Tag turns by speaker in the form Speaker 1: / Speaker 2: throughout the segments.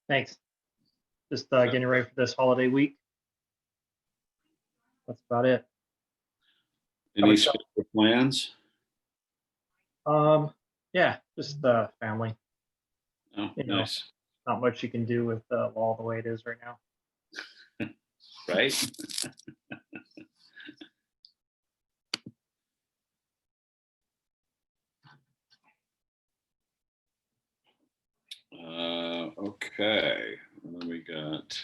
Speaker 1: Thanks. Just getting ready for this holiday week. That's about it.
Speaker 2: Any special plans?
Speaker 1: Yeah, just family.
Speaker 2: Oh,
Speaker 1: You know,
Speaker 2: nice.
Speaker 1: not much you can do with law the way it is right now.
Speaker 2: Right? Okay. And then we got.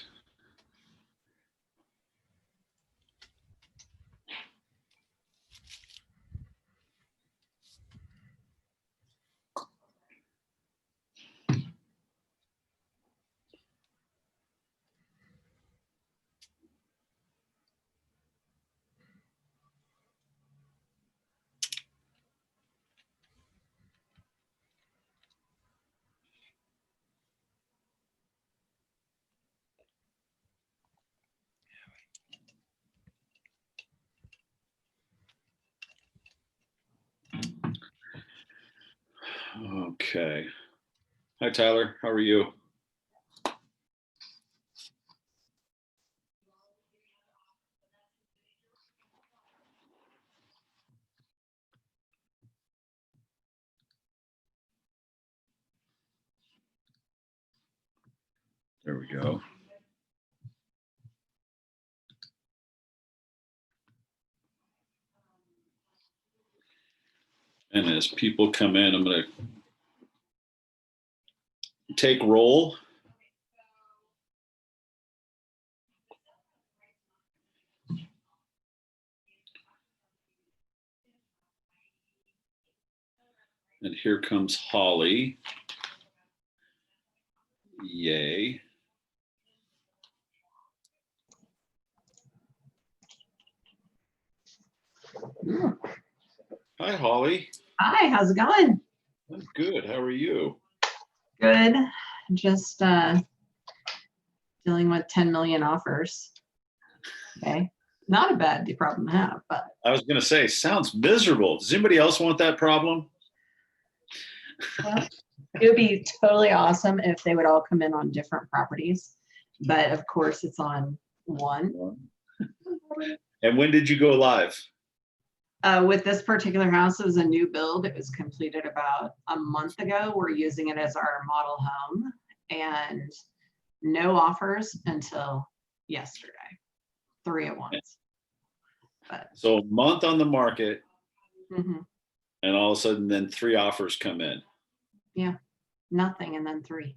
Speaker 2: Okay. Hi, Tyler. How are you? There we go. And as people come in, I'm going to take roll. And here comes Holly. Yay. Hi, Holly.
Speaker 3: Hi, how's it going?
Speaker 2: I'm good. How are you?
Speaker 3: Good. Just dealing with 10 million offers. Okay. Not a bad problem to have, but
Speaker 2: I was going to say, sounds miserable. Does anybody else want that problem?
Speaker 3: well, it would be totally awesome if they would all come in on different properties. But of course, it's on one.
Speaker 2: And when did you go live?
Speaker 3: With this particular house, it was a new build. It was completed about a month ago. We're using it as our model home and no offers until yesterday, 3 at once. But
Speaker 2: So a month on the market,
Speaker 3: mhm,
Speaker 2: and all of a sudden then 3 offers come in.
Speaker 3: yeah, nothing and then 3.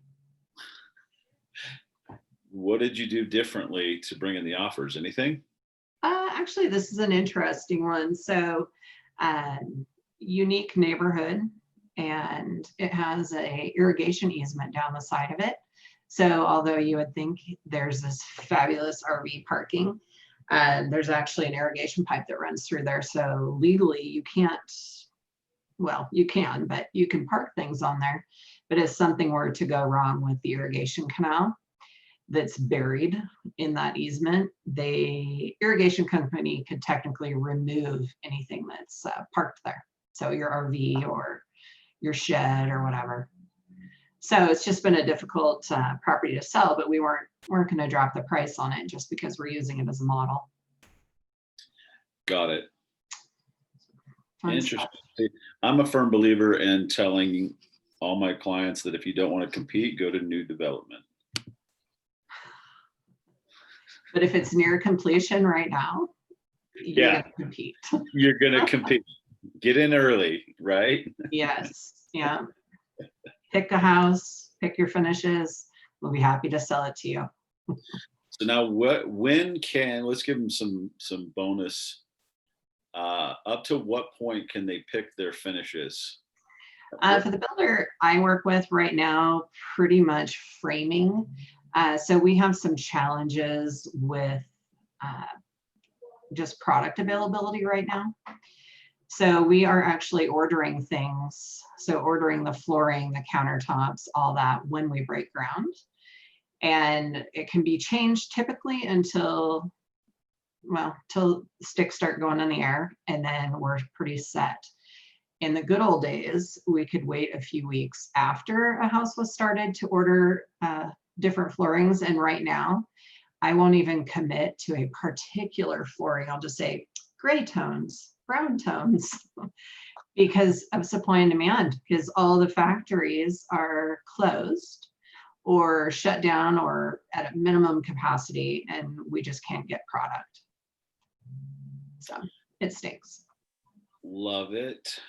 Speaker 2: What did you do differently to bring in the offers? Anything?
Speaker 3: Actually, this is an interesting one. So, unique neighborhood, and it has a irrigation easement down the side of it. So, although you would think there's this fabulous RV parking, there's actually an irrigation pipe that runs through there. So legally, you can't. Well, you can, but you can park things on there. But if something were to go wrong with the irrigation canal that's buried in that easement, the irrigation company could technically remove anything that's parked there. So your RV or your shed or whatever. So it's just been a difficult property to sell, but we weren't going to drop the price on it just because we're using it as a model.
Speaker 2: Got it.
Speaker 3: Fun
Speaker 2: Interesting.
Speaker 3: stuff.
Speaker 2: I'm a firm believer in telling all my clients that if you don't want to compete, go to new development.
Speaker 3: But if it's near completion right now, you're
Speaker 2: Yeah.
Speaker 3: gonna compete.
Speaker 2: You're going to compete. Get in early, right?
Speaker 3: Yes, yeah. Pick a house, pick your finishes. We'll be happy to sell it to you.
Speaker 2: So now let's give them some bonus. Up to what point can they pick their finishes?
Speaker 3: For the builder I work with right now, pretty much framing. So we have some challenges with just product availability right now. So we are actually ordering things. So ordering the flooring, the countertops, all that when we break ground. And it can be changed typically until sticks start going in the air, and then we're pretty set. In the good old days, we could wait a few weeks after a house was started to order different floorings. And right now, I won't even commit to a particular flooring. I'll just say gray tones, brown tones, because of supply and demand, because all the factories are closed or shut down or at a minimum capacity, and we just can't get product. So it stinks.
Speaker 2: Love it.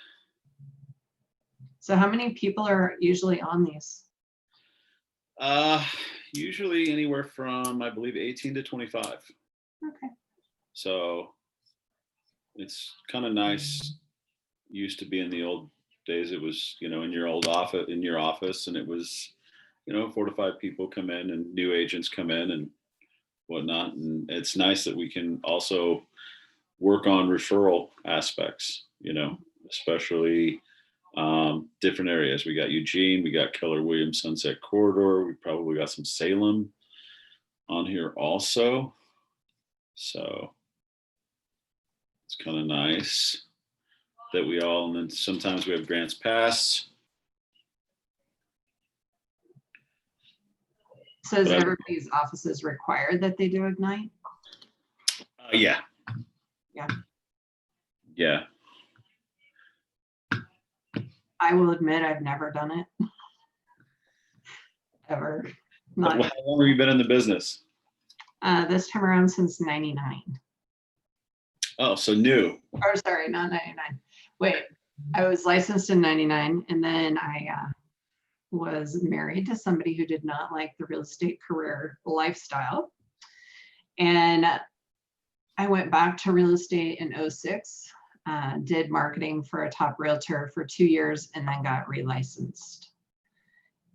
Speaker 3: So how many people are usually on these?
Speaker 2: Usually anywhere from, I believe, 18 to 25.
Speaker 3: Okay.
Speaker 2: So it's kind of nice. Used to be in the old days, it was, in your office, and it was, 4 to 5 people come in and new agents come in and whatnot. And it's nice that we can also work on referral aspects, especially different areas. We got Eugene, we got Keller Williams Sunset Corridor. We probably got some Salem on here also. So it's kind of nice that we all, and then sometimes we have Grants Pass.
Speaker 3: So is everybody's offices required that they do Ignite?
Speaker 2: Yeah.
Speaker 3: Yeah.
Speaker 2: Yeah.
Speaker 3: I will admit I've never done it. Ever.
Speaker 2: How
Speaker 3: Not
Speaker 2: long have you been in the business?
Speaker 3: this time around since 99.
Speaker 2: Oh, so new.
Speaker 3: Or sorry, not 99. Wait, I was licensed in 99, and then I was married to somebody who did not like the real estate career lifestyle. And I went back to real estate in 06, did marketing for a top realtor for 2 years, and then got relicensed.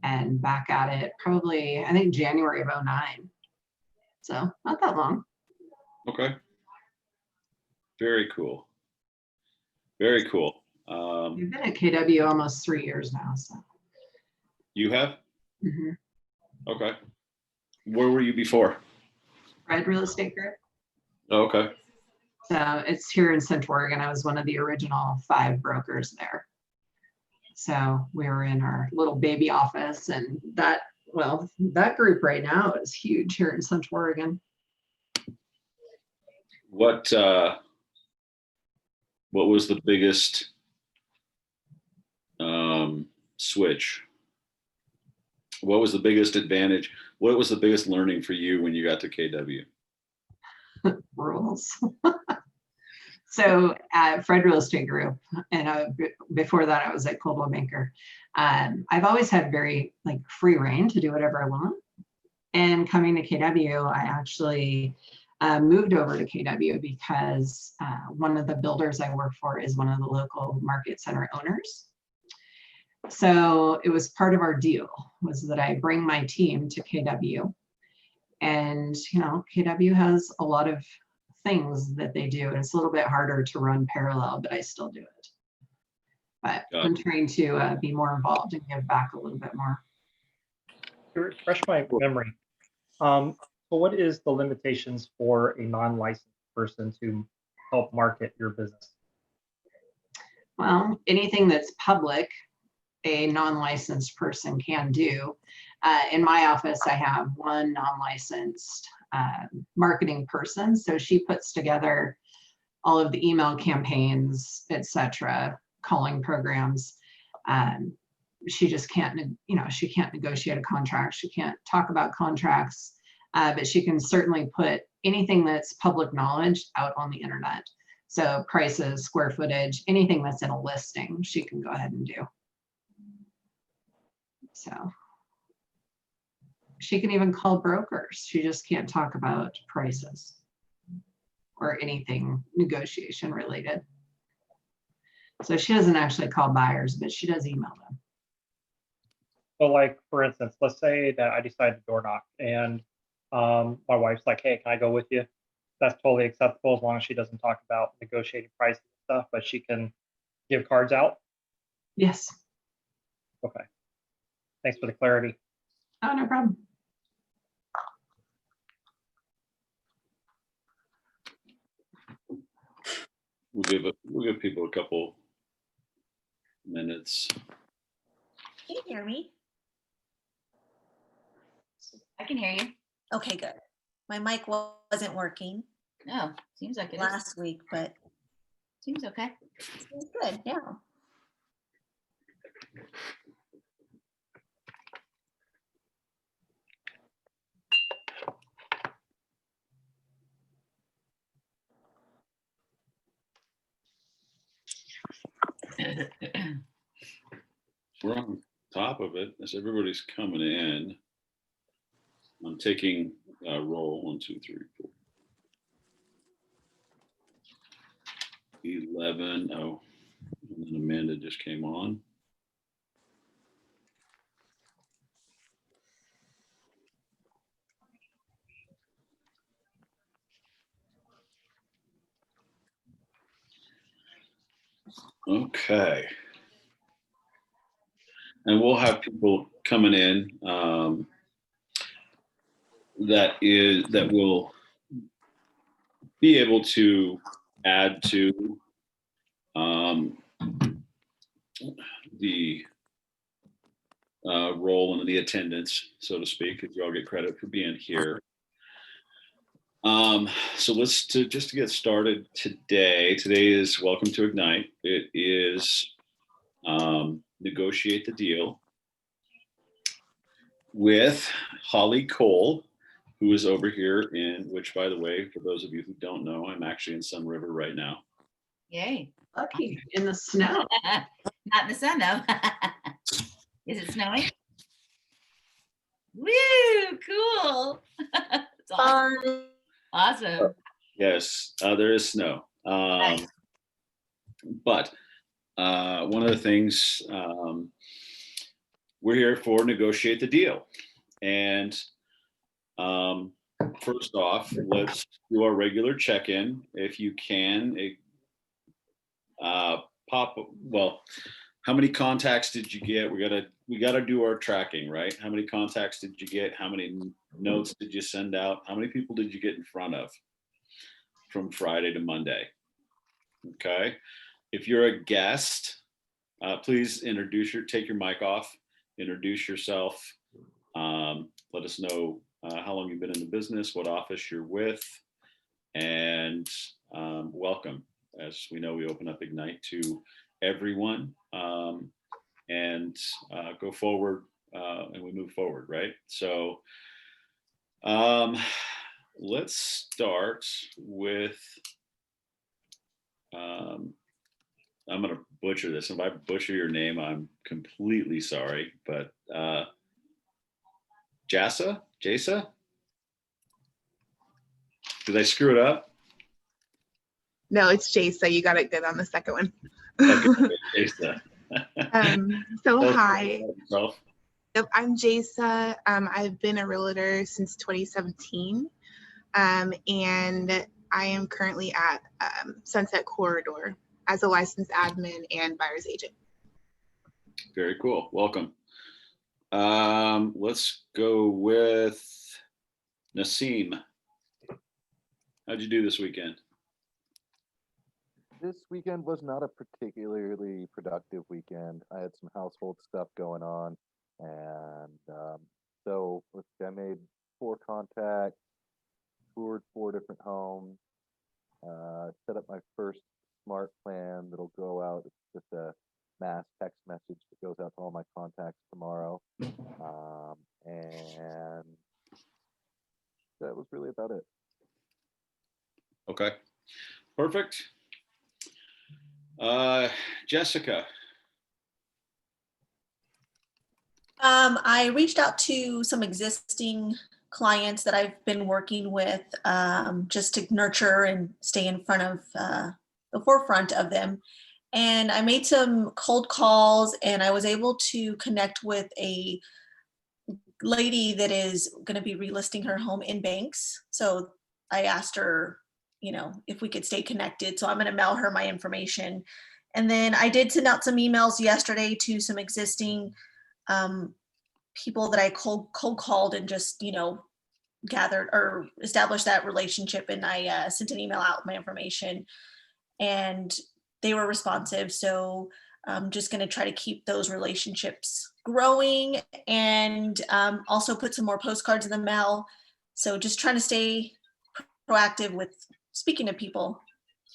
Speaker 3: And back at it probably, I think, January of 09. So not that long.
Speaker 2: Okay. Very cool. Very cool.
Speaker 3: You've been at KW almost 3 years now. So.
Speaker 2: You have?
Speaker 3: Mhm.
Speaker 2: Okay. Where were you before?
Speaker 3: Red Real Estate Group.
Speaker 2: Oh, okay.
Speaker 3: So it's here in Central Oregon. I was one of the original 5 brokers there. So we were in our little baby office, and that group right now is huge here in Central Oregon.
Speaker 2: What was the biggest switch? What was the biggest advantage? What was the biggest learning for you when you got to KW?
Speaker 3: Rules. So at Fred Real Estate Group, and before that I was at Coldwell Banker. I've always had very free reign to do whatever I want. And coming to KW, I actually moved over to KW because one of the builders I work for is one of the local market center owners. So it was part of our deal was that I bring my team to KW, and KW has a lot of things that they do, and it's a little bit harder to run parallel, but I still do it. But I'm trying to be more involved and give back a little bit more.
Speaker 1: To refresh my memory, so what is the limitations for a non-licensed person to help market your business?
Speaker 3: Well, anything that's public, a non-licensed person can do. In my office, I have one non-licensed marketing person. So she puts together all of the email campaigns, etc., calling programs. She just can't, she can't negotiate a contract. She can't talk about contracts, but she can certainly put anything that's public knowledge out on the internet. So prices, square footage, anything that's in a listing, she can go ahead and do. So she can even call brokers. She just can't talk about prices or anything negotiation related. So she doesn't actually call buyers, but she does email them.
Speaker 1: So for instance, let's say that I decide to door knock and my wife's like, hey, can I go with you? That's totally acceptable as long as she doesn't talk about negotiating prices and stuff, but she can give cards out?
Speaker 3: Yes.
Speaker 1: Okay. Thanks for the clarity.
Speaker 3: Oh, no problem.
Speaker 2: We'll give people a couple minutes.
Speaker 4: Hey, Jeremy. I can hear you.
Speaker 5: Okay, good. My mic wasn't working
Speaker 4: Oh, seems like it is.
Speaker 5: last week, but
Speaker 4: Seems okay.
Speaker 5: it's good, yeah.
Speaker 2: We're on top of it as everybody's coming in. I'm taking roll 1, 2, 3, 4. 11. Oh, and then Amanda just came on. Okay. And we'll have people coming in that will be able to add to the role and the attendance, so to speak, if you all get credit for being here. So just to get started today is Welcome to Ignite. It is Negotiate the Deal with Holly Cole, who is over here which, by the way, for those of you who don't know, I'm actually in Sun River right now.
Speaker 4: Yay.
Speaker 3: Lucky in the snow.
Speaker 4: Not in the sun though. Is it snowing? Woo, cool. It's awesome. Awesome.
Speaker 2: Yes, there is snow.
Speaker 4: Nice.
Speaker 2: But one of the things we're here for, Negotiate the Deal. And first off, let's do our regular check-in. If you can, how many contacts did you get? We gotta do our tracking, right? How many contacts did you get? How many notes did you send out? How many people did you get in front of from Friday to Monday? Okay. If you're a guest, please take your mic off, introduce yourself. Let us know how long you've been in the business, what office you're with, and welcome. As we know, we open up Ignite to everyone and go forward and we move forward, right? So let's start with, I'm going to butcher this. If I butcher your name, I'm completely sorry, but Jasa? Did I screw it up?
Speaker 6: No, it's Jasa. You got it good on the second one.
Speaker 2: Okay, Jasa.
Speaker 6: Hi.
Speaker 2: Yourself.
Speaker 6: Yep, I'm Jasa. I've been a realtor since 2017. And I am currently at Sunset Corridor as a licensed admin and buyer's agent.
Speaker 2: Very cool. Welcome. Let's go with Nasim. How'd you do this weekend?
Speaker 7: This weekend was not a particularly productive weekend. I had some household stuff going on, and so I made 4 contacts, toured 4 different homes, set up my first smart plan that'll go out. It's just a mass text message that goes out to all my contacts tomorrow, and that was really about it.
Speaker 2: Okay, perfect. Jessica.
Speaker 5: I reached out to some existing clients that I've been working with just to nurture and stay in front of the forefront of them. And I made some cold calls, and I was able to connect with a lady that is going to be relisting her home in Banks. So I asked her, if we could stay connected. So I'm going to mail her my information. And then I did send out some emails yesterday to some existing people that I cold called and just, gathered or established that relationship. And I sent an email out with my information, and they were responsive. So I'm just going to try to keep those relationships growing, and also put some more postcards in the mail. So just trying to stay proactive with speaking to people.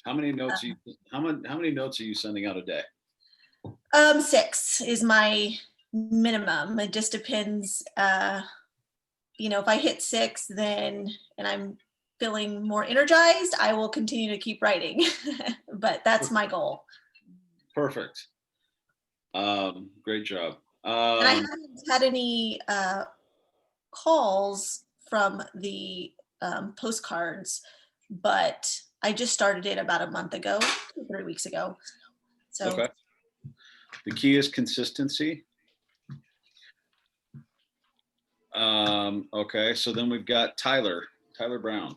Speaker 2: How many notes how many notes are you sending out a day?
Speaker 5: 6 is my minimum. It just depends. If I hit 6, then and I'm feeling more energized, I will continue to keep writing. But that's my goal.
Speaker 2: Perfect. Great job.
Speaker 5: And I haven't had any calls from the postcards, but I just started it about a month ago, 3 weeks ago. So
Speaker 2: Okay. The key is consistency. Okay, so then we've got Tyler Brown.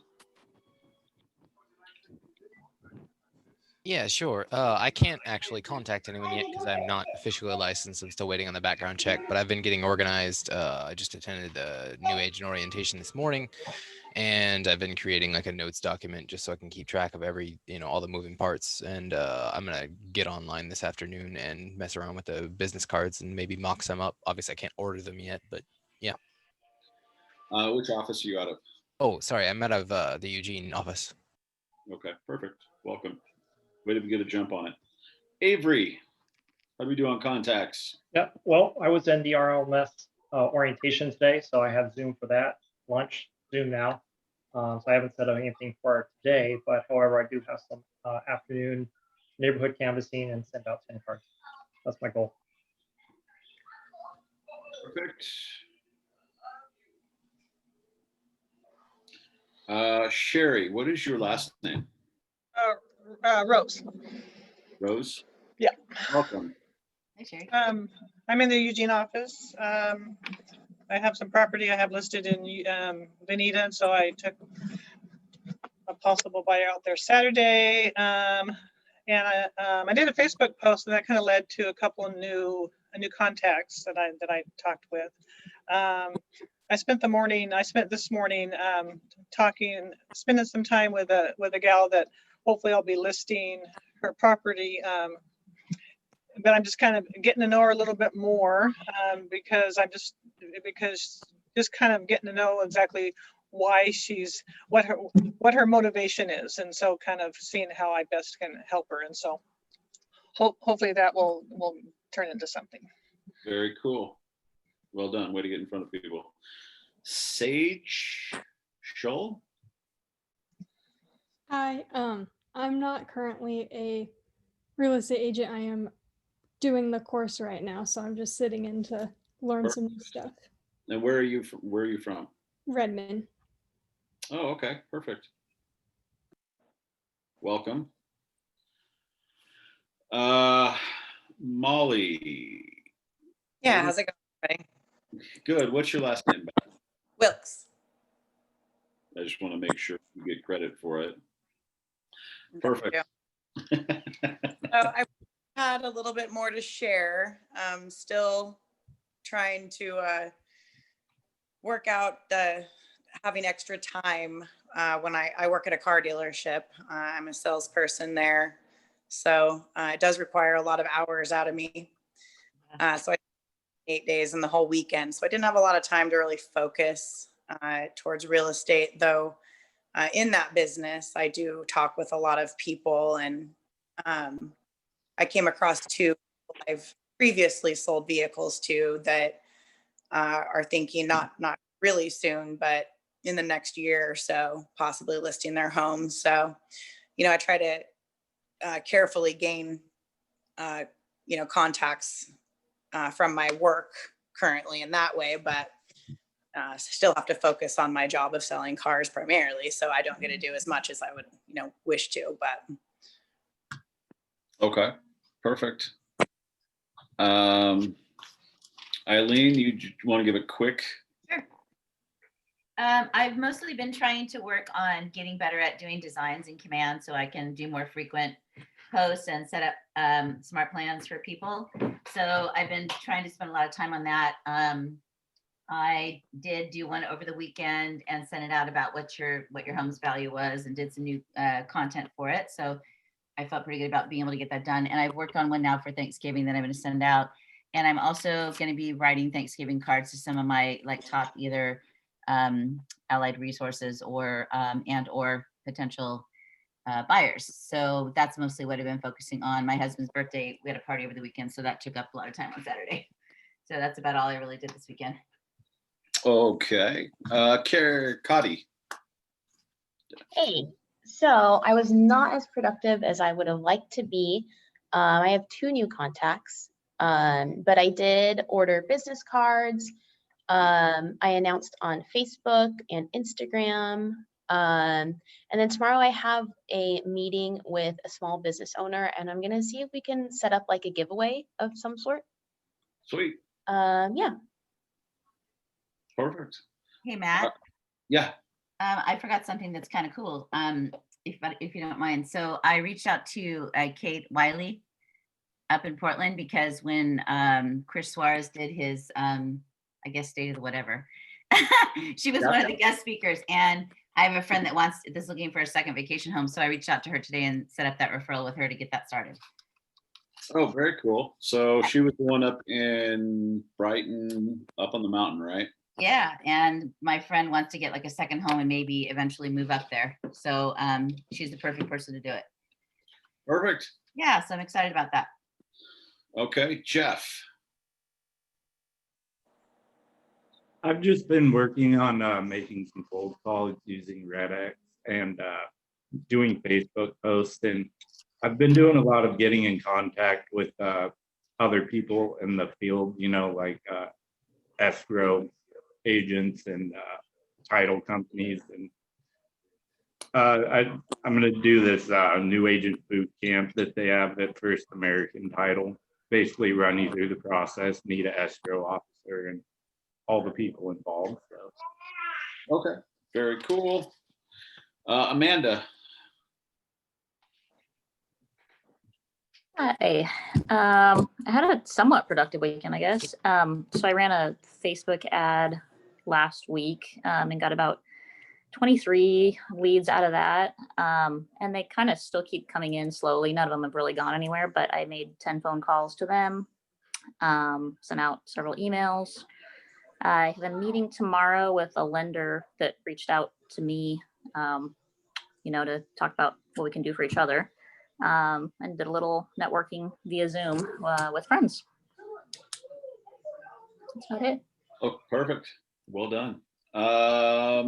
Speaker 8: Yeah, sure. I can't actually contact anyone yet because I'm not officially licensed. I'm still waiting on the background check, but I've been getting organized. I just attended the new agent orientation this morning, and I've been creating like a notes document just so I can keep track of all the moving parts. And I'm gonna get online this afternoon and mess around with the business cards and maybe mock some up. Obviously, I can't order them yet, but yeah.
Speaker 2: Which office are you out of?
Speaker 8: Oh, sorry, I'm out of the Eugene office.
Speaker 2: Okay, perfect. Welcome. Way to get a jump on it. Avery, how do we do on contacts?
Speaker 1: Yeah, well, I was in the RLMS orientation today, so I have Zoom for that. Lunch, Zoom now. So I haven't set up anything for today, but however, I do have some afternoon neighborhood canvassing and send out 10 cards. That's my goal.
Speaker 2: Perfect. Sherry, what is your last name?
Speaker 9: Rose.
Speaker 2: Rose?
Speaker 9: Yeah.
Speaker 2: Welcome.
Speaker 4: Hi, Sherry.
Speaker 9: I'm in the Eugene office. I have some property I have listed in Veneta, so I took a possible buyer out there Saturday. And I did a Facebook post, and that kind of led to a couple of new contacts that I talked with. I spent this morning spending some time with a gal that hopefully I'll be listing her property. But I'm just kind of getting to know her a little bit more because just kind of getting to know exactly why what her motivation is, and so kind of seeing how I best can help her, and so hopefully that will turn into something.
Speaker 2: Very cool. Well done. Way to get in front of people. Sage Scholl.
Speaker 10: Hi, I'm not currently a real estate agent. I am doing the course right now, so I'm just sitting in to learn some new stuff.
Speaker 2: And where are you from?
Speaker 10: Redmond.
Speaker 2: Oh, okay, perfect. Welcome. Molly.
Speaker 11: Yeah, how's it going?
Speaker 2: Good. What's your last name?
Speaker 11: Wilkes.
Speaker 2: I just want to make sure you get credit for it.
Speaker 11: Thank
Speaker 2: Perfect.
Speaker 11: you. I had a little bit more to share. Still trying to work out having extra time when I work at a car dealership. I'm a salesperson there. So it does require a lot of hours out of me. So I 8 days and the whole weekend. So I didn't have a lot of time to really focus towards real estate, though. In that business, I do talk with a lot of people, and I came across 2 I've previously sold vehicles to that are thinking not really soon, but in the next year or so, possibly listing their homes. So, I try to carefully gain, contacts from my work currently in that way, but still have to focus on my job of selling cars primarily. So I don't get to do as much as I would, wish to, but.
Speaker 2: Okay, perfect. Eileen, you want to give a quick?
Speaker 4: Sure. I've mostly been trying to work on getting better at doing designs in Command so I can do more frequent posts and set up smart plans for people. So I've been trying to spend a lot of time on that. I did do one over the weekend and sent it out about what your home's value was, and did some new content for it. So I felt pretty good about being able to get that done. And I've worked on one now for Thanksgiving that I'm going to send out. And I'm also going to be writing Thanksgiving cards to some of my like top either allied resources or and or potential buyers. So that's mostly what I've been focusing on. My husband's birthday, we had a party over the weekend, so that took up a lot of time on Saturday. So that's about all I really did this weekend.
Speaker 2: Okay. Cotty.
Speaker 12: Hey, so I was not as productive as I would have liked to be. I have 2 new contacts, but I did order business cards. I announced on Facebook and Instagram. And then tomorrow I have a meeting with a small business owner, and I'm gonna see if we can set up like a giveaway of some sort.
Speaker 2: Sweet.
Speaker 12: Yeah.
Speaker 2: Perfect.
Speaker 4: Hey, Matt.
Speaker 2: Yeah.
Speaker 4: I forgot something that's kind of cool. If you don't mind. So I reached out to Kate Wiley up in Portland because when Chris Suarez did his, I guess, State of the Whatever, she was one of the guest speakers. And I have a friend that is looking for a second vacation home. So I reached out to her today and set up that referral with her to get that started.
Speaker 2: Oh, very cool. So she was the one up in Brighton, up on the mountain, right?
Speaker 4: Yeah, and my friend wants to get like a second home and maybe eventually move up there. So she's the perfect person to do it.
Speaker 2: Perfect.
Speaker 4: Yeah, so I'm excited about that.
Speaker 2: Okay, Jeff.
Speaker 13: I've just been working on making some cold calls using Redex and doing Facebook posts, and I've been doing a lot of getting in contact with other people in the field, you know, like escrow agents and title companies, and I'm going to do this new agent boot camp that they have at First American Title. Basically, run you through the process, need an escrow officer, and all the people involved. So.
Speaker 2: Okay, very cool. Amanda.
Speaker 14: Hi. I had a somewhat productive weekend, I guess. So I ran a Facebook ad last week and got about 23 leads out of that. And they kind of still keep coming in slowly. None of them have really gone anywhere, but I made 10 phone calls to them, sent out several emails. I have a meeting tomorrow with a lender that reached out to me, you know, to talk about what we can do for each other. And did a little networking via Zoom with friends. That's about it.
Speaker 2: Oh, perfect. Well done.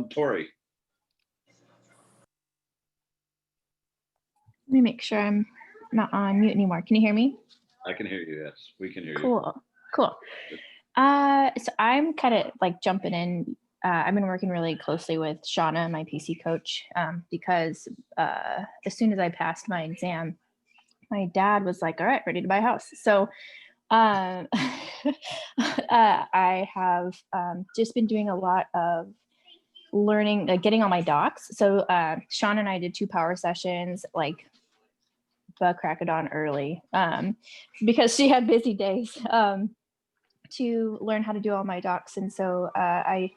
Speaker 2: Tori.
Speaker 15: Let me make sure I'm not on mute anymore. Can you hear me?
Speaker 2: I can hear you, yes. We can hear you.
Speaker 15: Cool. So I'm kind of like jumping in. I've been working really closely with Shauna, my PC coach, because as soon as I passed my exam, my dad was like, all right, ready to buy a house. So I have just been doing a lot of learning, getting on my docs. So Shauna and I did 2 power sessions, like crack of dawn early, because she had busy days to learn how to do all my docs. And so I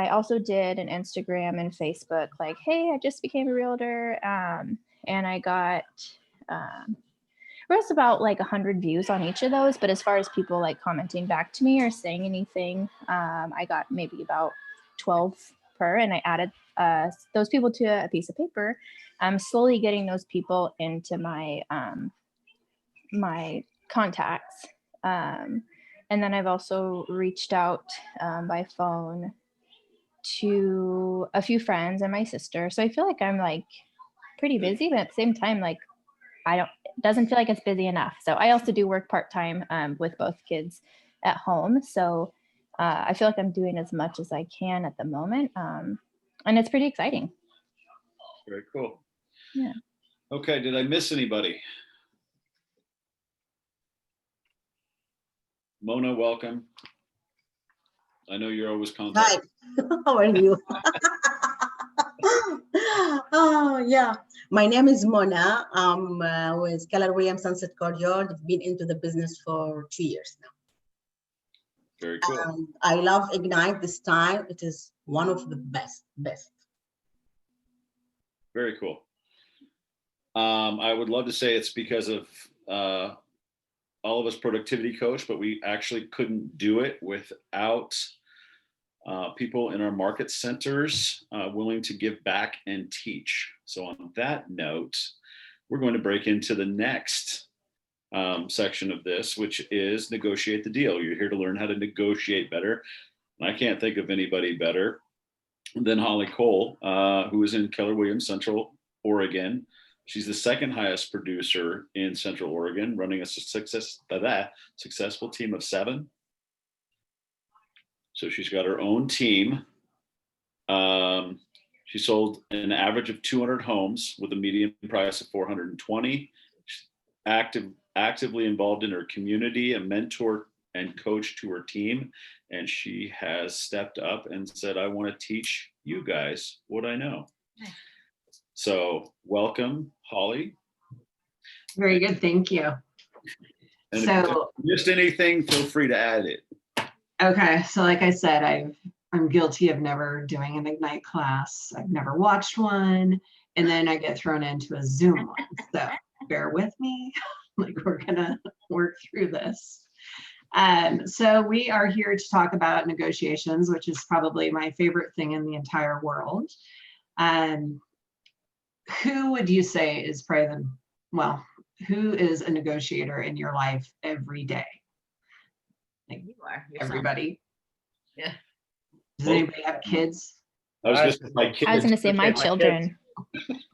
Speaker 15: also did an Instagram and Facebook, like, hey, I just became a realtor. And I got, there was about like 100 views on each of those. But as far as people like commenting back to me or saying anything, I got maybe about 12 per, and I added those people to a piece of paper. I'm slowly getting those people into my, my contacts. And then I've also reached out by phone to a few friends and my sister. So I feel like I'm like pretty busy, but at the same time, like it doesn't feel like it's busy enough. So I also do work part-time with both kids at home. So I feel like I'm doing as much as I can at the moment. And it's pretty exciting.
Speaker 2: Very cool.
Speaker 15: Yeah.
Speaker 2: Okay, did I miss anybody? Mona, welcome. I know you're always contacting.
Speaker 16: Hi, how are you? Oh, yeah. My name is Mona. I'm with Keller Williams Sunset Courtyard. I've been into the business for 2 years now.
Speaker 2: Very cool.
Speaker 16: I love Ignite this time. It is one of the best.
Speaker 2: Very cool. I would love to say it's because of all of us productivity coach, but we actually couldn't do it without people in our market centers willing to give back and teach. So on that note, we're going to break into the next section of this, which is negotiate the deal. You're here to learn how to negotiate better. And I can't think of anybody better than Holly Cole, who is in Keller Williams, Central Oregon. She's the second highest producer in Central Oregon, running a successful team of 7. So she's got her own team. She sold an average of 200 homes with a median price of 420. She's actively involved in her community, a mentor and coach to her team. And she has stepped up and said, I want to teach you guys what I know.
Speaker 3: Nice.
Speaker 2: So welcome, Holly.
Speaker 3: Very good, thank you.
Speaker 2: And
Speaker 3: So-
Speaker 2: if you missed anything, feel free to add it.
Speaker 3: Okay, so like I said, I'm guilty of never doing an Ignite class. I've never watched one, and then I get thrown into a Zoom one. So bear with me, like we're gonna work through this. So we are here to talk about negotiations, which is probably my favorite thing in the entire world. Who would you say is probably who is a negotiator in your life every day? Like,
Speaker 4: You are. yourself.
Speaker 3: everybody.
Speaker 4: Yeah.
Speaker 3: Does anybody have kids?
Speaker 2: I was just my kids.
Speaker 15: I was going to say my
Speaker 1: kids.
Speaker 15: children.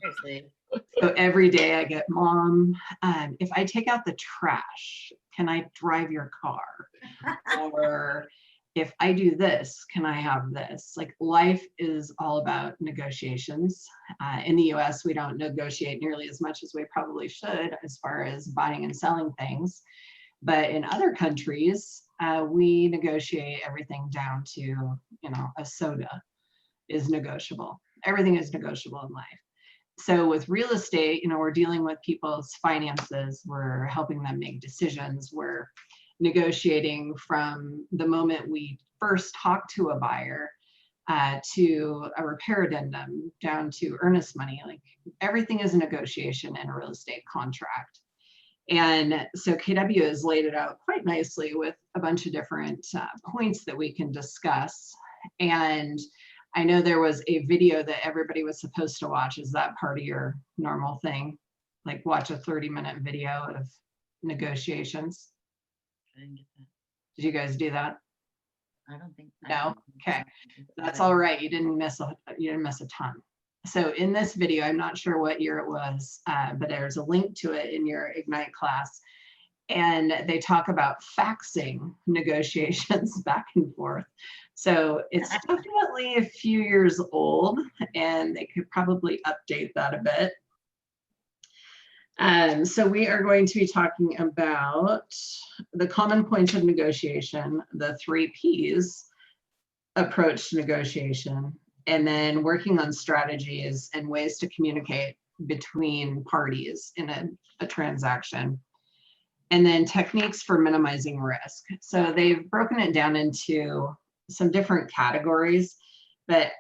Speaker 4: Seriously.
Speaker 3: So every day I get, Mom, if I take out the trash, can I drive your car? Or if I do this, can I have this? Like, life is all about negotiations. In the US, we don't negotiate nearly as much as we probably should as far as buying and selling things. But in other countries, we negotiate everything down to, a soda is negotiable. Everything is negotiable in life. So with real estate, we're dealing with people's finances. We're helping them make decisions. We're negotiating from the moment we first talk to a buyer to a repair addendum down to earnest money. Like, everything is a negotiation in a real estate contract. And so KW has laid it out quite nicely with a bunch of different points that we can discuss. And I know there was a video that everybody was supposed to watch. Is that part of your normal thing? Like, watch a 30-minute video of negotiations?
Speaker 4: I didn't get that.
Speaker 3: Did you guys do that?
Speaker 4: I don't think.
Speaker 3: No? Okay. That's all right. You didn't miss a ton. So in this video, I'm not sure what year it was, but there's a link to it in your Ignite class. And they talk about faxing negotiations back and forth. So it's definitely a few years old, and they could probably update that a bit. So we are going to be talking about the common points of negotiation, the 3 Ps approach to negotiation, and then working on strategies and ways to communicate between parties in a transaction. And then techniques for minimizing risk. So they've broken it down into some different categories, but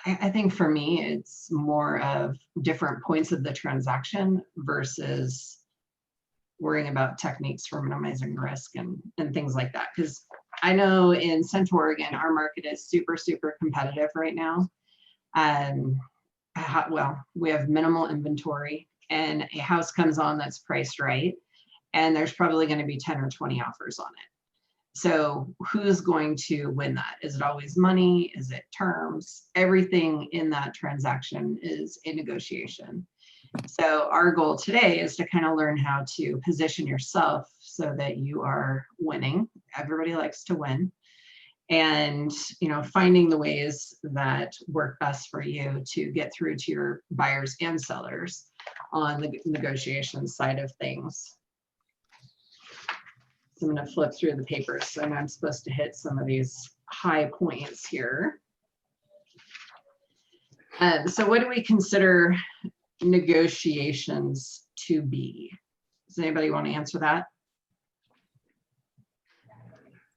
Speaker 3: I think for me, it's more of different points of the transaction versus worrying about techniques for minimizing risk and things like that. Because I know in Central Oregon, our market is super, super competitive right now. We have minimal inventory, and a house comes on that's priced right, and there's probably going to be 10 or 20 offers on it. So who's going to win that? Is it always money? Is it terms? Everything in that transaction is a negotiation. So our goal today is to kind of learn how to position yourself so that you are winning. Everybody likes to win. And, finding the ways that work best for you to get through to your buyers and sellers on the negotiation side of things. So I'm going to flip through the papers. So I'm supposed to hit some of these high points here. So what do we consider negotiations to be? Does anybody want to answer that?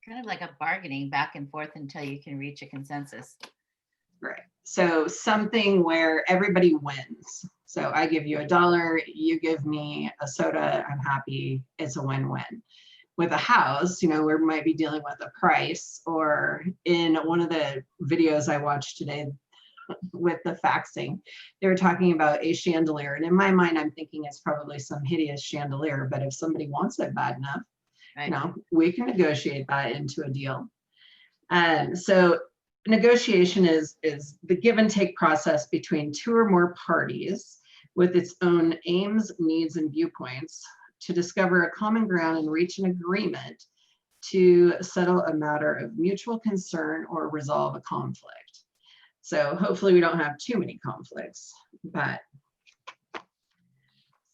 Speaker 4: Kind of like a bargaining back and forth until you can reach a consensus.
Speaker 3: Right. So something where everybody wins. So I give you $1, you give me a soda, I'm happy. It's a win-win. With a house, we might be dealing with a price, or in one of the videos I watched today with the faxing, they were talking about a chandelier. And in my mind, I'm thinking it's probably some hideous chandelier, but if somebody wants it bad enough, we can negotiate that into a deal. So negotiation is the give and take process between two or more parties with its own aims, needs, and viewpoints to discover a common ground and reach an agreement to settle a matter of mutual concern or resolve a conflict. So hopefully we don't have too many conflicts, but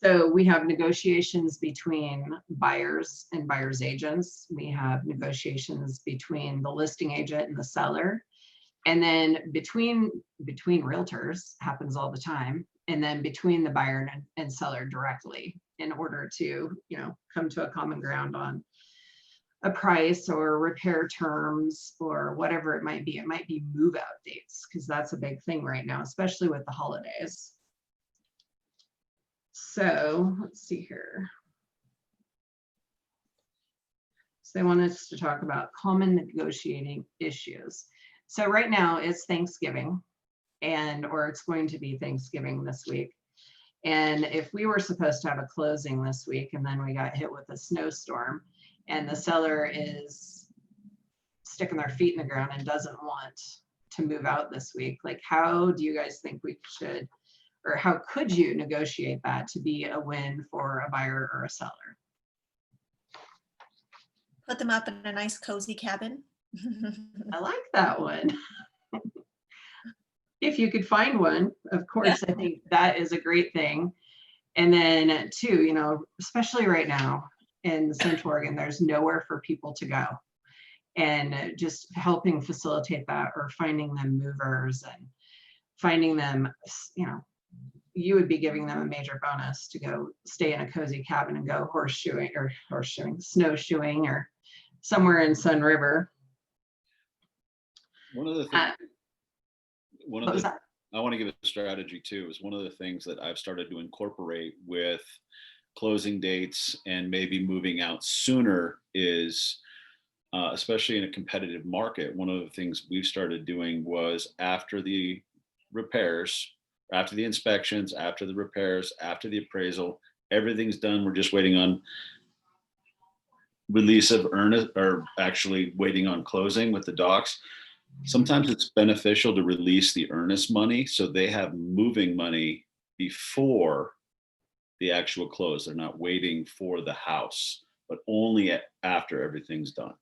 Speaker 3: so we have negotiations between buyers and buyers agents. We have negotiations between the listing agent and the seller. And then between realtors, happens all the time. And then between the buyer and seller directly, in order to, come to a common ground on a price or repair terms or whatever it might be. It might be move out dates, because that's a big thing right now, especially with the holidays. So let's see here. So they want us to talk about common negotiating issues. So right now it's Thanksgiving, or it's going to be Thanksgiving this week. And if we were supposed to have a closing this week and then we got hit with a snowstorm and the seller is sticking their feet in the ground and doesn't want to move out this week, like how do you guys think we should, or how could you negotiate that to be a win for a buyer or a seller?
Speaker 5: Put them up in a nice cozy cabin.
Speaker 3: I like that one. If you could find one, of course, I think that is a great thing. And then two, especially right now in Central Oregon, there's nowhere for people to go. And just helping facilitate that, or finding them movers and finding them, you would be giving them a major bonus to go stay in a cozy cabin and go snowshoeing, or somewhere in Sun River.
Speaker 2: One of the things, I want to give a strategy too, is one of the things that I've started to incorporate with closing dates and maybe moving out sooner is, especially in a competitive market, one of the things we've started doing was after the repairs, after the inspections, after the repairs, after the appraisal, everything's done. We're just waiting on release of earnest, or actually waiting on closing with the docs. Sometimes it's beneficial to release the earnest money so they have moving money before the actual close. They're not waiting for the house, but only after everything's done.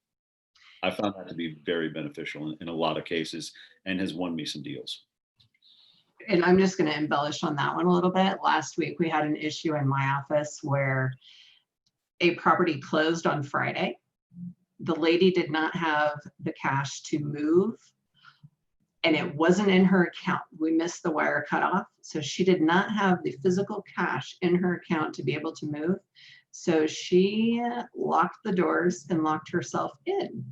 Speaker 2: I found that to be very beneficial in a lot of cases, and has won me some deals.
Speaker 3: And I'm just going to embellish on that one a little bit. Last week, we had an issue in my office where a property closed on Friday. The lady did not have the cash to move, and it wasn't in her account. We missed the wire cutoff, so she did not have the physical cash in her account to be able to move. So she locked the doors and locked herself in.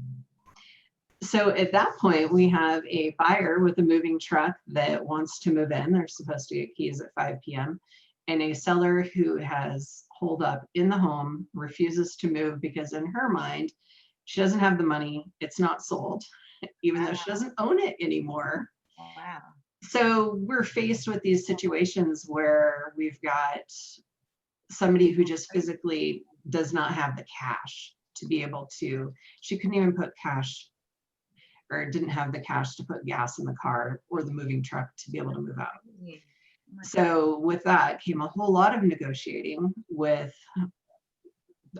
Speaker 3: So at that point, we have a buyer with a moving truck that wants to move in. They're supposed to get keys at 5 p.m. And a seller who has holed up in the home, refuses to move because in her mind, she doesn't have the money. It's not sold, even though she doesn't own it anymore.
Speaker 4: Wow.
Speaker 3: So we're faced with these situations where we've got somebody who just physically does not have the cash to be able to, she couldn't even put cash, or didn't have the cash to put gas in the car or the moving truck to be able to move out. So with that came a whole lot of negotiating with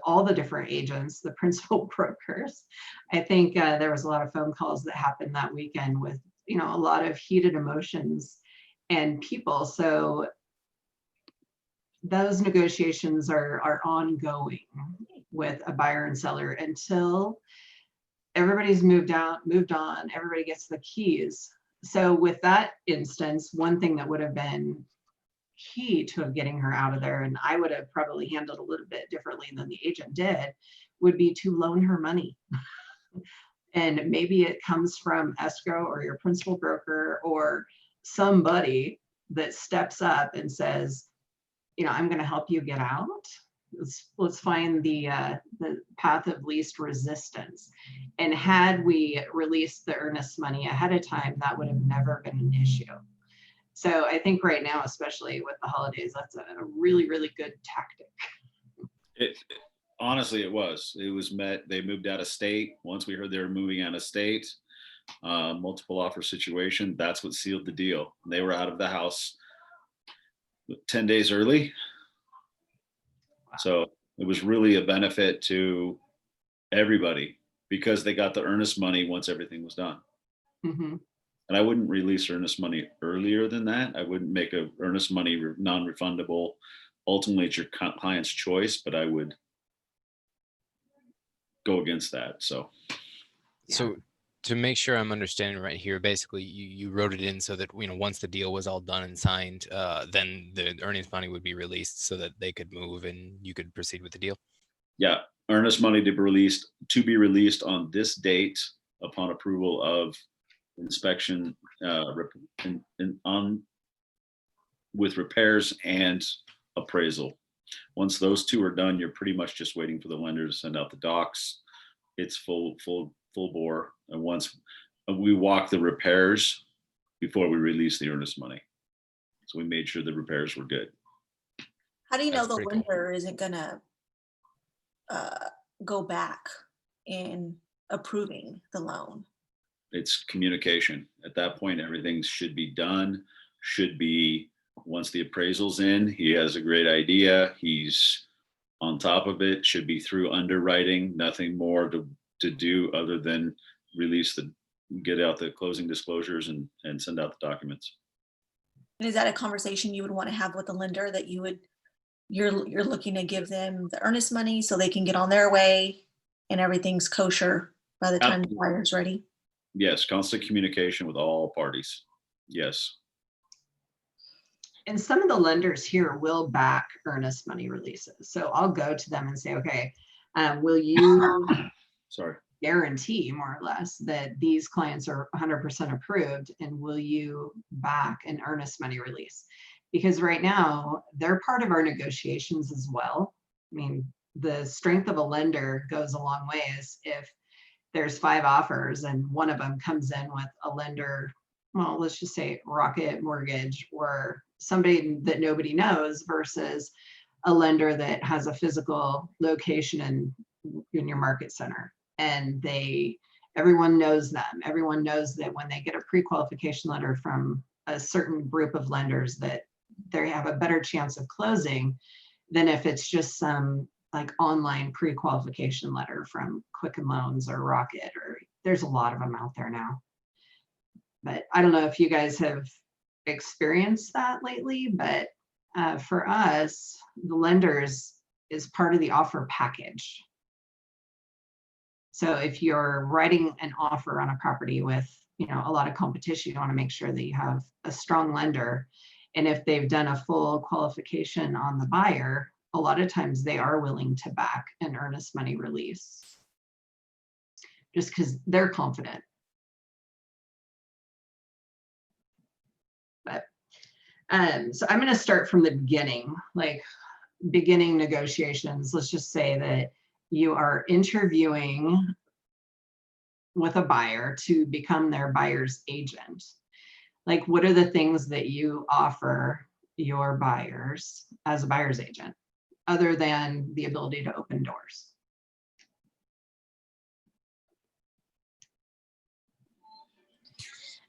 Speaker 3: all the different agents, the principal brokers. I think there was a lot of phone calls that happened that weekend with, a lot of heated emotions and people. So those negotiations are ongoing with a buyer and seller until everybody's moved on, everybody gets the keys. So with that instance, one thing that would have been key to getting her out of there, and I would have probably handled a little bit differently than the agent did, would be to loan her money. And maybe it comes from escrow or your principal broker or somebody that steps up and says, you know, I'm going to help you get out. Let's find the path of least resistance. And had we released the earnest money ahead of time, that would have never been an issue. So I think right now, especially with the holidays, that's a really, really good tactic.
Speaker 2: Honestly, it was met. They moved out of state. Once we heard they were moving out of state, multiple offer situation, that's what sealed the deal. They were out of the house 10 days early. So it was really a benefit to everybody because they got the earnest money once everything was done.
Speaker 3: Mm-hmm.
Speaker 2: And I wouldn't release earnest money earlier than that. I wouldn't make a earnest money non-refundable. Ultimately, it's your client's choice, but I would go against that. So
Speaker 8: to make sure I'm understanding right here, basically you wrote it in so that, you know, once the deal was all done and signed, then the earnings money would be released so that they could move and you could proceed with the deal.
Speaker 2: Yeah, earnest money to be released on this date upon approval of inspection with repairs and appraisal. Once those two are done, you're pretty much just waiting for the lender to send out the docs. It's full bore. And once we walk the repairs before we release the earnest money. So we made sure the repairs were good.
Speaker 5: How do you know
Speaker 8: That's
Speaker 5: the
Speaker 8: pretty cool.
Speaker 5: lender isn't gonna go back in approving the loan?
Speaker 2: It's communication. At that point, everything should be done, once the appraisal's in, he has a great idea, he's on top of it, should be through underwriting, nothing more to do other than get out the closing disclosures and send out the documents.
Speaker 5: And is that a conversation you would want to have with the lender, that you're looking to give them the earnest money so they can get on their way and everything's kosher by the time the buyer's ready?
Speaker 2: Yes, constant communication with all parties. Yes.
Speaker 3: And some of the lenders here will back earnest money releases. So I'll go to them and say, okay, will you guarantee more or less that these clients are 100% approved, and will you back an earnest money release? Because right now they're part of our negotiations as well. I mean, the strength of a lender goes a long ways. If there's 5 offers and one of them comes in with a lender, well, let's just say Rocket Mortgage or somebody that nobody knows versus a lender that has a physical location in your market center, and everyone knows them. Everyone knows that when they get a pre-qualification letter from a certain group of lenders, that they have a better chance of closing than if it's just some like online pre-qualification letter from Quicken Loans or Rocket, or there's a lot of them out there now. But I don't know if you guys have experienced that lately, but for us, the lenders is part of the offer package. So if you're writing an offer on a property with, you know, a lot of competition, you want to make sure that you have a strong lender. And if they've done a full qualification on the buyer, a lot of times they are willing to back an earnest money release just because they're confident. But so I'm going to start from the beginning, like beginning negotiations. Let's just say that you are interviewing with a buyer to become their buyer's agent. Like, what are the things that you offer your buyers as a buyer's agent, other than the ability to open doors?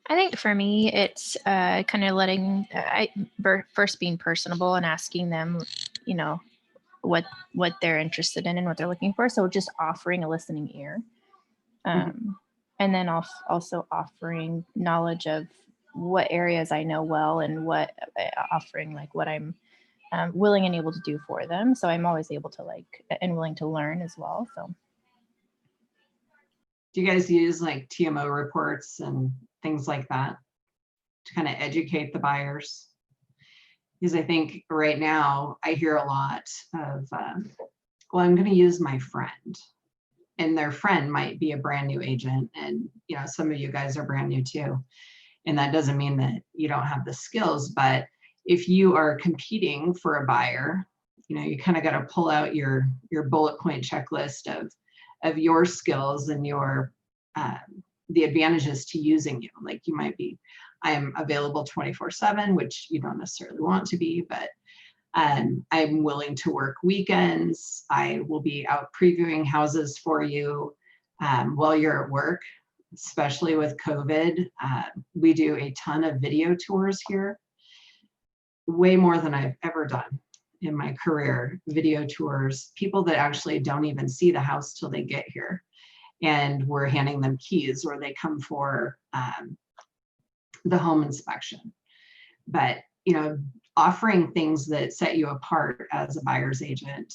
Speaker 15: I think for me, it's kind of letting, first being personable and asking them, you know, what they're interested in and what they're looking for. So just offering a listening ear. And then also offering knowledge of what areas I know well, and offering like what I'm willing and able to do for them. So I'm always able to and willing to learn as well. So.
Speaker 3: Do you guys use like TMO reports and things like that to kind of educate the buyers? Because I think right now I hear a lot of, well, I'm going to use my friend, and their friend might be a brand new agent. And, you know, some of you guys are brand new too. And that doesn't mean that you don't have the skills, but if you are competing for a buyer, you know, you kind of got to pull out your bullet point checklist of your skills and your the advantages to using you. Like you might be, I am available 24/7, which you don't necessarily want to be, but I'm willing to work weekends. I will be out previewing houses for you while you're at work, especially with COVID. We do a ton of video tours here, way more than I've ever done in my career. Video tours, people that actually don't even see the house till they get here. And we're handing them keys or they come for the home inspection. But, you know, offering things that set you apart as a buyer's agent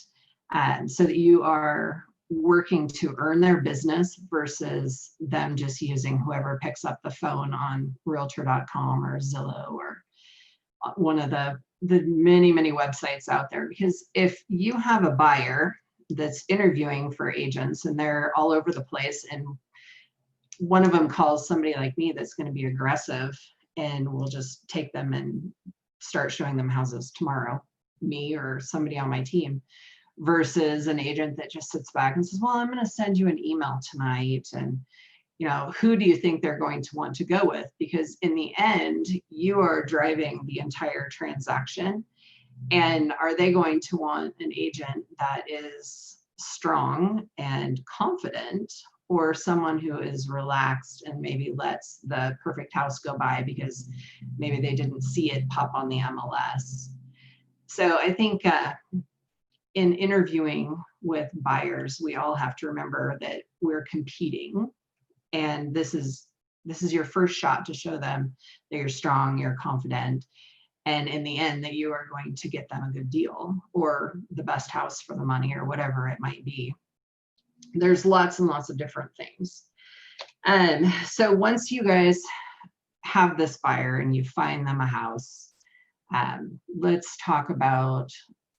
Speaker 3: so that you are working to earn their business versus them just using whoever picks up the phone on realtor.com or Zillow or one of the many, many websites out there. Because if you have a buyer that's interviewing for agents and they're all over the place and one of them calls somebody like me that's going to be aggressive and we'll just take them and start showing them houses tomorrow, me or somebody on my team, versus an agent that just sits back and says, well, I'm going to send you an email tonight. And, you know, who do you think they're going to want to go with? Because in the end, you are driving the entire transaction. And are they going to want an agent that is strong and confident, or someone who is relaxed and maybe lets the perfect house go by because maybe they didn't see it pop on the MLS? So I think in interviewing with buyers, we all have to remember that we're competing, and this is your first shot to show them that you're strong, you're confident, and in the end that you are going to get them a good deal or the best house for the money or whatever it might be. There's lots and lots of different things. So once you guys have this buyer and you find them a house, let's talk about,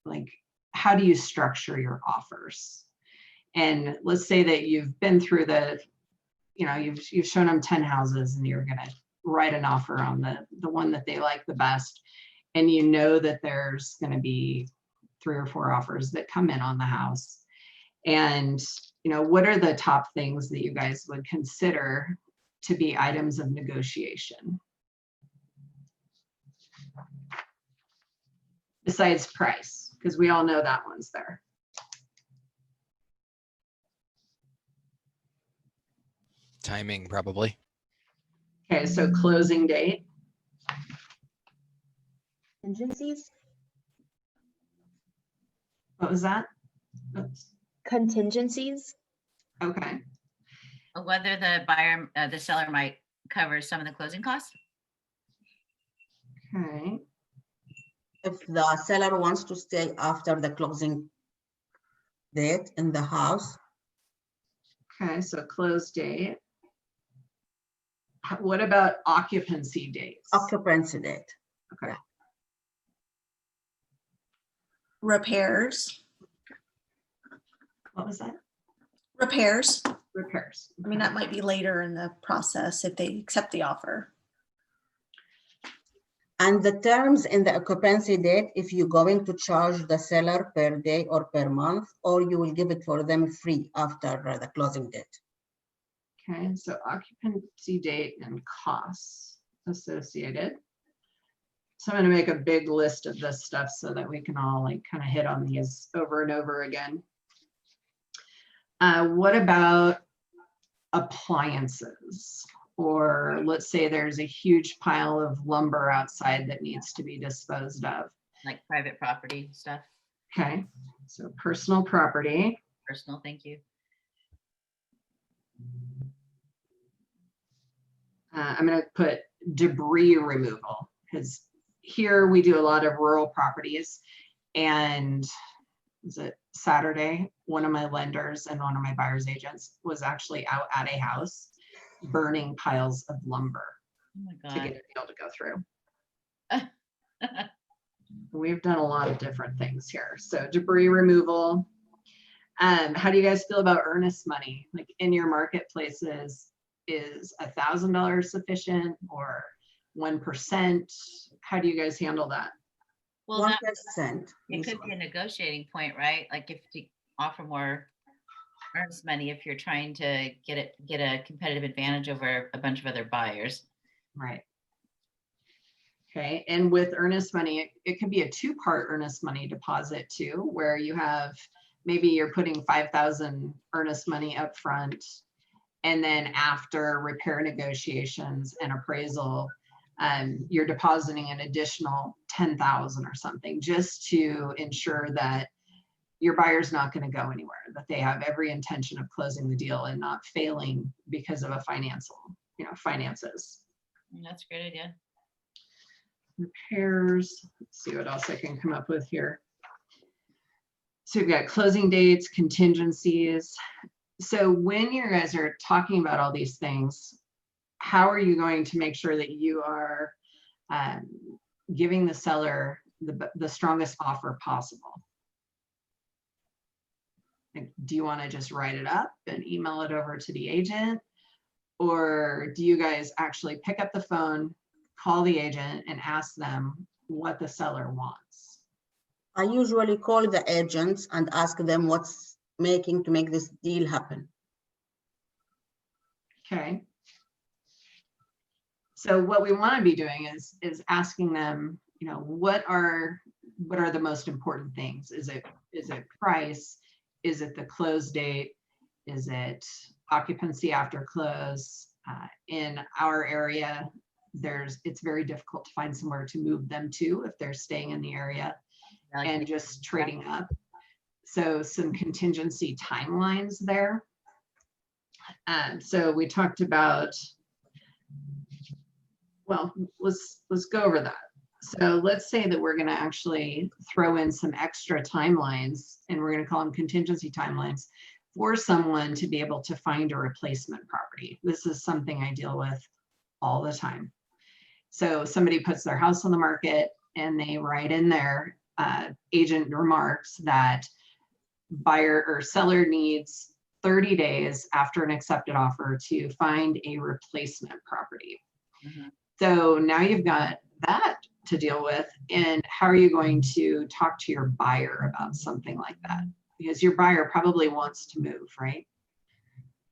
Speaker 3: like, how do you structure your offers? And let's say that you've been through you've shown them 10 houses and you're gonna write an offer on the one that they like the best. And you know that there's gonna be 3 or 4 offers that come in on the house. And, you know, what are the top things that you guys would consider to be items of negotiation? Besides price, because we all know that one's there.
Speaker 8: Timing, probably.
Speaker 3: Okay, so closing date.
Speaker 12: Contingencies?
Speaker 3: What was that? Oops.
Speaker 12: Contingencies?
Speaker 3: Okay.
Speaker 4: Whether the seller might cover some of the closing costs.
Speaker 3: Okay.
Speaker 16: If the seller wants to stay after the closing date in the house.
Speaker 3: Okay, so close date. What about occupancy dates?
Speaker 16: Occupancy date.
Speaker 3: Okay.
Speaker 5: Repairs.
Speaker 3: What was that?
Speaker 5: Repairs.
Speaker 3: Repairs.
Speaker 5: I mean, that might be later in the process if they accept the offer.
Speaker 16: And the terms in the occupancy date, if you're going to charge the seller per day or per month, or you will give it for them free after the closing date.
Speaker 3: Okay, so occupancy date and costs associated. So I'm going to make a big list of this stuff so that we can all like kind of hit on these over and over again. What about appliances? Or let's say there's a huge pile of lumber outside that needs to be disposed of.
Speaker 4: Like private property stuff.
Speaker 3: Okay, so personal property.
Speaker 4: Personal, thank you.
Speaker 3: I'm going to put debris removal, because here we do a lot of rural properties. And was it Saturday? One of my lenders and one of my buyer's agents was actually out at a house burning piles of lumber to get a deal to go through. We've done a lot of different things here. So debris removal. How do you guys feel about earnest money? Like in your marketplaces, is $1,000 sufficient, or 1%? How do you guys handle that?
Speaker 4: Well, that,
Speaker 16: 1%.
Speaker 4: it could be a negotiating point, right? Like if to offer more earnest money, if you're trying to get a competitive advantage over a bunch of other buyers.
Speaker 3: Right. Okay, and with earnest money, it could be a two-part earnest money deposit too, where you have, maybe you're putting 5,000 earnest money up front, and then after repair negotiations and appraisal, you're depositing an additional 10,000 or something, just to ensure that your buyer's not going to go anywhere, that they have every intention of closing the deal and not failing because of a finances.
Speaker 4: That's a great idea.
Speaker 3: Repairs, let's see what else I can come up with here. So we've got closing dates, contingencies. So when you guys are talking about all these things, how are you going to make sure that you are giving the seller the strongest offer possible? Like, do you want to just write it up and email it over to the agent? Or do you guys actually pick up the phone, call the agent, and ask them what the seller wants?
Speaker 16: I usually call the agents and ask them what's making to make this deal happen.
Speaker 3: Okay. So what we want to be doing is asking them, what are the most important things? Is it price? Is it the close date? Is it occupancy after close? In our area, it's very difficult to find somewhere to move them to if they're staying in the area and just trading up. So some contingency timelines there. So we talked about, well, let's go over that. So let's say that we're going to actually throw in some extra timelines, and we're going to call them contingency timelines, for someone to be able to find a replacement property. This is something I deal with all the time. So somebody puts their house on the market and they write in their agent remarks that buyer or seller needs 30 days after an accepted offer to find a replacement property.
Speaker 4: Mm-hmm.
Speaker 3: So now you've got that to deal with. And how are you going to talk to your buyer about something like that? Because your buyer probably wants to move, right?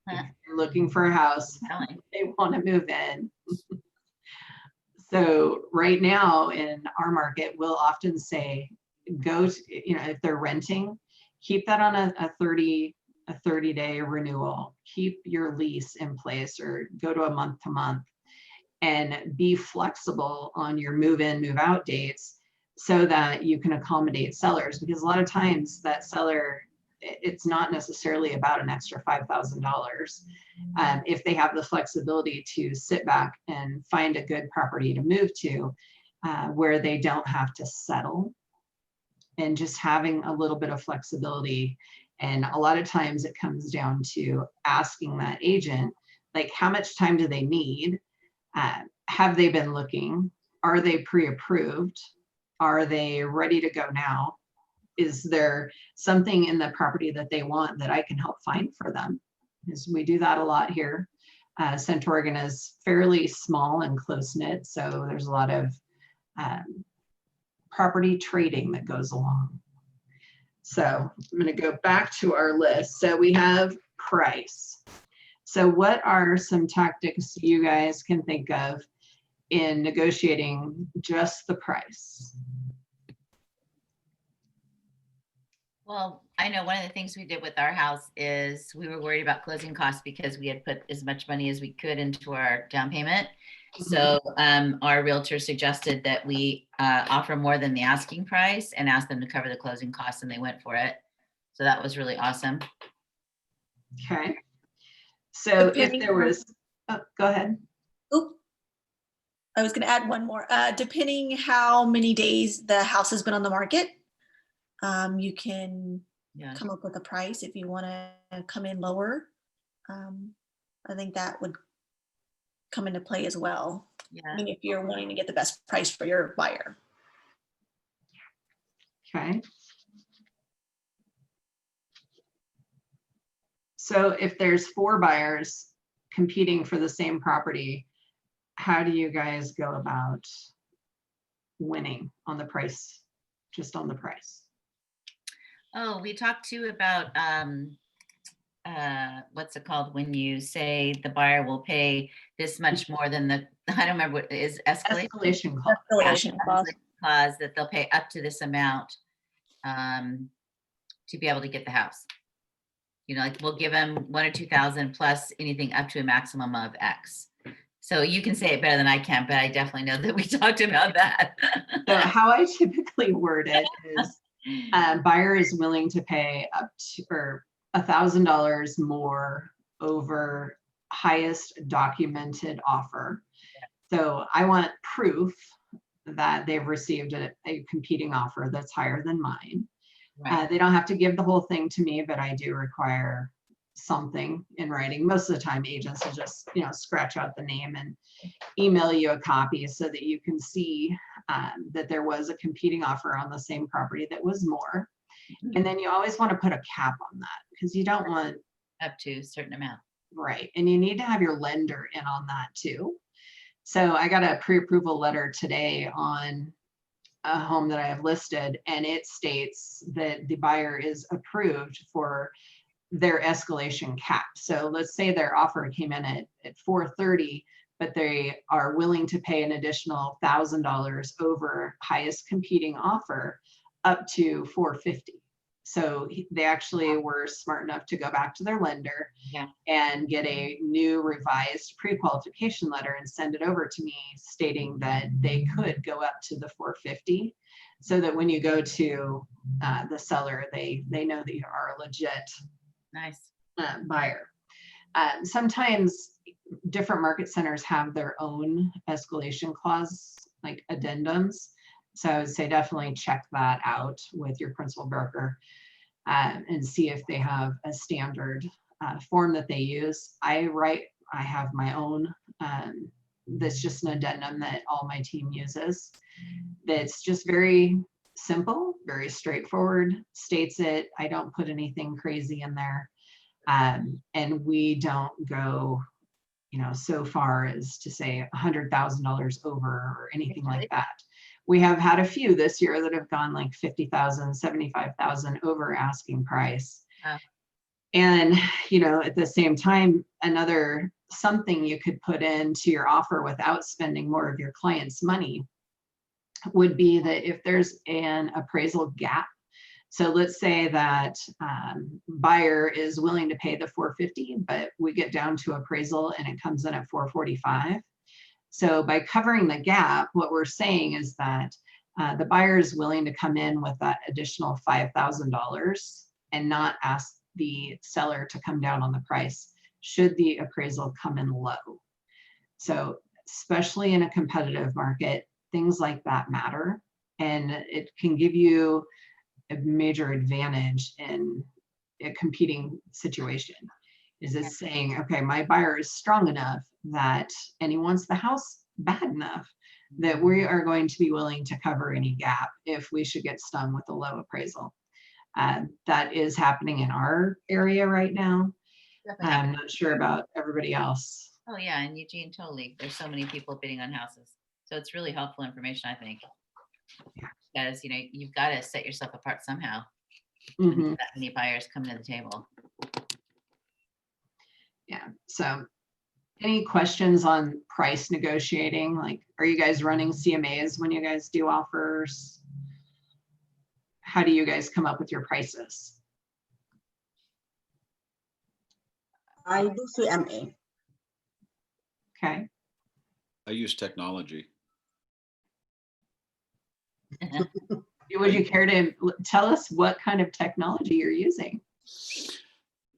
Speaker 3: If you're looking for a house, they want to move in. So right now in our market, we'll often say, if they're renting, keep that on a 30-day renewal. Keep your lease in place, or go to a month to month, and be flexible on your move-in, move-out dates so that you can accommodate sellers. Because a lot of times that seller, it's not necessarily about an extra $5,000. If they have the flexibility to sit back and find a good property to move to, where they don't have to settle, and just having a little bit of flexibility. And a lot of times it comes down to asking that agent, like, how much time do they need? Have they been looking? Are they pre-approved? Are they ready to go now? Is there something in the property that they want that I can help find for them? Because we do that a lot here. Center Oregon is fairly small and close-knit, so there's a lot of property trading that goes along. So I'm going to go back to our list. So we have price. So what are some tactics you guys can think of in negotiating just the price?
Speaker 4: Well, I know one of the things we did with our house is we were worried about closing costs because we had put as much money as we could into our down payment. So our realtor suggested that we offer more than the asking price and ask them to cover the closing costs, and they went for it. So that was really awesome.
Speaker 3: Okay. So if there was, go ahead.
Speaker 5: Oop. I was going to add one more. Depending how many days the house has been on the market, you can come up with a price if you want to come in lower. I think that would come into play as well.
Speaker 4: Yeah.
Speaker 5: I mean, if you're wanting to get the best price for your buyer.
Speaker 3: Okay. So if there's 4 buyers competing for the same property, how do you guys go about winning on the price, just on the price?
Speaker 4: Oh, we talked too about, what's it called when you say the buyer will pay this much more than the, I don't remember what it is,
Speaker 3: Escalation clause.
Speaker 5: Escalation clause.
Speaker 4: Clause that they'll pay up to this amount to be able to get the house. You know, like we'll give them 1,000 or 2,000 plus anything up to a maximum of X. So you can say it better than I can, but I definitely know that we talked about that.
Speaker 3: So how I typically word it is buyer is willing to pay up to or $1,000 more over highest documented offer. So I want proof that they've received a competing offer that's higher than mine.
Speaker 4: Right.
Speaker 3: They don't have to give the whole thing to me, but I do require something in writing. Most of the time agents will just, you know, scratch out the name and email you a copy so that you can see that there was a competing offer on the same property that was more. And then you always want to put a cap on that because you don't want
Speaker 4: Up to a certain amount.
Speaker 3: right. And you need to have your lender in on that too. So I got a pre-approval letter today on a home that I have listed, and it states that the buyer is approved for their escalation cap. So let's say their offer came in at 430, but they are willing to pay an additional $1,000 over highest competing offer up to 450. So they actually were smart enough to go back to their lender and get a new revised pre-qualification letter and send it over to me stating that they could go up to the 450 so that when you go to the seller, they know that you are a legit
Speaker 4: Nice.
Speaker 3: buyer. Sometimes different market centers have their own escalation clause, like addendums. So I would say definitely check that out with your principal broker and see if they have a standard form that they use. I have my own that's just an addendum that all my team uses. That's just very simple, very straightforward, states it. I don't put anything crazy in there. And we don't go, you know, so far as to say $100,000 over or anything like that. We have had a few this year that have gone like 50,000, 75,000 over asking price. And, you know, at the same time, another something you could put into your offer without spending more of your client's money would be that if there's an appraisal gap. So let's say that buyer is willing to pay the 450, but we get down to appraisal and it comes in at 445. So by covering the gap, what we're saying is that the buyer is willing to come in with that additional $5,000 and not ask the seller to come down on the price should the appraisal come in low. So especially in a competitive market, things like that matter, and it can give you a major advantage in a competing situation. Is it saying, okay, my buyer is strong enough that, and he wants the house bad enough that we are going to be willing to cover any gap if we should get stung with a low appraisal. That is happening in our area right now. I'm not sure about everybody else.
Speaker 4: Oh yeah, and Eugene, totally. There's so many people bidding on houses. So it's really helpful information, I think. Because, you know, you've got to set yourself apart somehow. When you've got many buyers coming to the table.
Speaker 3: Yeah, so any questions on price negotiating? Like, are you guys running CMAs when you guys do offers? How do you guys come up with your prices?
Speaker 16: I do CMA.
Speaker 3: Okay.
Speaker 2: I use technology.
Speaker 3: Would you care to tell us what kind of technology you're using?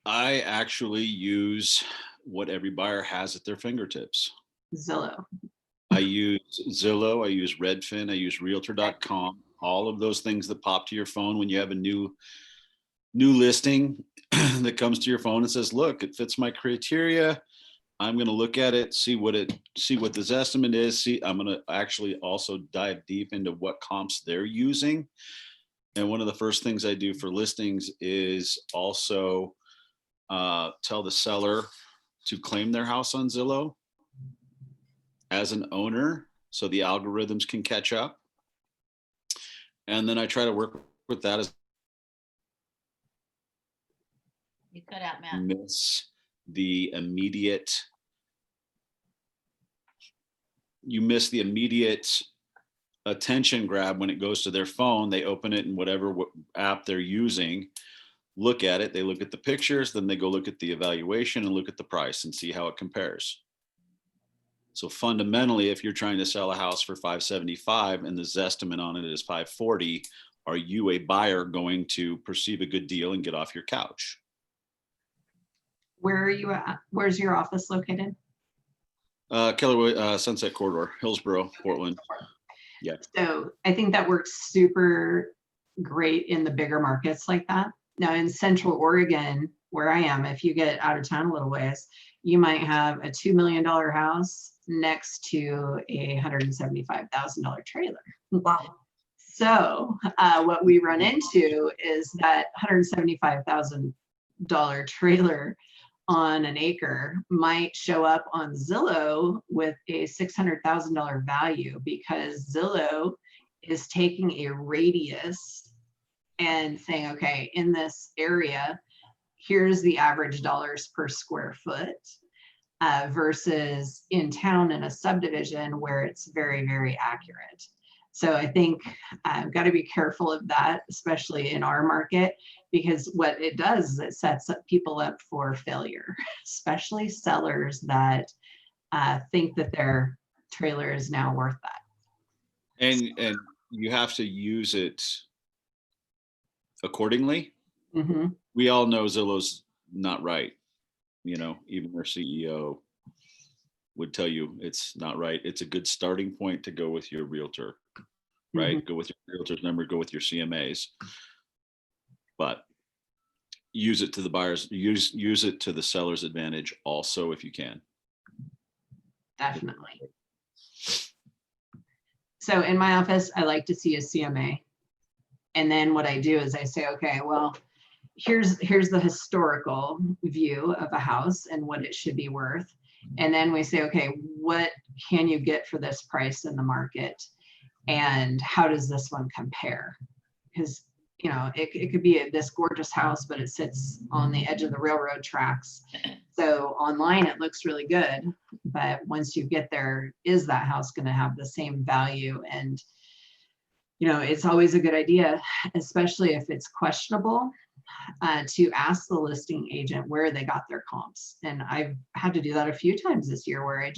Speaker 2: I actually use what every buyer has at their fingertips.
Speaker 3: Zillow.
Speaker 2: I use Zillow, I use Redfin, I use Realtor.com, all of those things that pop to your phone when you have a new listing that comes to your phone and says, look, it fits my criteria. I'm going to look at it, see what this estimate is. I'm going to actually also dive deep into what comps they're using. And one of the first things I do for listings is also tell the seller to claim their house on Zillow. as an owner so the algorithms can catch up. And then I try to work with that as
Speaker 4: You cut out, Matt.
Speaker 2: miss the immediate, you miss the immediate attention grab when it goes to their phone. They open it in whatever app they're using, look at it, they look at the pictures, then they go look at the evaluation and look at the price and see how it compares. So fundamentally, if you're trying to sell a house for $575 and the Zestimate on it is $540, are you a buyer going to perceive a good deal and get off your couch?
Speaker 3: Where are you at? Where's your office located?
Speaker 2: Keller Sunset Corridor, Hillsborough, Portland. Yeah.
Speaker 3: So I think that works super great in the bigger markets like that. Now in Central Oregon, where I am, if you get out of town a little ways, you might have a $2 million house next to a $175,000 trailer.
Speaker 12: Wow.
Speaker 3: So what we run into is that $175,000 trailer on an acre might show up on Zillow with a $600,000 value because Zillow is taking a radius and saying, okay, in this area, here's the average dollars per square foot versus in town in a subdivision where it's very, very accurate. So I think I've got to be careful of that, especially in our market, because what it does is it sets up people up for failure, especially sellers that think that their trailer is now worth that.
Speaker 2: And you have to use it accordingly.
Speaker 3: Mm-hmm.
Speaker 2: We all know Zillow's not right. You know, even their CEO would tell you it's not right. It's a good starting point to go with your realtor, right?
Speaker 3: Mm-hmm.
Speaker 2: Go with your realtor's number, go with your CMAs, but use it to the buyers, use it to the seller's advantage also if you can.
Speaker 3: Definitely. So in my office, I like to see a CMA. And then what I do is I say, okay, well, here's the historical view of a house and what it should be worth. And then we say, okay, what can you get for this price in the market? And how does this one compare? Because, you know, it could be this gorgeous house, but it sits on the edge of the railroad tracks. So online, it looks really good. But once you get there, is that house going to have the same value? And, you know, it's always a good idea, especially if it's questionable, to ask the listing agent where they got their comps. And I've had to do that a few times this year where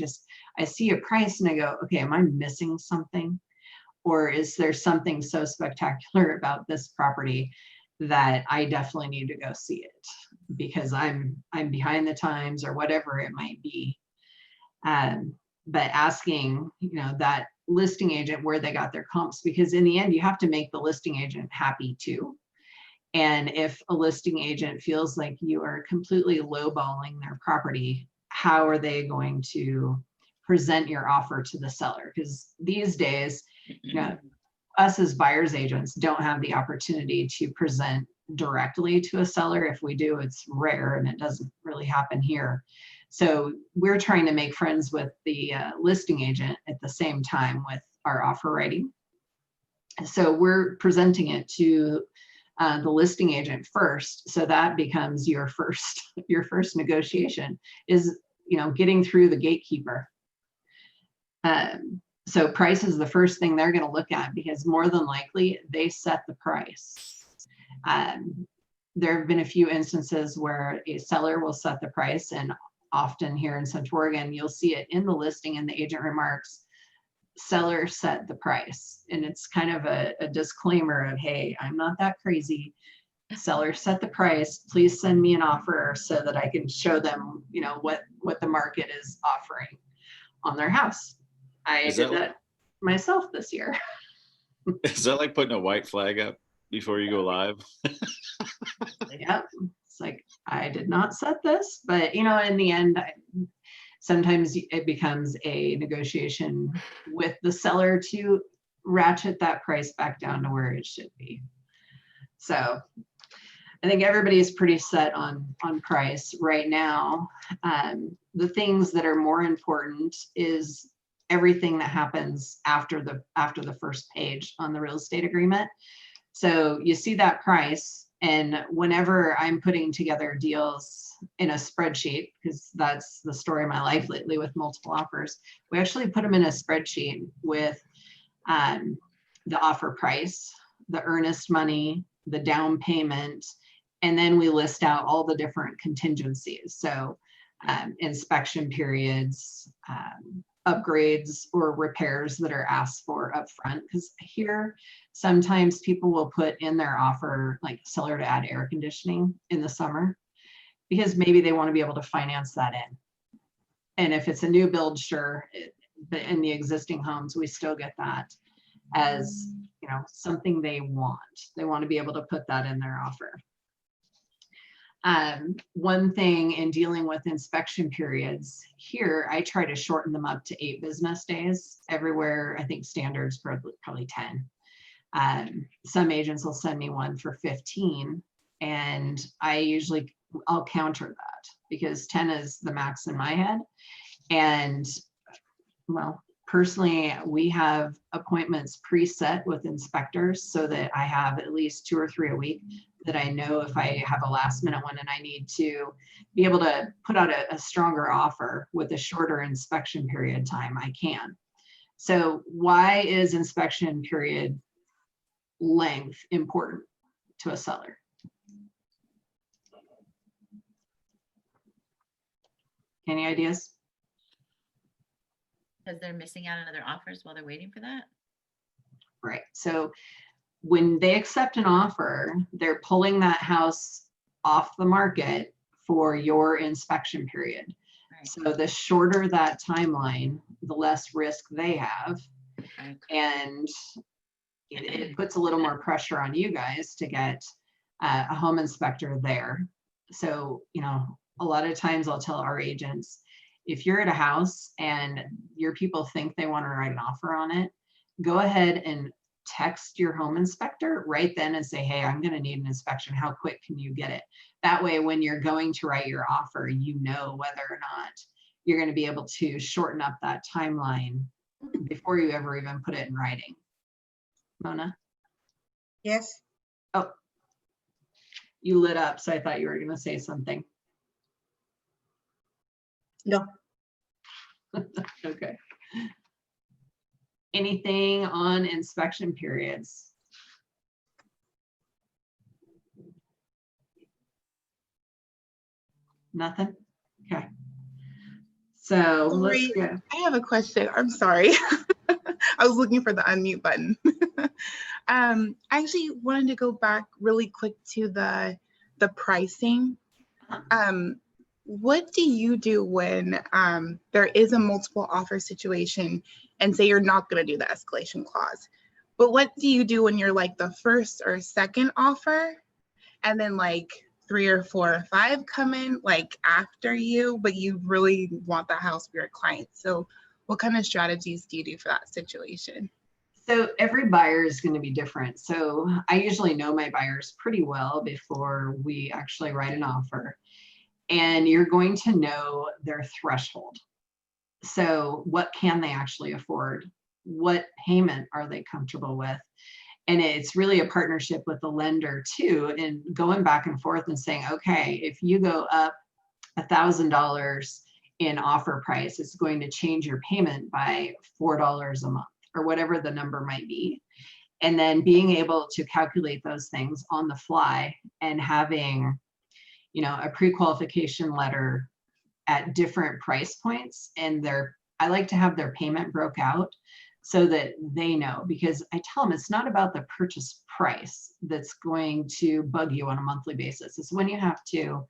Speaker 3: I see a price and I go, okay, am I missing something? Or is there something so spectacular about this property that I definitely need to go see it because I'm behind the times or whatever it might be. But asking, you know, that listing agent where they got their comps, because in the end, you have to make the listing agent happy too. And if a listing agent feels like you are completely lowballing their property, how are they going to present your offer to the seller? Because these days, you know, us as buyer's agents don't have the opportunity to present directly to a seller. If we do, it's rare and it doesn't really happen here. So we're trying to make friends with the listing agent at the same time with our offer writing. So we're presenting it to the listing agent first. So that becomes your first negotiation is, you know, getting through the gatekeeper. So price is the first thing they're going to look at because more than likely they set the price. There have been a few instances where a seller will set the price, and often here in Central Oregon, you'll see it in the listing and the agent remarks, seller set the price. And it's kind of a disclaimer of, hey, I'm not that crazy. Seller set the price. Please send me an offer so that I can show them, you know, what the market is offering on their house. I did that myself this year.
Speaker 2: Is that like putting a white flag up before you go live?
Speaker 3: Yeah, it's like, I did not set this, but you know, in the end, sometimes it becomes a negotiation with the seller to ratchet that price back down to where it should be. So I think everybody is pretty set on price right now. The things that are more important is everything that happens after the first page on the real estate agreement. So you see that price, and whenever I'm putting together deals in a spreadsheet, because that's the story of my life lately with multiple offers, we actually put them in a spreadsheet with the offer price, the earnest money, the down payment, and then we list out all the different contingencies. So inspection periods, upgrades or repairs that are asked for upfront. Because here, sometimes people will put in their offer, like seller to add air conditioning in the summer, because maybe they want to be able to finance that in. And if it's a new build, sure, but in the existing homes, we still get that as, you know, something they want. They want to be able to put that in their offer. One thing in dealing with inspection periods here, I try to shorten them up to 8 business days. Everywhere, I think standards probably 10. Some agents will send me one for 15, and I'll counter that because 10 is the max in my head. And well, personally, we have appointments preset with inspectors so that I have at least 2 or 3 a week that I know if I have a last minute one and I need to be able to put out a stronger offer with a shorter inspection period time, I can. So why is inspection period length important to a seller? Any ideas?
Speaker 4: Because they're missing out on other offers while they're waiting for that.
Speaker 3: Right. So when they accept an offer, they're pulling that house off the market for your inspection period.
Speaker 4: Right.
Speaker 3: So the shorter that timeline, the less risk they have.
Speaker 4: Okay.
Speaker 3: And it puts a little more pressure on you guys to get a home inspector there. So, you know, a lot of times I'll tell our agents, if you're at a house and your people think they want to write an offer on it, go ahead and text your home inspector right then and say, hey, I'm going to need an inspection. How quick can you get it? That way, when you're going to write your offer, you know whether or not you're going to be able to shorten up that timeline before you ever even put it in writing. Mona?
Speaker 16: Yes.
Speaker 3: Oh, you lit up, so I thought you were going to say something.
Speaker 16: No.
Speaker 3: Okay. Anything on inspection periods? Nothing? Okay. So let's
Speaker 6: Sorry,
Speaker 3: go.
Speaker 6: I have a question. I'm sorry. I was looking for the unmute button. I actually wanted to go back really quick to the pricing. What do you do when there is a multiple offer situation and say you're not going to do the escalation clause? But what do you do when you're like the first or second offer and then like 3 or 4 or 5 come in like after you, but you really want the house for your client? So what kind of strategies do you do for that situation?
Speaker 3: So every buyer is going to be different. So I usually know my buyers pretty well before we actually write an offer. And you're going to know their threshold. So what can they actually afford? What payment are they comfortable with? And it's really a partnership with the lender too, and going back and forth and saying, okay, if you go up $1,000 in offer price, it's going to change your payment by $4 a month or whatever the number might be. And then being able to calculate those things on the fly and having, you know, a pre-qualification letter at different price points, and I like to have their payment broke out so that they know, because I tell them it's not about the purchase price that's going to bug you on a monthly basis. It's when you have to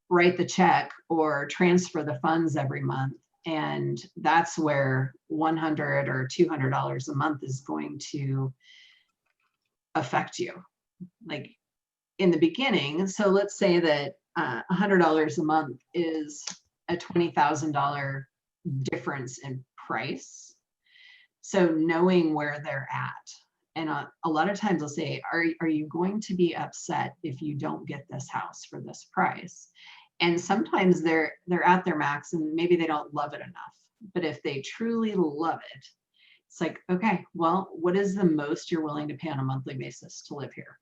Speaker 3: write the check or transfer the funds every month. And that's where $100 or $200 a month is going to affect you. Like in the beginning, so let's say that $100 a month is a $20,000 difference in price. So knowing where they're at, and a lot of times they'll say, are you going to be upset if you don't get this house for this price? And sometimes they're at their max and maybe they don't love it enough. But if they truly love it, it's like, okay, well, what is the most you're willing to pay on a monthly basis to live here?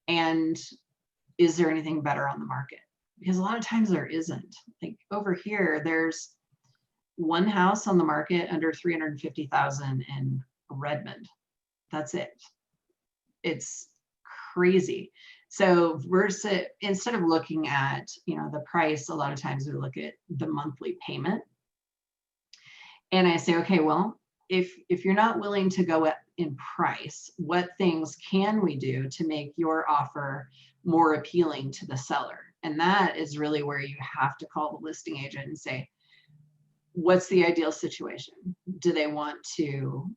Speaker 3: And is there anything better on the market? Because a lot of times there isn't. Like over here, there's one house on the market under 350,000 in Redmond. That's it. It's crazy. So versus, instead of looking at, you know, the price, a lot of times we look at the monthly payment. And I say, okay, well, if you're not willing to go up in price, what things can we do to make your offer more appealing to the seller? And that is really where you have to call the listing agent and say, what's the ideal situation? Do they want to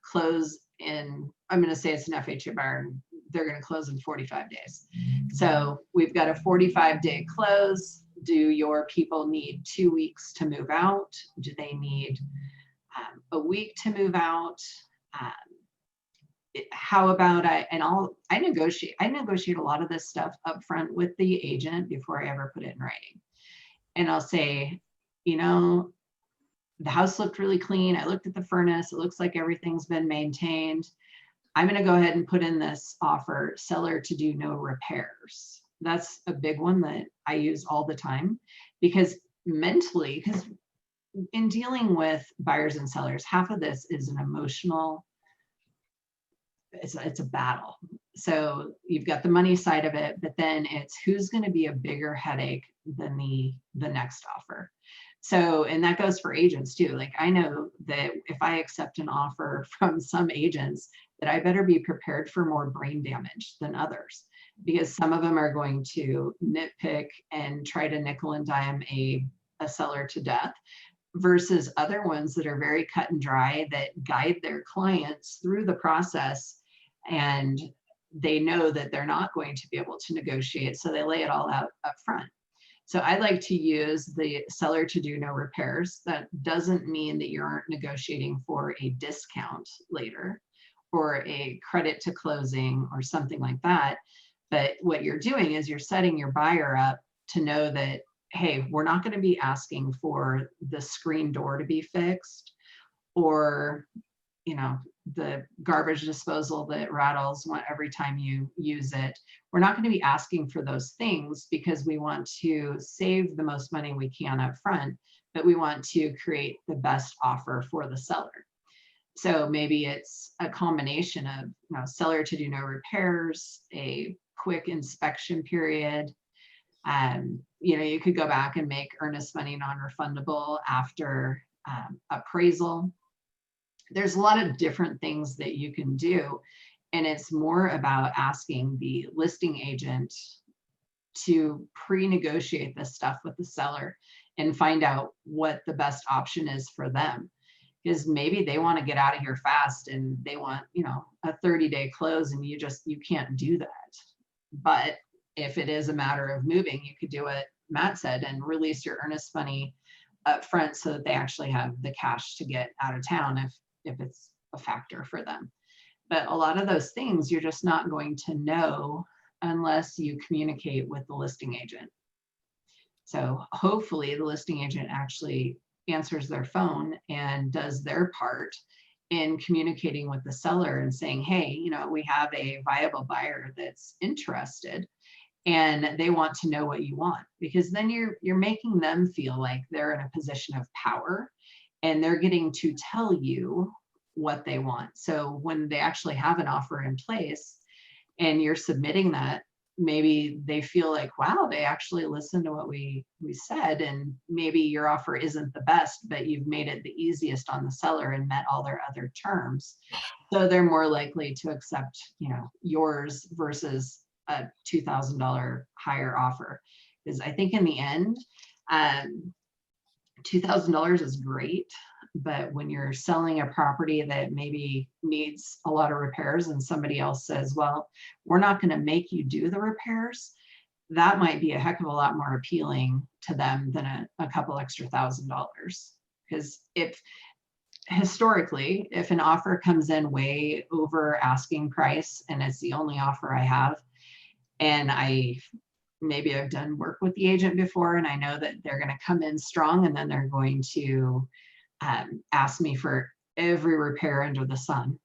Speaker 3: close in, I'm going to say it's an FHA buyer, and they're going to close in 45 days. So we've got a 45-day close. Do your people need 2 weeks to move out? Do they need a week to move out? How about I negotiate a lot of this stuff up front with the agent before I ever put it in writing. And I'll say, you know, the house looked really clean. I looked at the furnace. It looks like everything's been maintained. I'm going to go ahead and put in this offer, seller to do no repairs. That's a big one that I use all the time, because mentally, because in dealing with buyers and sellers, half of this is an emotional, it's a battle. So you've got the money side of it, but then it's who's going to be a bigger headache than the next offer. So, and that goes for agents too. Like I know that if I accept an offer from some agents, that I better be prepared for more brain damage than others, because some of them are going to nitpick and try to nickel and dime a seller to death, versus other ones that are very cut and dry, that guide their clients through the process, and they know that they're not going to be able to negotiate, so they lay it all out up front. So I like to use the seller to do no repairs. That doesn't mean that you aren't negotiating for a discount later or a credit to closing or something like that. But what you're doing is you're setting your buyer up to know that, hey, we're not going to be asking for the screen door to be fixed, or, you know, the garbage disposal that rattles every time you use it. We're not going to be asking for those things, because we want to save the most money we can up front, but we want to create the best offer for the seller. So maybe it's a combination of, you know, seller to do no repairs, a quick inspection period. You know, you could go back and make earnest money non-refundable after appraisal. There's a lot of different things that you can do, and it's more about asking the listing agent to pre-negotiate this stuff with the seller and find out what the best option is for them, because maybe they want to get out of here fast and they want, you know, a 30-day close, and you can't do that. But if it is a matter of moving, you could do what Matt said and release your earnest money up front, so that they actually have the cash to get out of town if it's a factor for them. But a lot of those things you're just not going to know unless you communicate with the listing agent. So hopefully the listing agent actually answers their phone and does their part in communicating with the seller and saying, hey, you know, we have a viable buyer that's interested, and they want to know what you want, because then you're making them feel like they're in a position of power and they're getting to tell you what they want. So when they actually have an offer in place and you're submitting that, maybe they feel like, wow, they actually listened to what we said, and maybe your offer isn't the best, but you've made it the easiest on the seller and met all their other terms. So they're more likely to accept, you know, yours versus a $2,000 higher offer. Because I think in the end, $2,000 is great, but when you're selling a property that maybe needs a lot of repairs and somebody else says, well, we're not going to make you do the repairs, that might be a heck of a lot more appealing to them than a couple extra $1,000. Because historically, if an offer comes in way over asking price and it's the only offer I have, and maybe I've done work with the agent before and I know that they're going to come in strong and then they're going to ask me for every repair under the sun.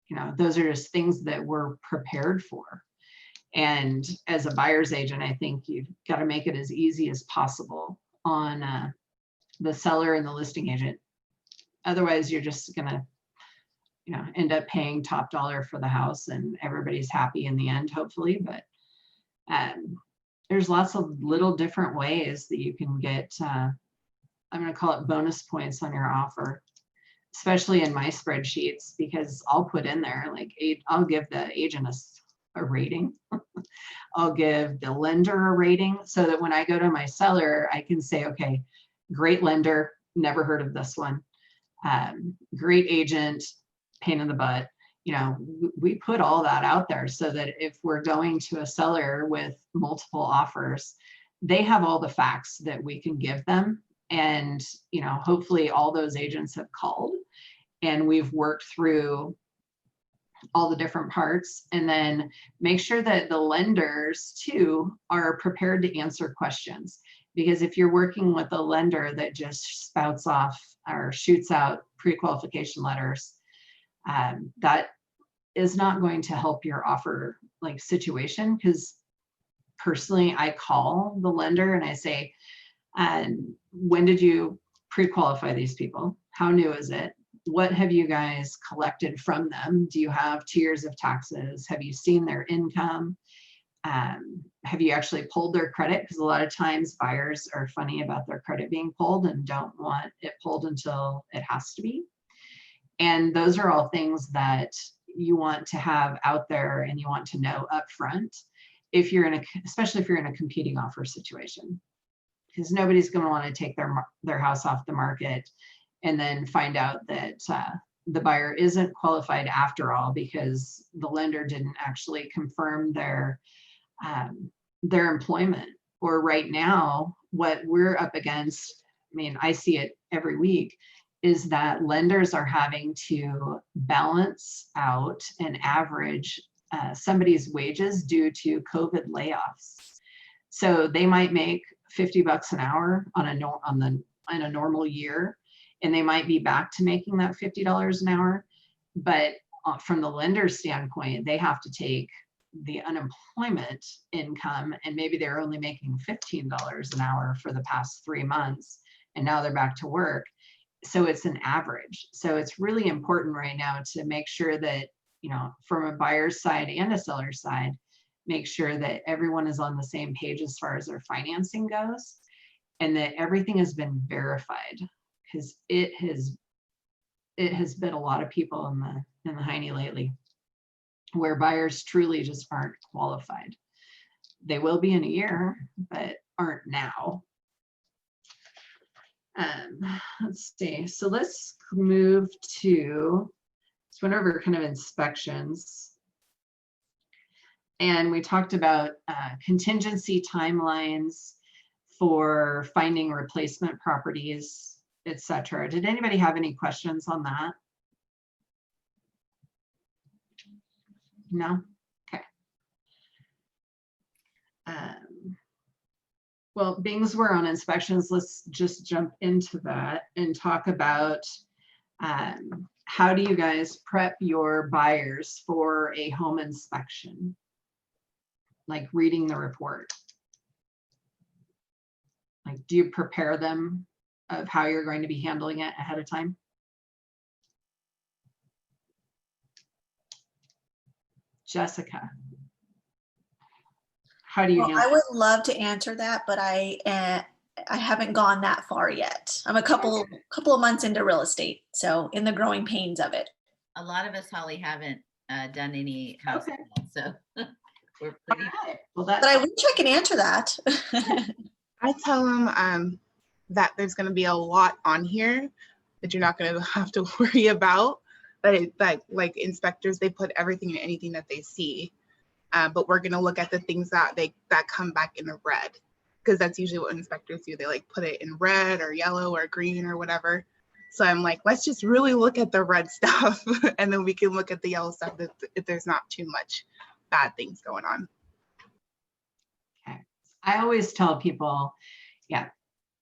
Speaker 3: You know, those are just things that we're prepared for. And as a buyer's agent, I think you've got to make it as easy as possible on the seller and the listing agent. Otherwise, you're just gonna, you know, end up paying top dollar for the house, and everybody's happy in the end, hopefully. But there's lots of little different ways that you can get, I'm gonna call it bonus points on your offer, especially in my spreadsheets, because I'll put in there, like, I'll give the agent a rating. I'll give the lender a rating, so that when I go to my seller, I can say, okay, great lender, never heard of this one. Great agent, pain in the butt. You know, we put all that out there so that if we're going to a seller with multiple offers, they have all the facts that we can give them. And, you know, hopefully all those agents have called and we've worked through all the different parts, and then make sure that the lenders too are prepared to answer questions. Because if you're working with a lender that just spouts off or shoots out pre-qualification letters, that is not going to help your offer like situation. Because personally, I call the lender and I say, when did you pre-qualify these people? How new is it? What have you guys collected from them? Do you have 2 years of taxes? Have you seen their income? Have you actually pulled their credit? Because a lot of times buyers are funny about their credit being pulled and don't want it pulled until it has to be. And those are all things that you want to have out there and you want to know up front if you're in a, especially if you're in a competing offer situation, because nobody's going to want to take their house off the market and then find out that the buyer isn't qualified after all because the lender didn't actually confirm their employment. Or right now, what we're up against, I mean, I see it every week, is that lenders are having to balance out and average somebody's wages due to COVID layoffs. So they might make $50 an hour on a normal year, and they might be back to making that $50 an hour. But from the lender's standpoint, they have to take the unemployment income, and maybe they're only making $15 an hour for the past 3 months, and now they're back to work. So it's an average. So it's really important right now to make sure that, you know, from a buyer's side and a seller's side, make sure that everyone is on the same page as far as their financing goes, and that everything has been verified, because it has been a lot of people in the hiney lately, where buyers truly just aren't qualified. They will be in a year, but aren't now. Let's see. So let's move to, let's went over kind of inspections. And we talked about contingency timelines for finding replacement properties, etc. Did anybody have any questions on that? No? Okay. Well, being as we're on inspections, let's just jump into that and talk about how do you guys prep your buyers for a home inspection? Like reading the report. Like, do you prepare them of how you're going to be handling it ahead of time? Jessica, how do you handle
Speaker 5: I would love to answer that, but I haven't gone that far yet. I'm a couple of months into real estate, so in the growing pains of it.
Speaker 4: A lot of us, Holly, haven't done any house plans, so we're pretty.
Speaker 3: Well,
Speaker 5: but I wish I could answer that.
Speaker 6: I tell them that there's going to be a lot on here that you're not going to have to worry about. But like inspectors, they put everything and anything that they see. But we're going to look at the things that come back in red, because that's usually what inspectors do. They like put it in red or yellow or green or whatever. So I'm like, let's just really look at the red stuff, and then we can look at the yellow stuff if there's not too much bad things going on.
Speaker 3: Okay. I always tell people, yeah,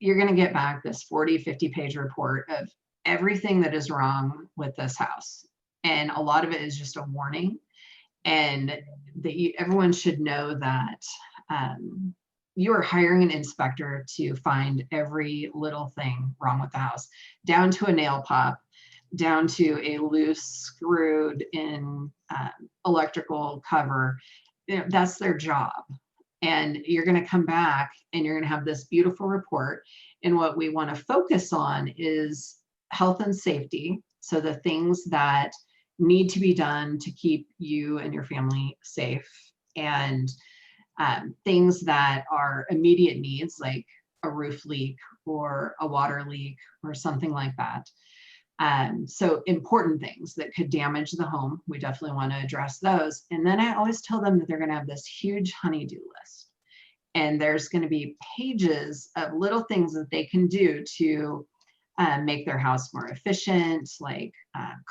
Speaker 3: you're going to get back this 40, 50 page report of everything that is wrong with this house. And a lot of it is just a warning. And that everyone should know that you are hiring an inspector to find every little thing wrong with the house, down to a nail pop, down to a loose screwed in electrical cover. You know, that's their job. And you're going to come back and you're going to have this beautiful report. And what we want to focus on is health and safety. So the things that need to be done to keep you and your family safe, and things that are immediate needs, like a roof leak or a water leak or something like that. So important things that could damage the home, we definitely want to address those. And then I always tell them that they're going to have this huge honey-do list. And there's going to be pages of little things that they can do to make their house more efficient, like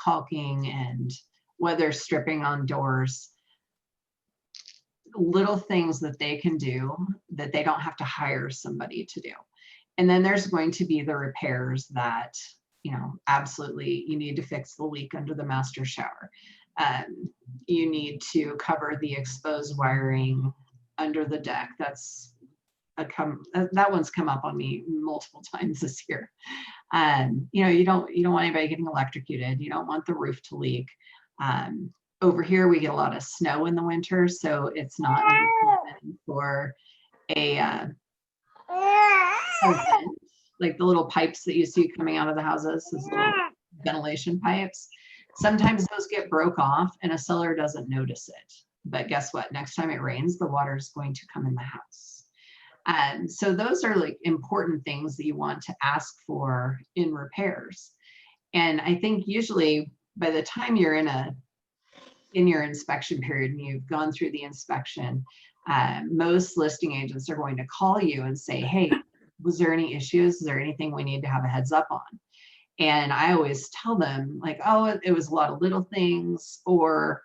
Speaker 3: caulking and weather stripping on doors. Little things that they can do that they don't have to hire somebody to do. And then there's going to be the repairs that, you know, absolutely you need to fix the leak under the master shower. You need to cover the exposed wiring under the deck. That's that one's come up on me multiple times this year. You know, you don't want anybody getting electrocuted. You don't want the roof to leak. Over here, we get a lot of snow in the winter, so it's not uncommon for a something, like the little pipes that you see coming out of the houses, those little ventilation pipes. Sometimes those get broke off and a seller doesn't notice it. But guess what? Next time it rains, the water is going to come in the house. And so those are like important things that you want to ask for in repairs. And I think usually by the time you're in your inspection period and you've gone through the inspection, most listing agents are going to call you and say, hey, was there any issues? Is there anything we need to have a heads up on? And I always tell them like, oh, it was a lot of little things, or,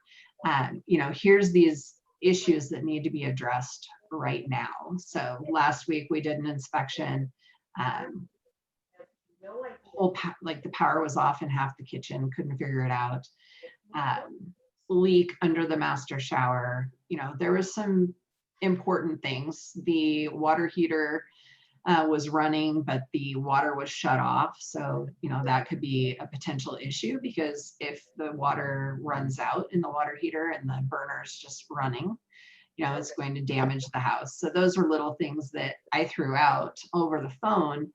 Speaker 3: you know, here's these issues that need to be addressed right now. So last week we did an inspection. Like the power was off in half the kitchen, couldn't figure it out. Leak under the master shower. You know, there was some important things. The water heater was running, but the water was shut off. So, you know, that could be a potential issue, because if the water runs out in the water heater and the burner's just running, you know, it's going to damage the house. So those are little things that I threw out over the phone,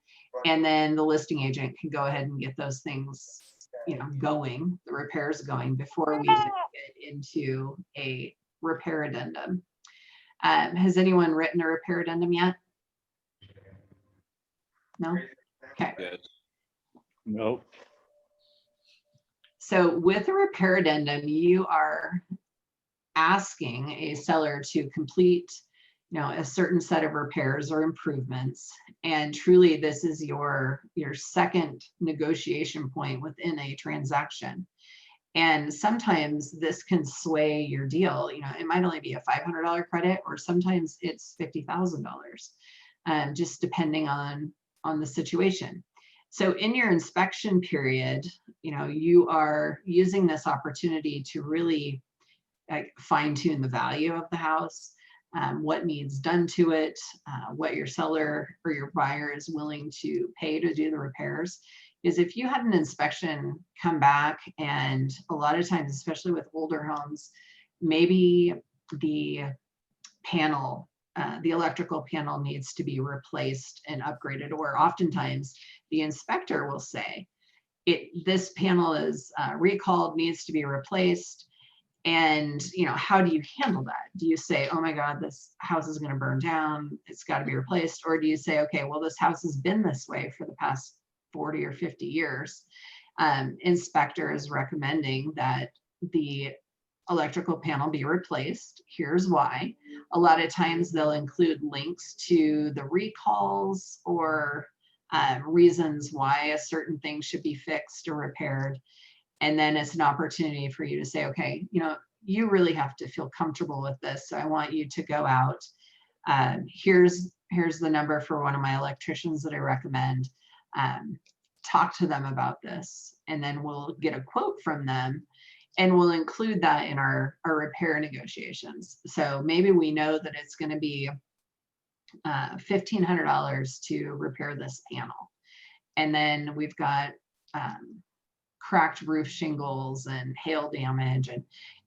Speaker 3: and then the listing agent can go ahead and get those things, you know, going, the repairs going, before we get into a repair addendum. Has anyone written a repair addendum yet? No? Okay.
Speaker 2: Yes.
Speaker 13: Nope.
Speaker 3: So with a repair addendum, you are asking a seller to complete, you know, a certain set of repairs or improvements. And truly, this is your second negotiation point within a transaction. And sometimes this can sway your deal. You know, it might only be a $500 credit, or sometimes it's $50,000, just depending on the situation. So in your inspection period, you know, you are using this opportunity to really like fine tune the value of the house, what needs done to it, what your seller or your buyer is willing to pay to do the repairs. Is if you had an inspection come back, and a lot of times, especially with older homes, maybe the panel, the electrical panel needs to be replaced and upgraded, or oftentimes the inspector will say, this panel is recalled, needs to be replaced. And, you know, how do you handle that? Do you say, oh my God, this house is going to burn down, it's got to be replaced? Or do you say, okay, well, this house has been this way for the past 40 or 50 years. Inspector is recommending that the electrical panel be replaced. Here's why. A lot of times they'll include links to the recalls or reasons why a certain thing should be fixed or repaired. And then it's an opportunity for you to say, okay, you know, you really have to feel comfortable with this. So I want you to go out. Here's the number for one of my electricians that I recommend. talk to them about this, and then we'll get a quote from them, and we'll include that in our repair negotiations. So maybe we know that it's going to be $1,500 to repair this panel. And then we've got cracked roof shingles and hail damage.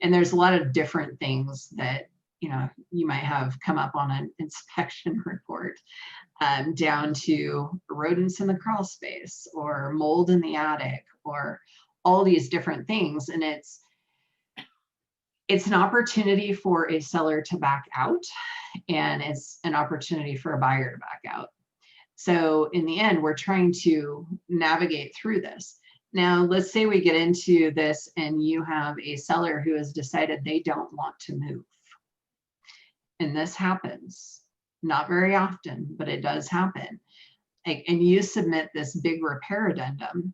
Speaker 3: And there's a lot of different things that, you know, you might have come up on an inspection report, down to rodents in the crawl space or mold in the attic or all these different things. And it's an opportunity for a seller to back out, and it's an opportunity for a buyer to back out. So in the end, we're trying to navigate through this. Now, let's say we get into this and you have a seller who has decided they don't want to move. And this happens, not very often, but it does happen. And you submit this big repair addendum.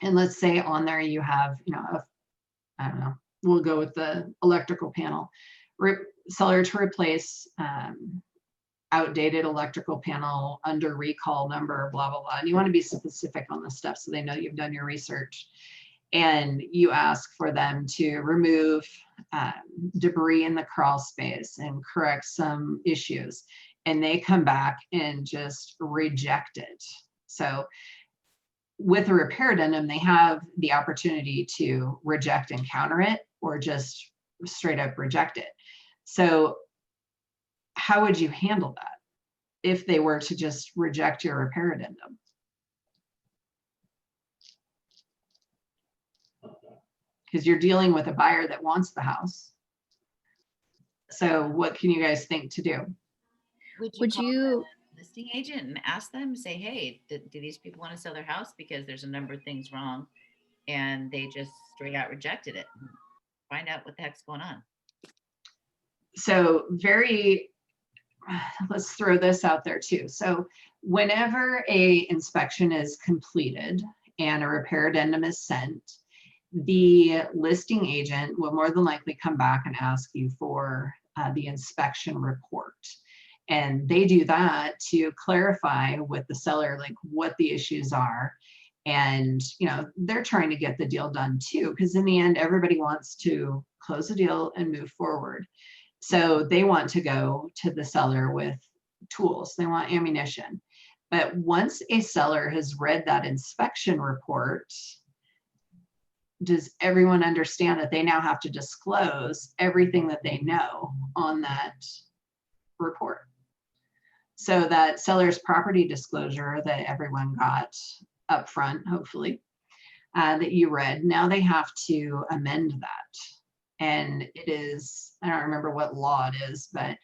Speaker 3: And let's say on there you have, you know, I don't know, we'll go with the electrical panel. Seller to replace outdated electrical panel under recall number, blah, blah, blah. And you want to be specific on this stuff so they know you've done your research. And you ask for them to remove debris in the crawl space and correct some issues. And they come back and just reject it. So with a repair addendum, they have the opportunity to reject and counter it, or just straight up reject it. So how would you handle that if they were to just reject your repair addendum? Because you're dealing with a buyer that wants the house. So what can you guys think to do?
Speaker 4: Would you listing agent and ask them, say, hey, do these people want to sell their house because there's a number of things wrong and they just straight out rejected it? Find out what the heck's going on.
Speaker 3: So let's throw this out there too. So whenever a inspection is completed and a repair addendum is sent, the listing agent will more than likely come back and ask you for the inspection report. And they do that to clarify with the seller, like what the issues are. And, you know, they're trying to get the deal done too, because in the end, everybody wants to close the deal and move forward. So they want to go to the seller with tools. They want ammunition. But once a seller has read that inspection report, does everyone understand that they now have to disclose everything that they know on that report? So that seller's property disclosure that everyone got up front, hopefully, that you read, now they have to amend that. And it is, I don't remember what law it is, but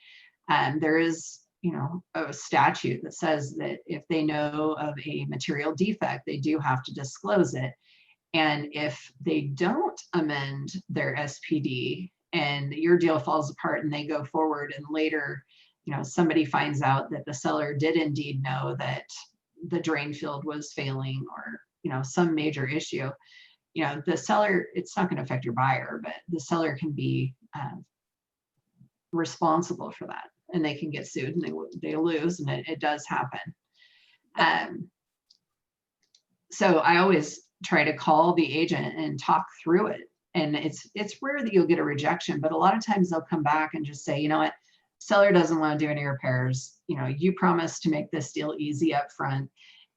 Speaker 3: there is, you know, a statute that says that if they know of a material defect, they do have to disclose it. And if they don't amend their SPD and your deal falls apart and they go forward and later, you know, somebody finds out that the seller did indeed know that the drain field was failing, or, you know, some major issue, you know, the seller, it's not going to affect your buyer, but the seller can be responsible for that, and they can get sued and they lose, and it does happen. So I always try to call the agent and talk through it. And it's rare that you'll get a rejection, but a lot of times they'll come back and just say, you know what, seller doesn't want to do any repairs. You know, you promised to make this deal easy up front,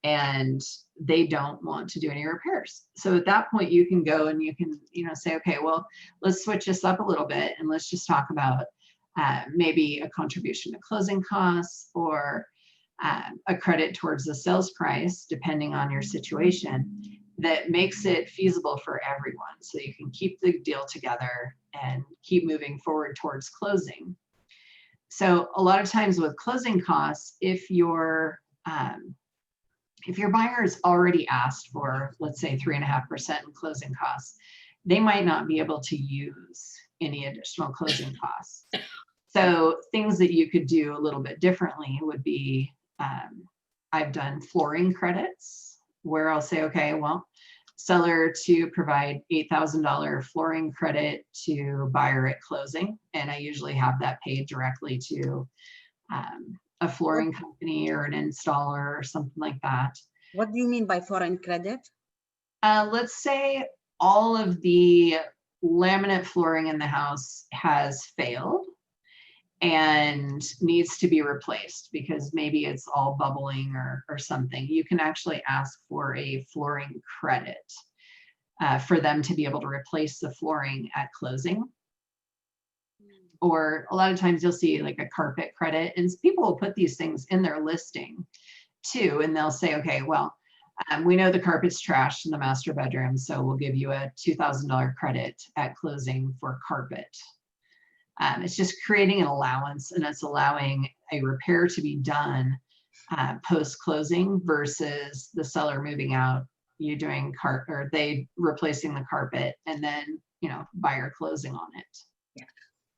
Speaker 3: and they don't want to do any repairs. So at that point, you can go and you can, you know, say, okay, well, let's switch this up a little bit and let's just talk about maybe a contribution to closing costs, or a credit towards the sales price, depending on your situation, that makes it feasible for everyone. So you can keep the deal together and keep moving forward towards closing. So a lot of times with closing costs, if your buyer has already asked for, let's say, 3.5% in closing costs, they might not be able to use any additional closing costs. So things that you could do a little bit differently would be, I've done flooring credits where I'll say, okay, well, seller to provide $8,000 flooring credit to buyer at closing. And I usually have that paid directly to a flooring company or an installer or something like that.
Speaker 16: What do you mean by foreign credit?
Speaker 3: Let's say all of the laminate flooring in the house has failed and needs to be replaced because maybe it's all bubbling or something. You can actually ask for a flooring credit for them to be able to replace the flooring at closing. Or a lot of times you'll see like a carpet credit, and people will put these things in their listing too, and they'll say, okay, well, we know the carpet's trashed in the master bedroom, so we'll give you a $2,000 credit at closing for carpet. It's just creating an allowance, and it's allowing a repair to be done post-closing versus the seller moving out, you doing or they replacing the carpet, and then, you know, buyer closing on it.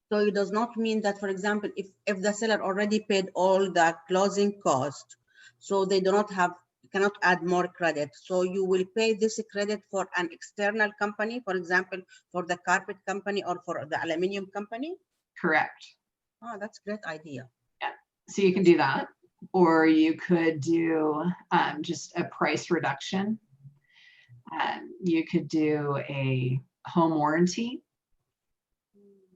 Speaker 16: So it does not mean that, for example, if the seller already paid all the closing cost, so they do not have, cannot add more credit. So you will pay this credit for an external company, for example, for the carpet company or for the aluminum company?
Speaker 3: Correct.
Speaker 16: Oh, that's a great idea.
Speaker 3: Yeah. So you can do that, or you could do just a price reduction. You could do a home warranty.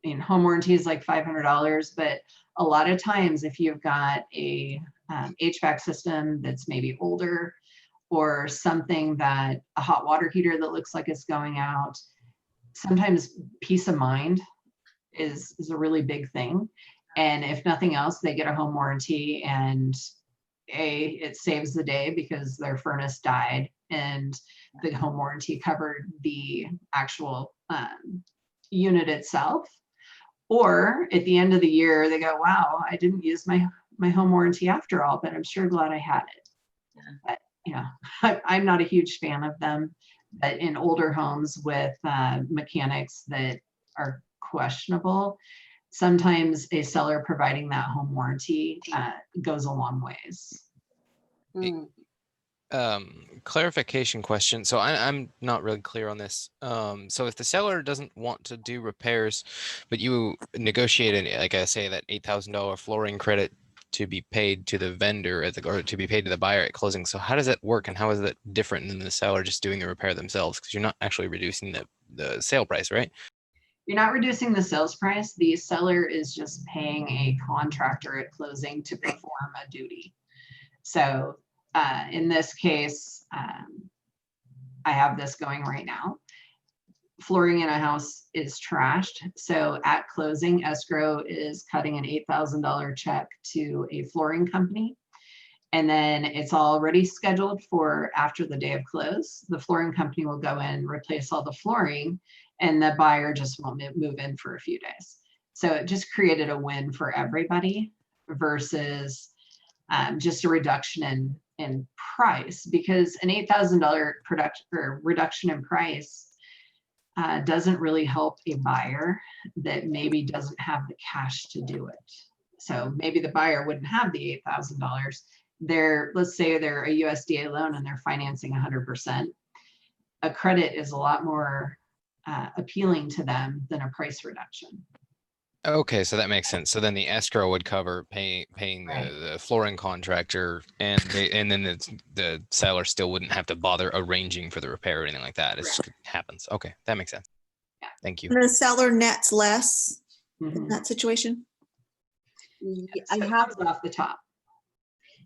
Speaker 3: I mean, home warranty is like $500, but a lot of times if you've got a HVAC system that's maybe older, or something that a hot water heater that looks like it's going out, sometimes peace of mind is a really big thing. And if nothing else, they get a home warranty, and it saves the day because their furnace died and the home warranty covered the actual unit itself. Or at the end of the year, they go, wow, I didn't use my home warranty after all, but I'm sure glad I had it. Yeah. But, you know, I'm not a huge fan of them, but in older homes with mechanics that are questionable, sometimes a seller providing that home warranty goes a long ways.
Speaker 8: Clarification question. So I'm not really clear on this. So if the seller doesn't want to do repairs, but you negotiate like I say that $8,000 flooring credit to be paid to the vendor or to be paid to the buyer at closing. So how does that work, and how is that different than the seller just doing the repair themselves? Because you're not actually reducing the sale price, right?
Speaker 3: You're not reducing the sales price. The seller is just paying a contractor at closing to perform a duty. So in this case, I have this going right now. Flooring in a house is trashed. So at closing, escrow is cutting an $8,000 check to a flooring company. And then it's already scheduled for after the day of close. The flooring company will go in, replace all the flooring, and the buyer just won't move in for a few days. So it just created a win for everybody versus just a reduction in price, because an $8,000 reduction in price doesn't really help a buyer that maybe doesn't have the cash to do it. So maybe the buyer wouldn't have the $8,000. Let's say they're a USDA loan and they're financing 100%. A credit is a lot more appealing to them than a price reduction.
Speaker 8: Okay, so that makes sense. So then the escrow would cover paying the flooring contractor, and then the seller still wouldn't have to bother arranging for the repair or anything like that. It just happens. Okay, that makes sense.
Speaker 3: Yeah.
Speaker 8: Thank you.
Speaker 5: The seller nets less in that situation.
Speaker 16: I have
Speaker 3: off the top.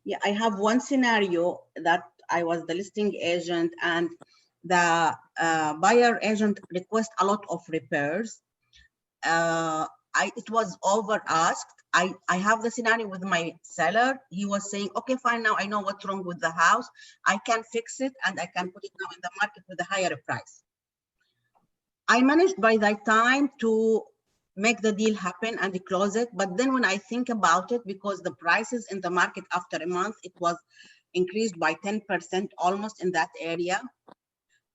Speaker 16: Yeah, I have one scenario that I was the listing agent, and the buyer agent request a lot of repairs. It was over asked. I have the scenario with my seller. He was saying, okay, fine, now I know what's wrong with the house. I can fix it and I can put it now in the market with a higher price. I managed by that time to make the deal happen and close it. But then when I think about it, because the prices in the market after a month, it was increased by 10% almost in that area.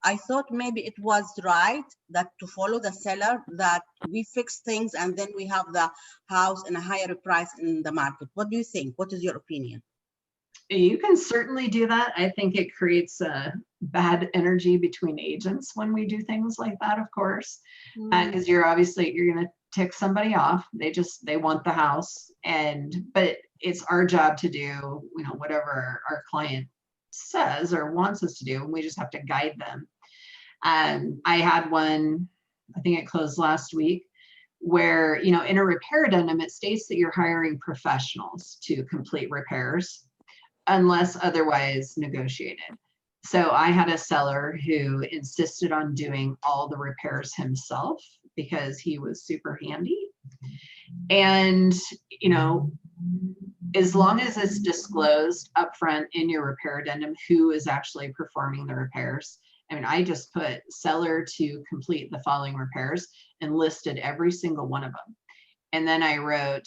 Speaker 16: I thought maybe it was right that to follow the seller, that we fix things and then we have the house in a higher price in the market. What do you think? What is your opinion?
Speaker 3: You can certainly do that. I think it creates a bad energy between agents when we do things like that, of course, because you're going to tick somebody off. They want the house, but it's our job to do, whatever our client says or wants us to do, and we just have to guide them. I had one, I think it closed last week, where, you know, in a repair addendum, it states that you're hiring professionals to complete repairs unless otherwise negotiated. So I had a seller who insisted on doing all the repairs himself because he was super handy. And, you know, as long as it's disclosed upfront in your repair addendum who is actually performing the repairs. I mean, I just put seller to complete the following repairs and listed every single one of them. And then I wrote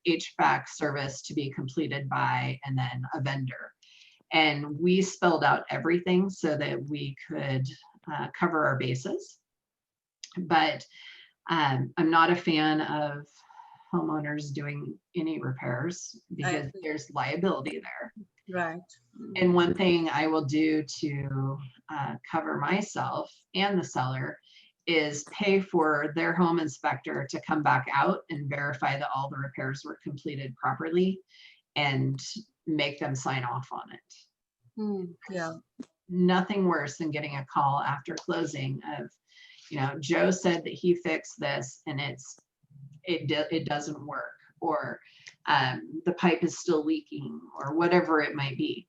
Speaker 3: HVAC service to be completed by, and then a vendor. And we spelled out everything so that we could cover our bases. But I'm not a fan of homeowners doing any repairs because there's liability there.
Speaker 16: Right.
Speaker 3: And one thing I will do to cover myself and the seller is pay for their home inspector to come back out and verify that all the repairs were completed properly and make them sign off on it.
Speaker 16: Yeah.
Speaker 3: Nothing worse than getting a call after closing of, you know, Joe said that he fixed this and it doesn't work, or the pipe is still leaking, or whatever it might be.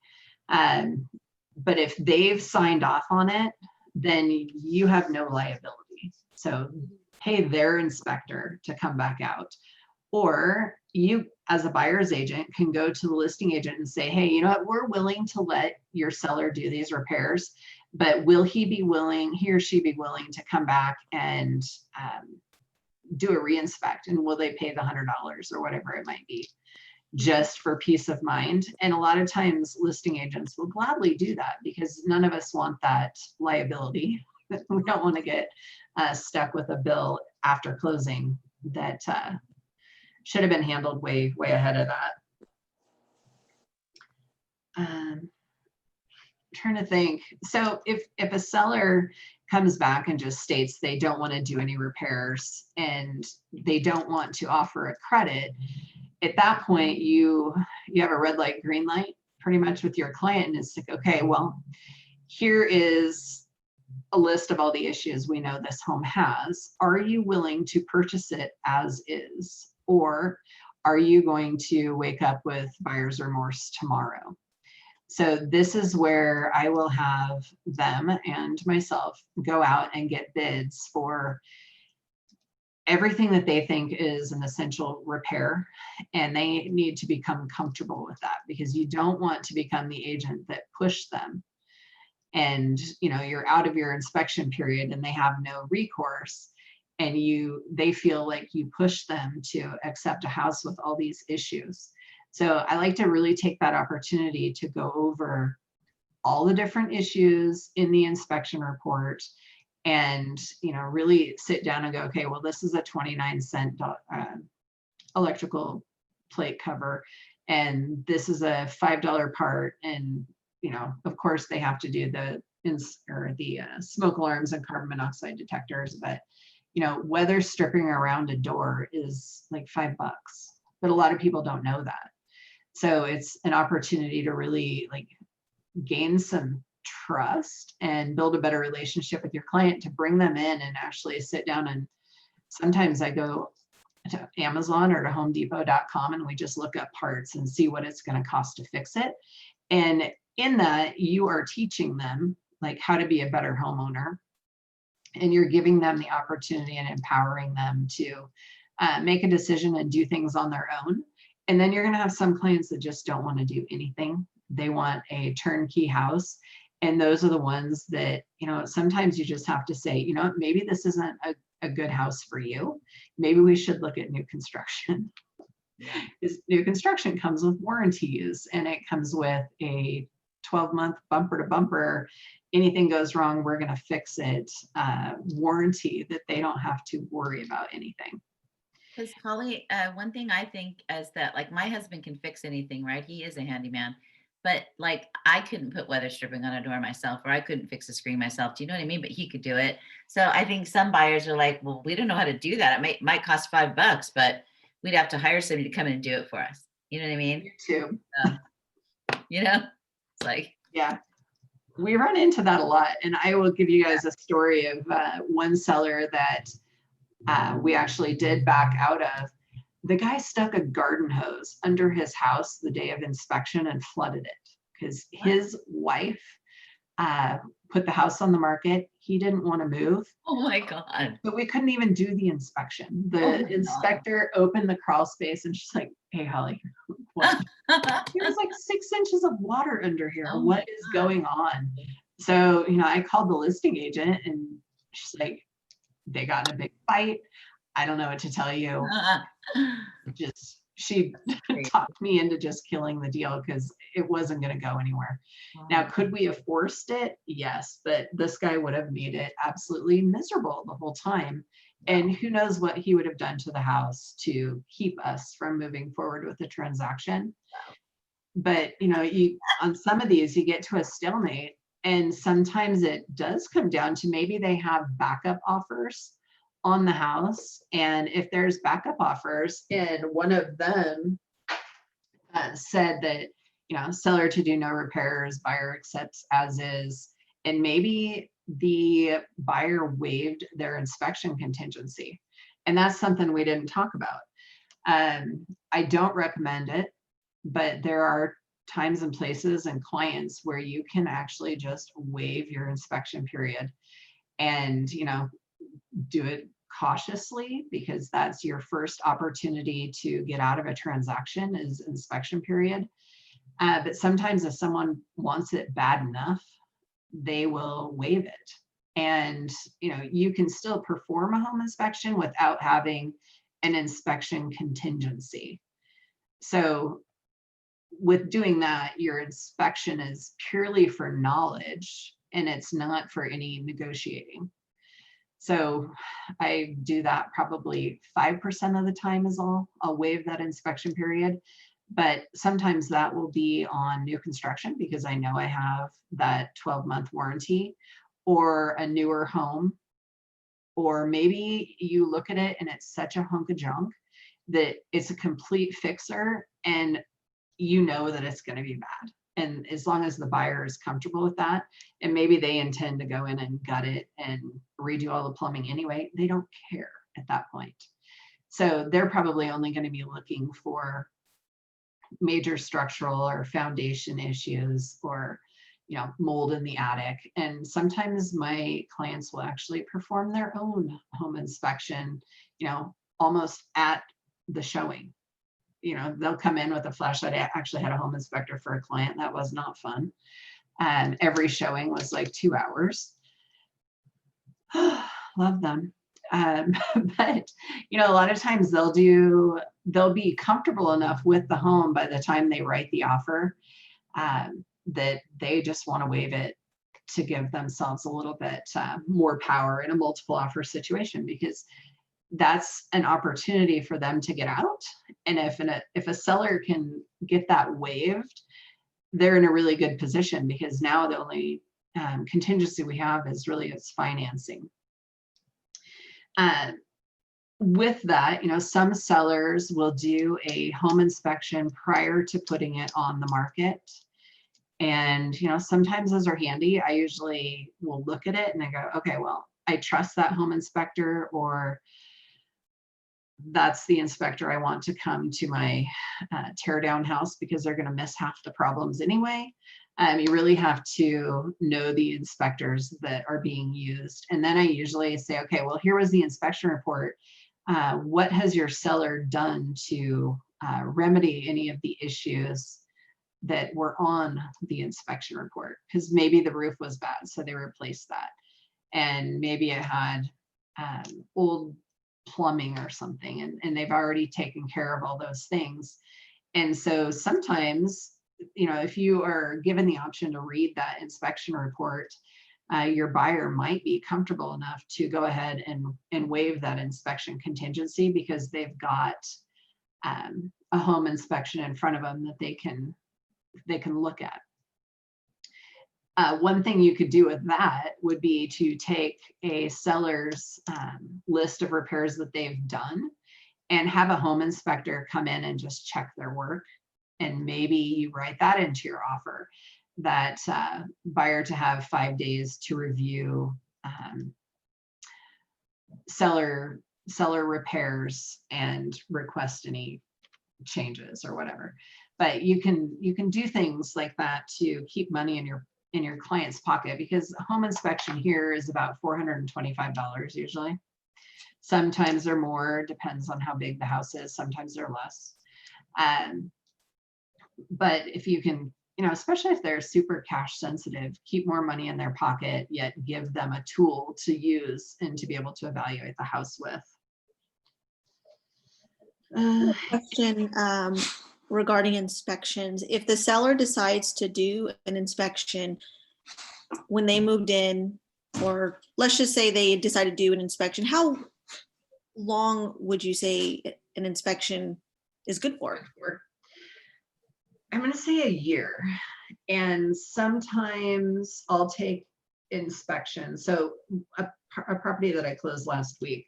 Speaker 3: But if they've signed off on it, then you have no liability. So pay their inspector to come back out. Or you, as a buyer's agent, can go to the listing agent and say, hey, you know what, we're willing to let your seller do these repairs, but will he or she be willing to come back and do a re-inspect, and will they pay the $100 or whatever it might be, just for peace of mind? And a lot of times listing agents will gladly do that because none of us want that liability. We don't want to get stuck with a bill after closing that should have been handled way ahead of that. Trying to think. So if a seller comes back and just states they don't want to do any repairs and they don't want to offer a credit, at that point you have a red light, green light pretty much with your client, and it's like, okay, well, here is a list of all the issues we know this home has. Are you willing to purchase it as is, or are you going to wake up with buyer's remorse tomorrow? So this is where I will have them and myself go out and get bids for everything that they think is an essential repair, and they need to become comfortable with that, because you don't want to become the agent that pushed them. And, you know, you're out of your inspection period and they have no recourse, and they feel like you push them to accept a house with all these issues. So I like to really take that opportunity to go over all the different issues in the inspection report and, you know, really sit down and go, okay, well, this is a 29-cent electrical plate cover, and this is a $5 part. And, you know, of course they have to do the smoke alarms and carbon monoxide detectors, but, you know, weather stripping around a door is like $5, but a lot of people don't know that. So it's an opportunity to really like gain some trust and build a better relationship with your client, to bring them in and actually sit down. And sometimes I go to Amazon or to homedepot.com and we just look up parts and see what it's going to cost to fix it. And in that, you are teaching them like how to be a better homeowner, and you're giving them the opportunity and empowering them to make a decision and do things on their own. And then you're going to have some clients that just don't want to do anything. They want a turnkey house. And those are the ones that, you know, sometimes you just have to say, you know, maybe this isn't a good house for you. Maybe we should look at new construction. Because new construction comes with warranties, and it comes with a 12-month bumper to bumper. Anything goes wrong, we're going to fix it warranty, that they don't have to worry about anything.
Speaker 4: Because Holly, one thing I think is that, like, my husband can fix anything, right? He is a handyman, but like I couldn't put weather stripping on a door myself, or I couldn't fix a screen myself. Do you know what I mean? But he could do it. So I think some buyers are like, well, we don't know how to do that. It might cost $5, but we'd have to hire somebody to come in and do it for us. You know what I mean?
Speaker 3: Me too.
Speaker 4: You know, it's like,
Speaker 3: Yeah, we run into that a lot. And I will give you guys a story of one seller that we actually did back out of. The guy stuck a garden hose under his house the day of inspection and flooded it because his wife put the house on the market. He didn't want to move.
Speaker 4: Oh my God.
Speaker 3: But we couldn't even do the inspection. The inspector opened the crawl space and she's like, hey, Holly, what? There's like 6 inches of water under here.
Speaker 4: Oh
Speaker 3: What
Speaker 4: my
Speaker 3: is going on? So, I called the listing agent and she's like, they got in a big fight. I don't know what to tell you. She talked me into just killing the deal because it wasn't going to go anywhere. Now, could we have forced it? Yes, but this guy would have made it absolutely miserable the whole time. And who knows what he would have done to the house to keep us from moving forward with the transaction. But, on some of these, you get to a stalemate. And sometimes it does come down to maybe they have backup offers on the house. And if there's backup offers and one of them said that, seller to do no repairs, buyer accepts as is, and maybe the buyer waived their inspection contingency. And that's something we didn't talk about. I don't recommend it, but there are times and places and clients where you can actually just waive your inspection period and, do it cautiously because that's your first opportunity to get out of a transaction is inspection period. But sometimes if someone wants it bad enough, they will waive it. And, you can still perform a home inspection without having an inspection contingency. So with doing that, your inspection is purely for knowledge and it's not for any negotiating. So I do that probably 5% of the time is all. I'll waive that inspection period, but sometimes that will be on new construction because I know I have that 12-month warranty, or a newer home, or maybe you look at it and it's such a hunk of junk that it's a complete fixer and that it's going to be bad. And as long as the buyer is comfortable with that, and maybe they intend to go in and gut it and redo all the plumbing anyway, they don't care at that point. So they're probably only going to be looking for major structural or foundation issues or, mold in the attic. And sometimes my clients will actually perform their own home inspection, almost at the showing. They'll come in with a flashlight. I actually had a home inspector for a client. That was not fun. And every showing was like 2 hours. Love them. But, a lot of times they'll be comfortable enough with the home by the time they write the offer that they just want to waive it to give themselves a little bit more power in a multiple offer situation, because that's an opportunity for them to get out. And if a seller can get that waived, they're in a really good position because now the only contingency we have is really its financing. With that, some sellers will do a home inspection prior to putting it on the market. And, sometimes those are handy. I usually will look at it and I go, okay, well, I trust that home inspector, or that's the inspector I want to come to my tear down house because they're going to miss half the problems anyway. You really have to know the inspectors that are being used. And then I usually say, okay, well, here was the inspection report. What has your seller done to remedy any of the issues that were on the inspection report? Because maybe the roof was bad, so they replaced that. And maybe it had old plumbing or something, and they've already taken care of all those things. And so sometimes, if you are given the option to read that inspection report, your buyer might be comfortable enough to go ahead and waive that inspection contingency because they've got a home inspection in front of them that they can look at. One thing you could do with that would be to take a seller's list of repairs that they've done and have a home inspector come in and just check their work. And maybe you write that into your offer. that buyer to have 5 days to review seller repairs and request any changes or whatever. But you can do things like that to keep money in your client's pocket, because a home inspection here is about $425 usually. Sometimes they're more, depends on how big the house is. Sometimes they're less. But if you can, especially if they're super cash sensitive, keep more money in their pocket, yet give them a tool to use and to be able to evaluate the house with.
Speaker 5: Question regarding inspections. If the seller decides to do an inspection when they moved in, or let's just say they decide to do an inspection, how long would you say an inspection is good for?
Speaker 3: I'm going to say a year. And sometimes I'll take inspections. So a property that I closed last week,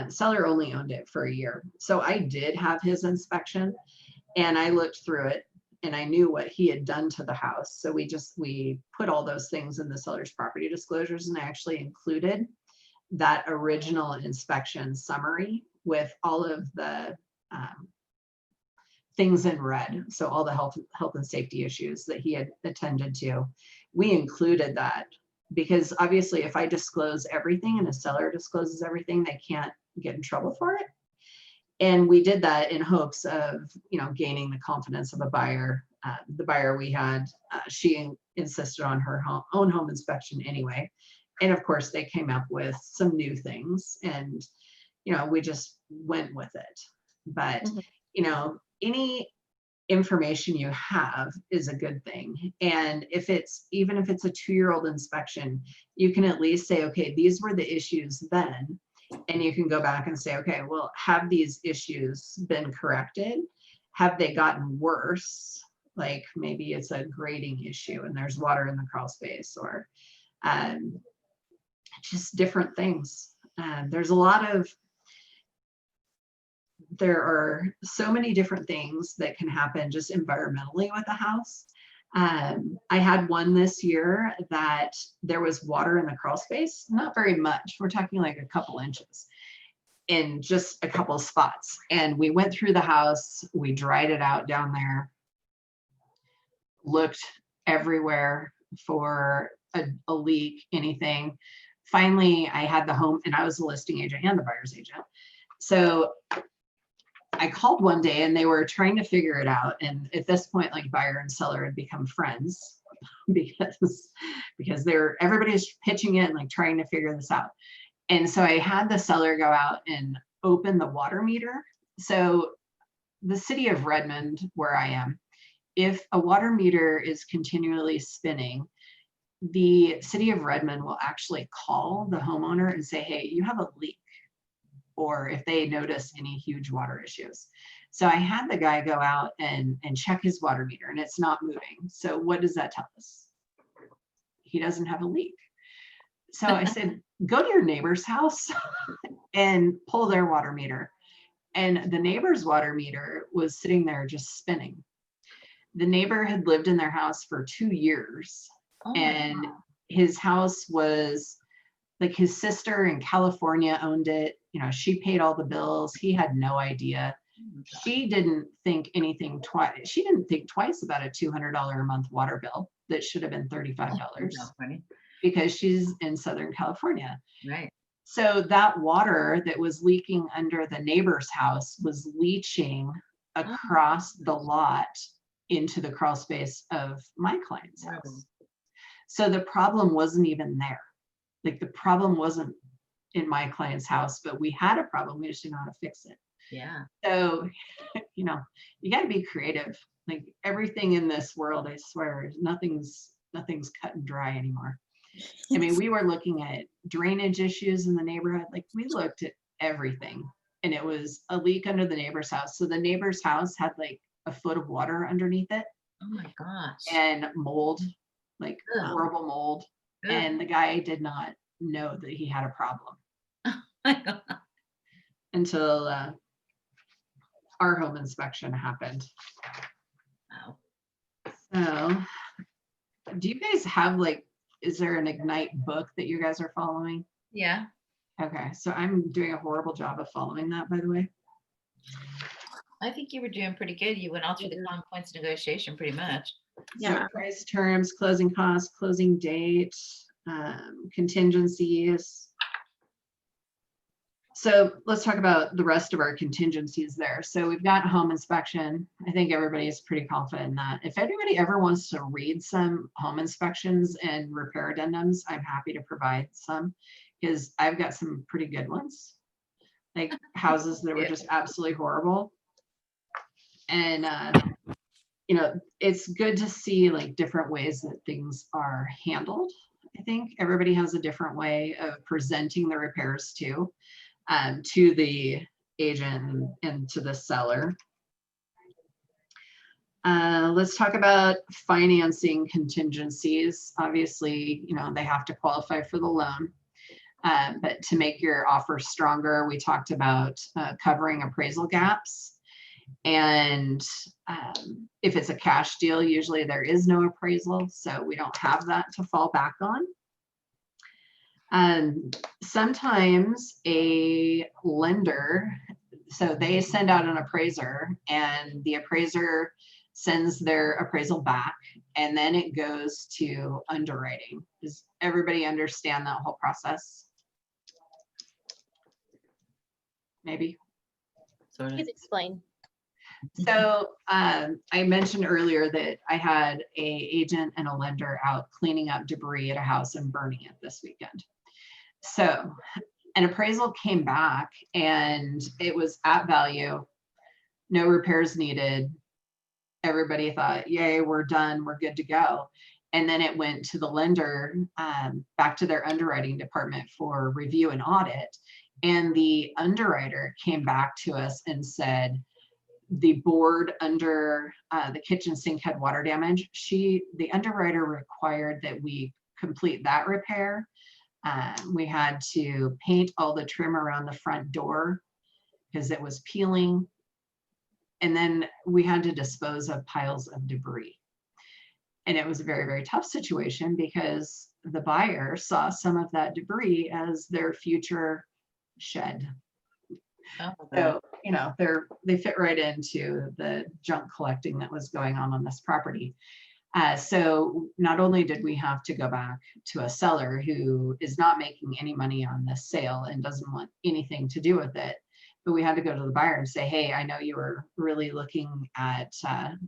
Speaker 3: seller only owned it for a year. So I did have his inspection and I looked through it and I knew what he had done to the house. So we put all those things in the seller's property disclosures, and I actually included that original inspection summary with all of the things in red. So all the health and safety issues that he had attended to, we included that, because obviously if I disclose everything and a seller discloses everything, they can't get in trouble for it. And we did that in hopes of, gaining the confidence of a buyer. The buyer we had, she insisted on her own home inspection anyway. And of course they came up with some new things and, we just went with it. But, any information you have is a good thing. And even if it's a 2-year-old inspection, you can at least say, okay, these were the issues then. And you can go back and say, okay, well, have these issues been corrected? Have they gotten worse? Like maybe it's a grading issue and there's water in the crawl space, or just different things. There are so many different things that can happen just environmentally with a house. I had one this year that there was water in the crawl space, not very much. We're talking like a couple inches in just a couple of spots. And we went through the house, we dried it out down there, looked everywhere for a leak, anything. Finally, I had the home, and I was the listing agent and the buyer's agent. So I called one day and they were trying to figure it out. And at this point, like buyer and seller had become friends because everybody's pitching in, like trying to figure this out. And so I had the seller go out and open the water meter. So the city of Redmond, where I am, if a water meter is continually spinning, the city of Redmond will actually call the homeowner and say, hey, you have a leak, or if they notice any huge water issues. So I had the guy go out and check his water meter, and it's not moving. So what does that tell us? He doesn't have a leak. So I said, go to your neighbor's house and pull their water meter. And the neighbor's water meter was sitting there just spinning. The neighbor had lived in their house for 2 years. And his house was like, his sister in California owned it. She paid all the bills. He had no idea. She didn't think anything twice. She didn't think twice about a $200 a month water bill that should have been $35 because she's in Southern California.
Speaker 4: Right.
Speaker 3: So that water that was leaking under the neighbor's house was leaching across the lot into the crawl space of my client's house. So the problem wasn't even there. Like the problem wasn't in my client's house, but we had a problem. We just didn't know how to fix it.
Speaker 4: Yeah.
Speaker 3: So, you got to be creative. Like everything in this world, I swear, nothing's cut and dry anymore. I mean, we were looking at drainage issues in the neighborhood. Like we looked at everything, and it was a leak under the neighbor's house. So the neighbor's house had like a foot of water underneath it.
Speaker 4: Oh my gosh.
Speaker 3: And mold, like
Speaker 4: Ugh.
Speaker 3: horrible mold.
Speaker 4: Ugh.
Speaker 3: And the guy did not know that he had a problem until our home inspection happened.
Speaker 4: Wow.
Speaker 3: So Do you guys have like, is there an Ignite book that you guys are following?
Speaker 4: Yeah.
Speaker 3: Okay, so I'm doing a horrible job of following that, by the way.
Speaker 4: I think you were doing pretty good. You went all through the common points of negotiation pretty much.
Speaker 3: So price terms, closing costs, closing date, contingencies. So let's talk about the rest of our contingencies there. So we've got home inspection. I think everybody is pretty confident in that. If anybody ever wants to read some home inspections and repair addendums, I'm happy to provide some because I've got some pretty good ones, like houses that were just absolutely horrible. And, you know, it's good to see like different ways that things are handled. I think everybody has a different way of presenting the repairs to the agent and to the seller. Let's talk about financing contingencies. Obviously, you know, they have to qualify for the loan. But to make your offer stronger, we talked about covering appraisal gaps. And if it's a cash deal, usually there is no appraisal, so we don't have that to fall back on. Sometimes a lender, so they send out an appraiser and the appraiser sends their appraisal back and then it goes to underwriting. Does everybody understand that whole process? Maybe.
Speaker 12: Please explain.
Speaker 3: So I mentioned earlier that I had a agent and a lender out cleaning up debris at a house and burning it this weekend. So an appraisal came back and it was at value, no repairs needed. Everybody thought, yay, we're done, we're good to go. And then it went to the lender, back to their underwriting department for review and audit. And the underwriter came back to us and said, the board under the kitchen sink had water damage. The underwriter required that we complete that repair. We had to paint all the trim around the front door because it was peeling. And then we had to dispose of piles of debris. And it was a very, very tough situation because the buyer saw some of that debris as their future shed.
Speaker 4: Oh,
Speaker 3: So, you know, they fit right into the junk collecting that was going on this property. So not only did we have to go back to a seller who is not making any money on this sale and doesn't want anything to do with it, but we had to go to the buyer and say, hey, I know you were really looking at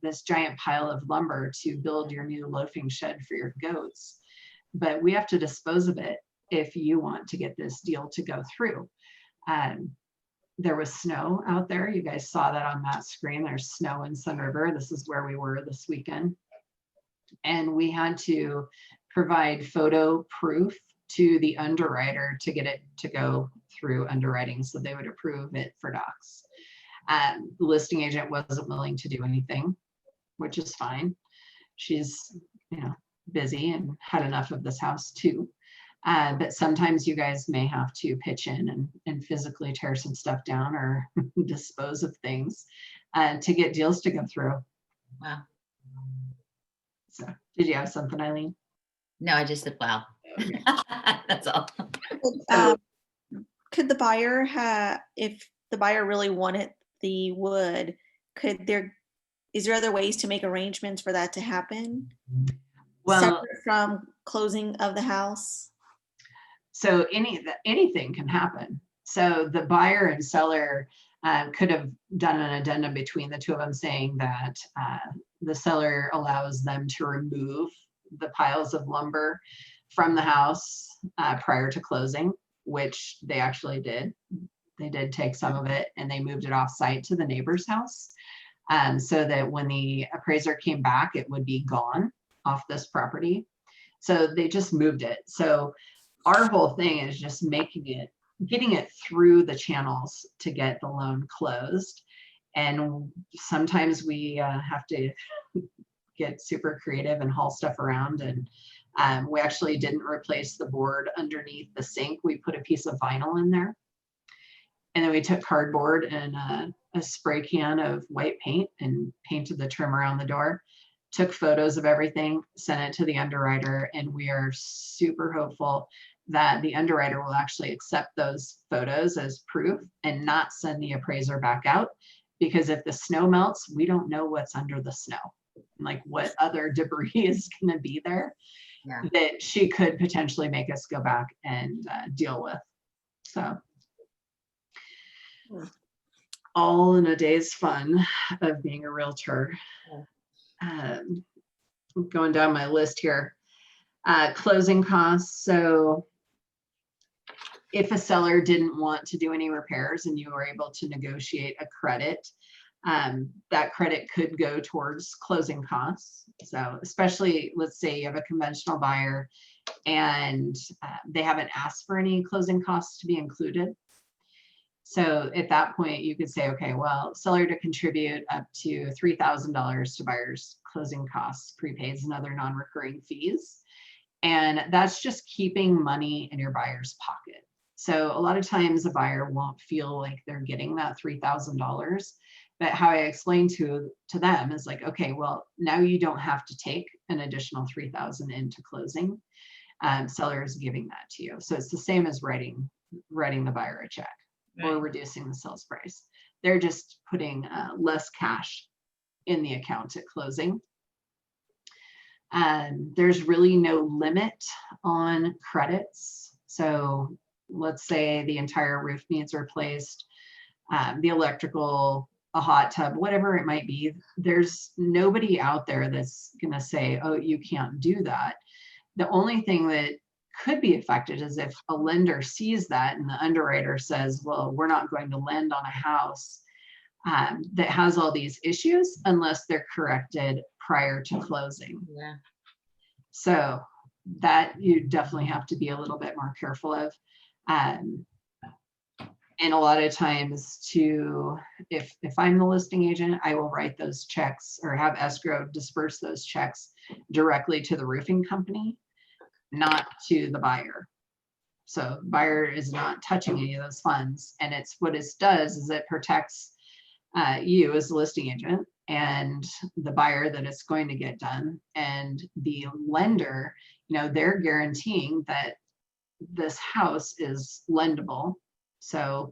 Speaker 3: this giant pile of lumber to build your new loafing shed for your goats, but we have to dispose of it if you want to get this deal to go through. There was snow out there. You guys saw that on that screen. There's snow in Sun River. This is where we were this weekend. And we had to provide photo proof to the underwriter to get it to go through underwriting so they would approve it for docs. The listing agent wasn't willing to do anything, which is fine. She's, you know, busy and had enough of this house too. But sometimes you guys may have to pitch in and physically tear some stuff down or dispose of things to get deals to go through.
Speaker 4: Wow.
Speaker 3: So did you have something, Eileen?
Speaker 4: No, I just said, wow. That's all.
Speaker 5: Could the buyer if the buyer really wanted the wood, is there other ways to make arrangements for that to happen?
Speaker 3: Well,
Speaker 5: separate from closing of the house?
Speaker 3: So anything can happen. So the buyer and seller could have done an addendum between the two of them saying that the seller allows them to remove the piles of lumber from the house prior to closing, which they actually did. They did take some of it and they moved it off site to the neighbor's house so that when the appraiser came back, it would be gone off this property. So they just moved it. So our whole thing is just getting it through the channels to get the loan closed. And sometimes we have to get super creative and haul stuff around. And we actually didn't replace the board underneath the sink. We put a piece of vinyl in there. And then we took cardboard and a spray can of white paint and painted the trim around the door. took photos of everything, sent it to the underwriter, and we are super hopeful that the underwriter will actually accept those photos as proof and not send the appraiser back out. Because if the snow melts, we don't know what's under the snow, like what other debris is going to be there
Speaker 4: Yeah.
Speaker 3: that she could potentially make us go back and deal with. So all in a day's fun of being a realtor. Going down my list here, closing costs. So if a seller didn't want to do any repairs and you were able to negotiate a credit, that credit could go towards closing costs. So especially, let's say you have a conventional buyer and they haven't asked for any closing costs to be included. So at that point, you could say, okay, well, seller to contribute up to $3,000 to buyer's closing costs, prepaids, and other non-recurring fees. And that's just keeping money in your buyer's pocket. So a lot of times a buyer won't feel like they're getting that $3,000. But how I explain to them is like, okay, well, now you don't have to take an additional $3,000 into closing. Seller is giving that to you. So it's the same as writing the buyer a check or reducing the sales price. They're just putting less cash in the account at closing. There's really no limit on credits. So let's say the entire roof needs replaced, the electrical, a hot tub, whatever it might be. There's nobody out there that's going to say, oh, you can't do that. The only thing that could be affected is if a lender sees that and the underwriter says, well, we're not going to lend on a house that has all these issues unless they're corrected prior to closing.
Speaker 4: Yeah.
Speaker 3: So that you definitely have to be a little bit more careful of. And a lot of times if I'm the listing agent, I will write those checks or have escrow disperse those checks directly to the roofing company, not to the buyer. So the buyer is not touching any of those funds. And it's what it does is it protects you as a listing agent and the buyer that it's going to get done. And the lender, they're guaranteeing that this house is lendable. So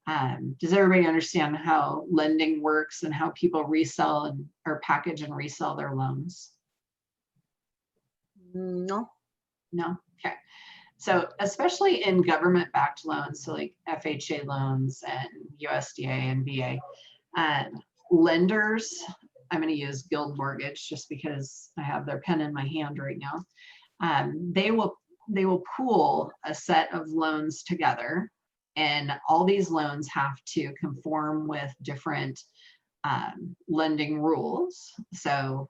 Speaker 3: does everybody understand how lending works and how people resell or package and resell their loans?
Speaker 16: No.
Speaker 3: No? Okay. So especially in government-backed loans, so like FHA loans and USDA and VA, lenders, I'm going to use Guild Mortgage just because I have their pen in my hand right now. They will pool a set of loans together, and all these loans have to conform with different lending rules. So,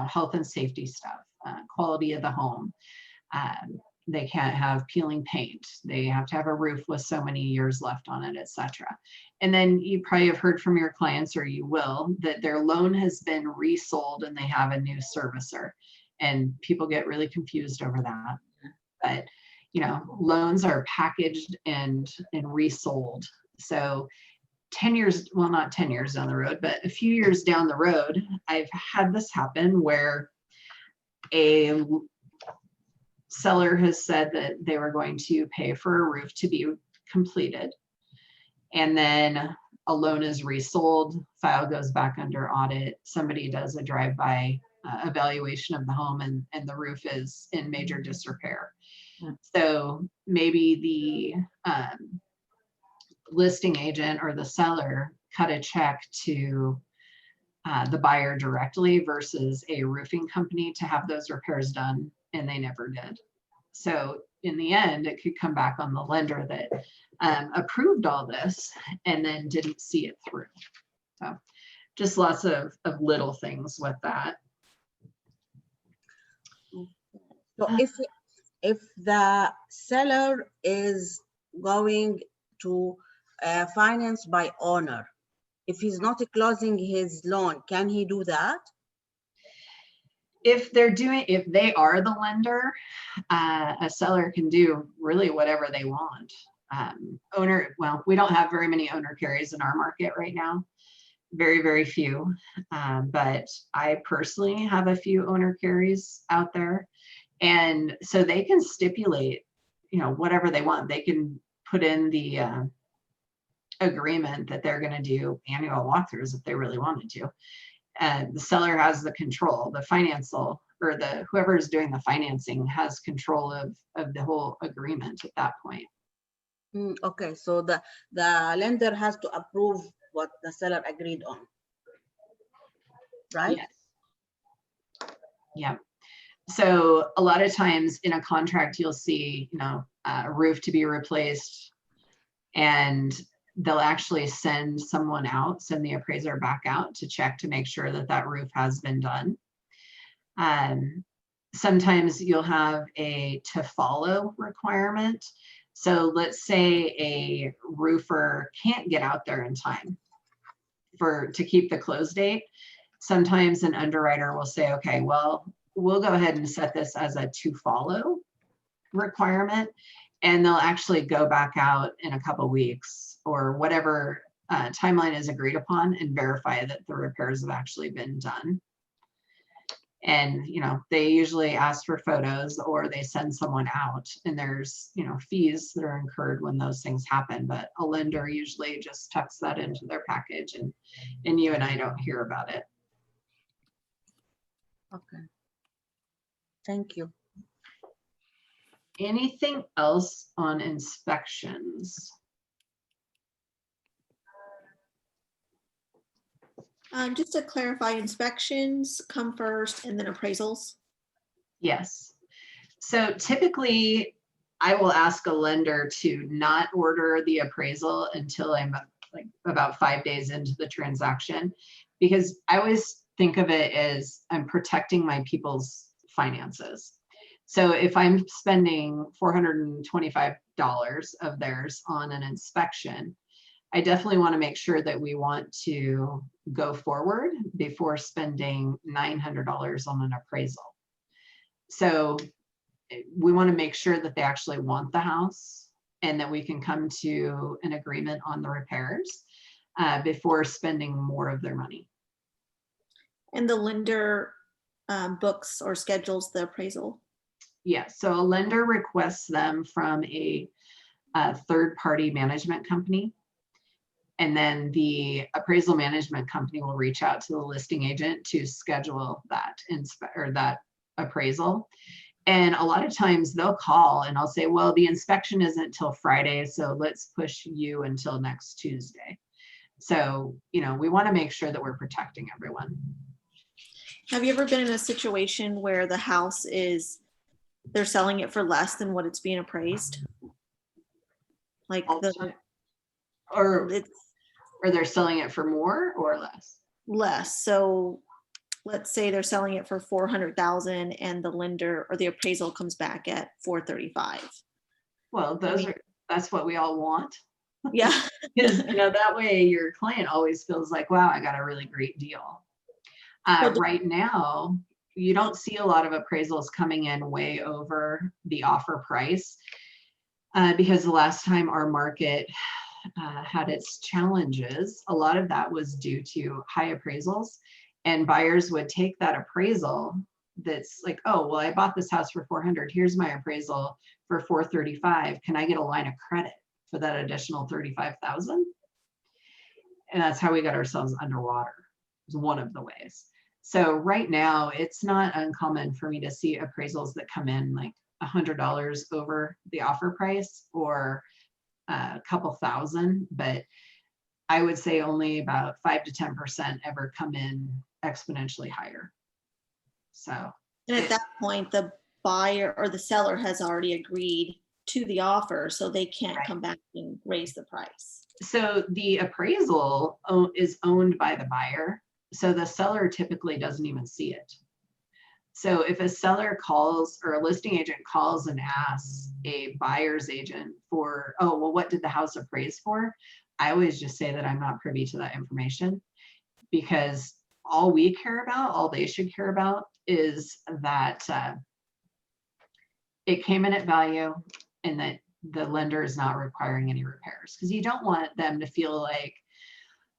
Speaker 3: health and safety stuff, quality of the home. They can't have peeling paint. They have to have a roof with so many years left on it, etc. And then you probably have heard from your clients, or you will, that their loan has been resold and they have a new servicer. And people get really confused over that. But, loans are packaged and resold. So 10 years, well, not 10 years down the road, but a few years down the road, I've had this happen where a seller has said that they were going to pay for a roof to be completed. And then a loan is resold, file goes back under audit, somebody does a drive-by evaluation of the home and the roof is in major disrepair. So maybe the listing agent or the seller cut a check to the buyer directly versus a roofing company to have those repairs done, and they never did. So in the end, it could come back on the lender that approved all this and then didn't see it through. So just lots of little things with that.
Speaker 16: So if the seller is going to finance by owner, if he's not closing his loan, can he do that?
Speaker 3: If they are the lender, a seller can do really whatever they want. Well, we don't have very many owner carries in our market right now. very, very few. But I personally have a few owner carries out there. And so they can stipulate, whatever they want. They can put in the agreement that they're going to do annual walkthroughs if they really wanted to. And the seller has the control, the financial, or whoever is doing the financing has control of the whole agreement at that point.
Speaker 16: Okay, so the lender has to approve what the seller agreed on, right?
Speaker 3: Yes. Yeah. So a lot of times in a contract, you'll see, a roof to be replaced, and they'll actually send someone out, send the appraiser back out to check to make sure that that roof has been done. Sometimes you'll have a to follow requirement. So let's say a roofer can't get out there in time to keep the close date. Sometimes an underwriter will say, okay, well, we'll go ahead and set this as a to follow requirement, and they'll actually go back out in a couple weeks or whatever timeline is agreed upon and verify that the repairs have actually been done. And, they usually ask for photos or they send someone out, and there's, fees that are incurred when those things happen. But a lender usually just tucks that into their package, and you and I don't hear about it.
Speaker 16: Okay. Thank you.
Speaker 3: Anything else on inspections?
Speaker 5: Just to clarify, inspections come first and then appraisals?
Speaker 3: Yes. So typically, I will ask a lender to not order the appraisal until I'm like about 5 days into the transaction, because I always think of it as I'm protecting my people's finances. So if I'm spending $425 of theirs on an inspection, I definitely want to make sure that we want to go forward before spending $900 on an appraisal. So we want to make sure that they actually want the house and that we can come to an agreement on the repairs before spending more of their money.
Speaker 5: And the lender books or schedules the appraisal?
Speaker 3: Yes, so a lender requests them from a third-party management company. And then the appraisal management company will reach out to the listing agent to schedule that appraisal. And a lot of times they'll call and I'll say, well, the inspection isn't till Friday, so let's push you until next Tuesday. So, we want to make sure that we're protecting everyone.
Speaker 5: Have you ever been in a situation where the house they're selling it for less than what it's being appraised? Like
Speaker 3: or they're selling it for more or less?
Speaker 5: Less. So let's say they're selling it for 400,000 and the lender or the appraisal comes back at 435.
Speaker 3: Well, that's what we all want.
Speaker 5: Yeah.
Speaker 3: Because that way your client always feels like, wow, I got a really great deal. Right now, you don't see a lot of appraisals coming in way over the offer price because the last time our market had its challenges, a lot of that was due to high appraisals, and buyers would take that appraisal that's like, oh, well, I bought this house for 400. Here's my appraisal for 435. Can I get a line of credit for that additional 35,000? And that's how we got ourselves underwater. It was one of the ways. So right now, it's not uncommon for me to see appraisals that come in like $100 over the offer price or a couple thousand, but I would say only about 5 to 10% ever come in exponentially higher. So,
Speaker 5: and at that point, the buyer or the seller has already agreed to the offer, so they can't come back and raise the price.
Speaker 3: So the appraisal is owned by the buyer, so the seller typically doesn't even see it. So if a seller calls or a listing agent calls and asks a buyer's agent for, oh, well, what did the house appraise for? I always just say that I'm not privy to that information, because all we care about, all they should care about is that it came in at value and that the lender is not requiring any repairs, because you don't want them to feel like,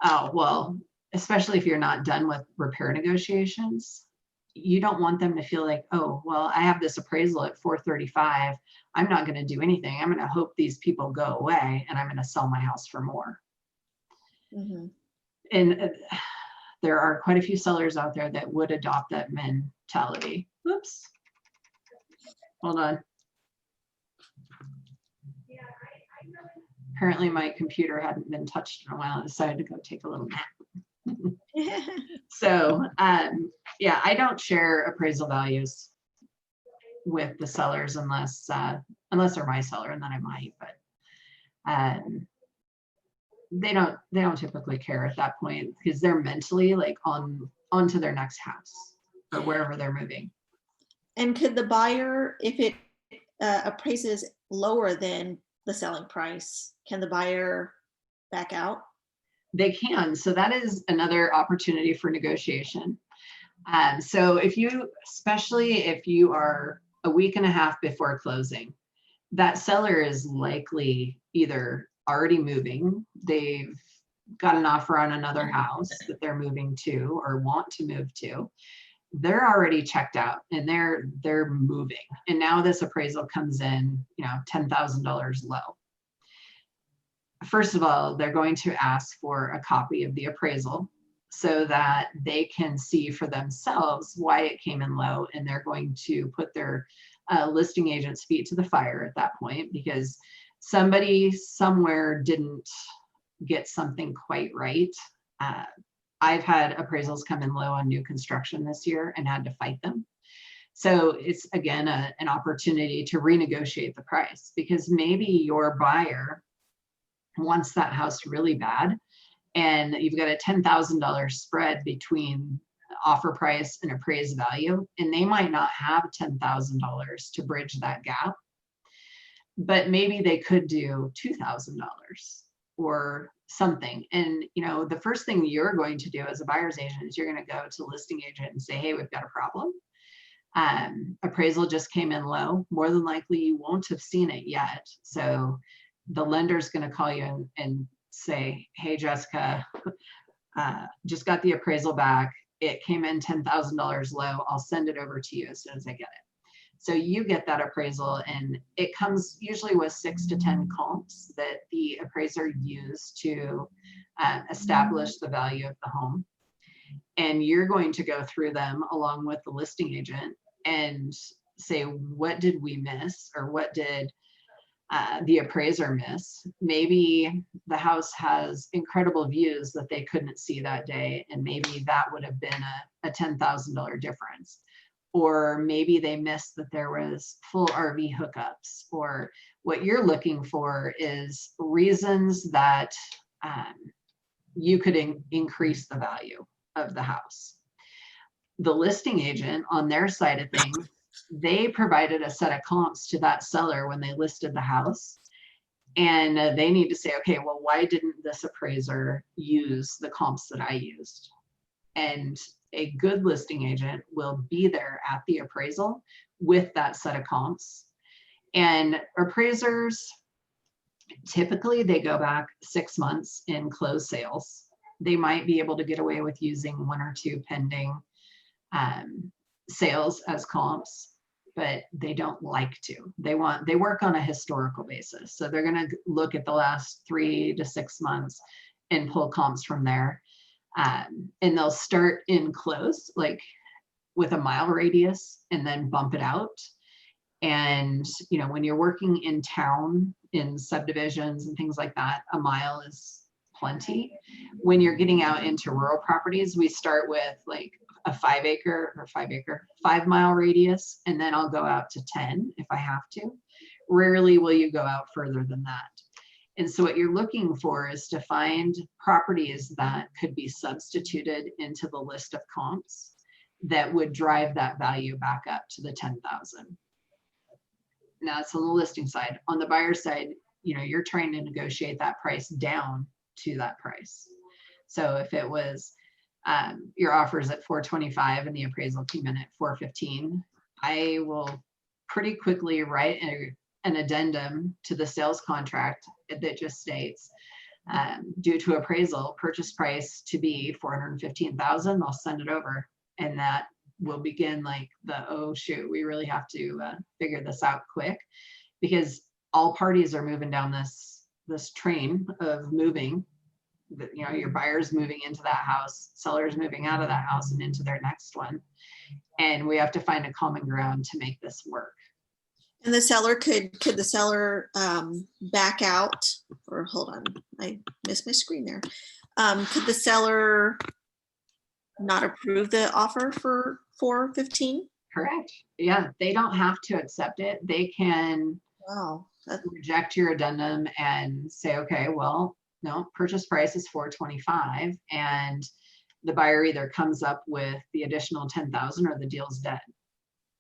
Speaker 3: oh, well, especially if you're not done with repair negotiations, you don't want them to feel like, oh, well, I have this appraisal at 435. I'm not going to do anything. I'm going to hope these people go away and I'm going to sell my house for more.
Speaker 5: Mm-hmm.
Speaker 3: And there are quite a few sellers out there that would adopt that mentality. Whoops. Hold on. Apparently my computer hadn't been touched in a while. I decided to go take a little nap. So yeah, I don't share appraisal values with the sellers unless they're my seller, and then I might, but they don't typically care at that point because they're mentally like onto their next house or wherever they're moving.
Speaker 5: And could the buyer, if it appraises lower than the selling price, can the buyer back out?
Speaker 3: They can. So that is another opportunity for negotiation. So especially if you are a week and a half before closing, that seller is likely either already moving, they've got an offer on another house that they're moving to or want to move to. They're already checked out and they're moving. And now this appraisal comes in, $10,000 low. First of all, they're going to ask for a copy of the appraisal so that they can see for themselves why it came in low, and they're going to put their listing agent's feet to the fire at that point because somebody somewhere didn't get something quite right. I've had appraisals come in low on new construction this year and had to fight them. So it's, again, an opportunity to renegotiate the price because maybe your buyer wants that house really bad and you've got a $10,000 spread between offer price and appraised value, and they might not have $10,000 to bridge that gap, but maybe they could do $2,000 or something. And the first thing you're going to do as a buyer's agent is you're going to go to listing agent and say, hey, we've got a problem. Appraisal just came in low. More than likely you won't have seen it yet. So the lender's going to call you and say, hey, Jessica, just got the appraisal back. It came in $10,000 low. I'll send it over to you as soon as I get it. So you get that appraisal, and it comes usually with 6 to 10 comps that the appraiser used to establish the value of the home. And you're going to go through them along with the listing agent and say, what did we miss, or what did the appraiser miss? Maybe the house has incredible views that they couldn't see that day, and maybe that would have been a $10,000 difference. Or maybe they missed that there was full RV hookups, or what you're looking for is reasons that you could increase the value of the house. The listing agent on their side of things, they provided a set of comps to that seller when they listed the house. And they need to say, okay, well, why didn't this appraiser use the comps that I used? And a good listing agent will be there at the appraisal with that set of comps. And appraisers, typically they go back 6 months in closed sales. They might be able to get away with using 1 or 2 pending sales as comps, but they don't like to. They work on a historical basis. So they're going to look at the last 3 to 6 months and pull comps from there. And they'll start in close, like with a mile radius, and then bump it out. And, when you're working in town, in subdivisions and things like that, a mile is plenty. When you're getting out into rural properties, we start with like a 5 mile radius, and then I'll go out to 10 if I have to. Rarely will you go out further than that. And so what you're looking for is to find properties that could be substituted into the list of comps that would drive that value back up to the 10,000. Now it's on the listing side. On the buyer side, you're trying to negotiate that price down to that price. So if it was your offer is at 425 and the appraisal came in at 415, I will pretty quickly write an addendum to the sales contract that just states Due to appraisal, purchase price to be 415,000, they'll send it over. And that will begin like the, oh shoot, we really have to figure this out quick, because all parties are moving down this train of moving. You know, your buyer's moving into that house, sellers moving out of that house and into their next one. And we have to find a common ground to make this work.
Speaker 5: And the seller could the seller back out, or hold on, I missed my screen there. Could the seller not approve the offer for 415?
Speaker 3: Correct. Yeah, they don't have to accept it. They can reject your addendum and say, okay, well, no, purchase price is 425, and the buyer either comes up with the additional 10,000 or the deal's dead.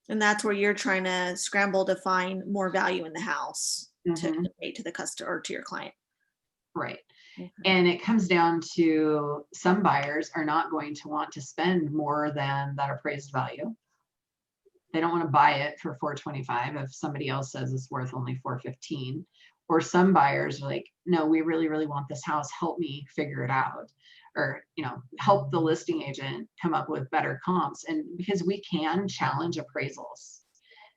Speaker 5: And that's where you're trying to scramble to find more value in the house to
Speaker 3: Mhm.
Speaker 5: pay to the customer or to your client.
Speaker 3: Right. And it comes down to some buyers are not going to want to spend more than that appraised value. They don't want to buy it for 425 if somebody else says it's worth only 415. Or some buyers are like, no, we really, really want this house. Help me figure it out. Or, you know, help the listing agent come up with better comps. And because we can challenge appraisals.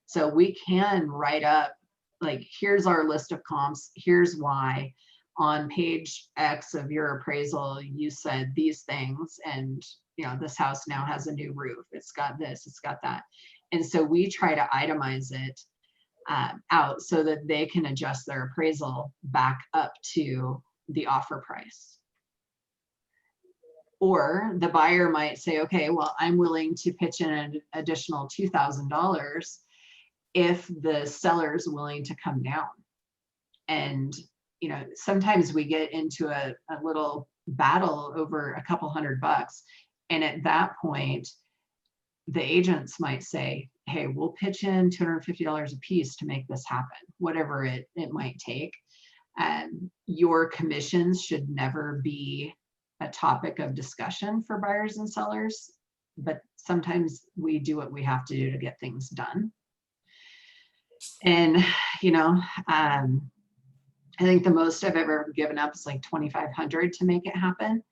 Speaker 3: So we can write up, like, here's our list of comps. Here's why. On page X of your appraisal, you said these things, and you know, this house now has a new roof. It's got this, it's got that. And so we try to itemize it out so that they can adjust their appraisal back up to the offer price. Or the buyer might say, okay, well, I'm willing to pitch in an additional $2,000 if the seller's willing to come down. And you know, sometimes we get into a little battle over a couple $100. And at that point, the agents might say, hey, we'll pitch in $250 a piece to make this happen, whatever it might take. Your commissions should never be a topic of discussion for buyers and sellers, but sometimes we do what we have to do to get things done. And, you know, I think the most I've ever given up is like 2,500 to make it happen.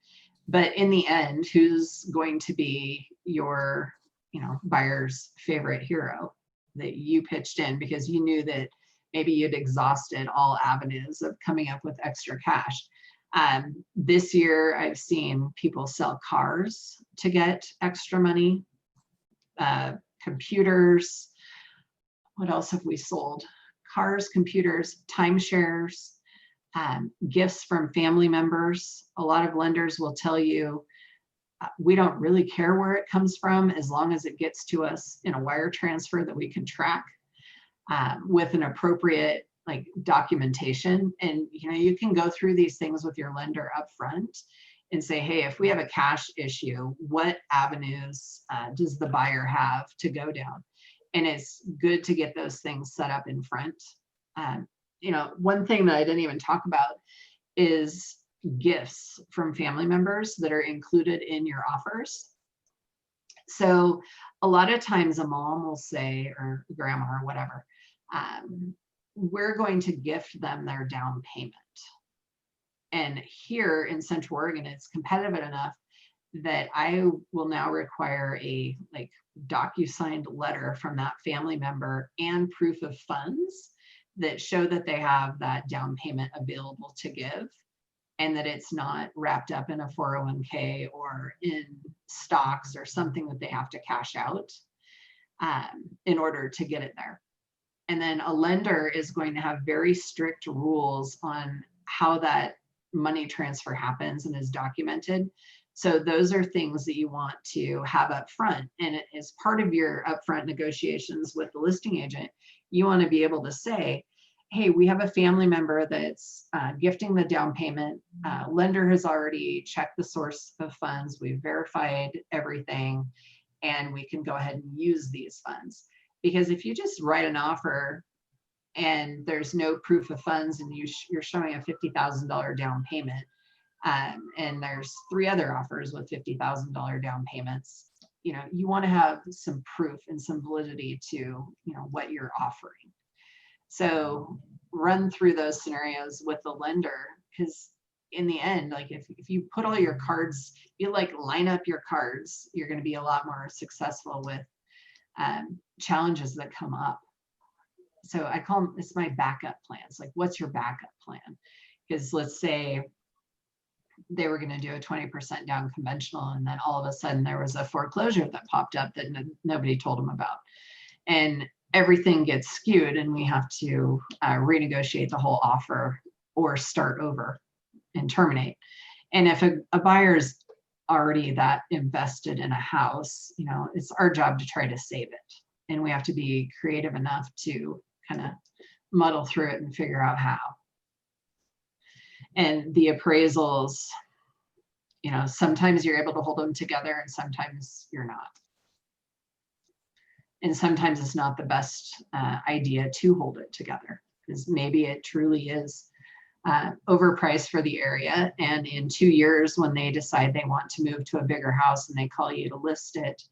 Speaker 3: But in the end, who's going to be your, you know, buyer's favorite hero that you pitched in because you knew that maybe you'd exhausted all avenues of coming up with extra cash. This year, I've seen people sell cars to get extra money, computers. What else have we sold? Cars, computers, timeshares, gifts from family members. A lot of lenders will tell you, we don't really care where it comes from as long as it gets to us in a wire transfer that we can track with an appropriate like documentation. And you know, you can go through these things with your lender up front and say, hey, if we have a cash issue, what avenues does the buyer have to go down? And it's good to get those things set up in front. You know, one thing that I didn't even talk about is gifts from family members that are included in your offers. So a lot of times a mom will say, or grandma or whatever, we're going to gift them their down payment. And here in Central Oregon, it's competitive enough that I will now require a like docu-signed letter from that family member and proof of funds that show that they have that down payment available to give, and that it's not wrapped up in a 401k or in stocks or something that they have to cash out in order to get it there. And then a lender is going to have very strict rules on how that money transfer happens and is documented. So those are things that you want to have up front. And as part of your upfront negotiations with the listing agent, you want to be able to say, hey, we have a family member that's gifting the down payment. Lender has already checked the source of funds. We've verified everything, and we can go ahead and use these funds. Because if you just write an offer and there's no proof of funds and you're showing a $50,000 down payment, and there's 3 other offers with $50,000 down payments, you know, you want to have some proof and some validity to, you know, what you're offering. So run through those scenarios with the lender, because in the end, like if you put all your cards, you like line up your cards, you're going to be a lot more successful with challenges that come up. So I call them, it's my backup plans. Like, what's your backup plan? Because let's say they were going to do a 20% down conventional, and then all of a sudden there was a foreclosure that popped up that nobody told them about. And everything gets skewed, and we have to renegotiate the whole offer or start over and terminate. And if a buyer's already that invested in a house, you know, it's our job to try to save it. And we have to be creative enough to kind of muddle through it and figure out how. And the appraisals, you know, sometimes you're able to hold them together and sometimes you're not. And sometimes it's not the best idea to hold it together, because maybe it truly is overpriced for the area. And in 2 years, when they decide they want to move to a bigger house and they call you to list it,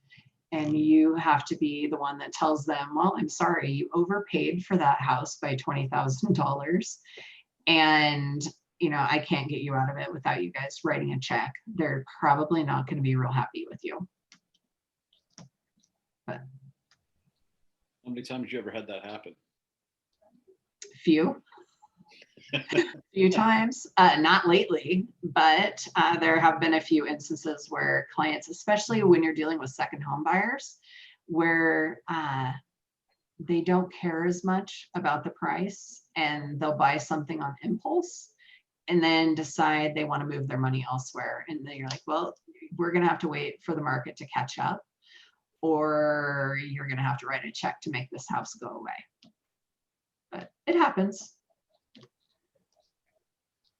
Speaker 3: and you have to be the one that tells them, well, I'm sorry, you overpaid for that house by $20,000. And, you know, I can't get you out of it without you guys writing a check. They're probably not going to be real happy with you. But
Speaker 2: How many times have you ever had that happen?
Speaker 3: few times, not lately, but there have been a few instances where clients, especially when you're dealing with second home buyers, where they don't care as much about the price and they'll buy something on impulse and then decide they want to move their money elsewhere. And then you're like, well, we're going to have to wait for the market to catch up, or you're going to have to write a check to make this house go away. But it happens.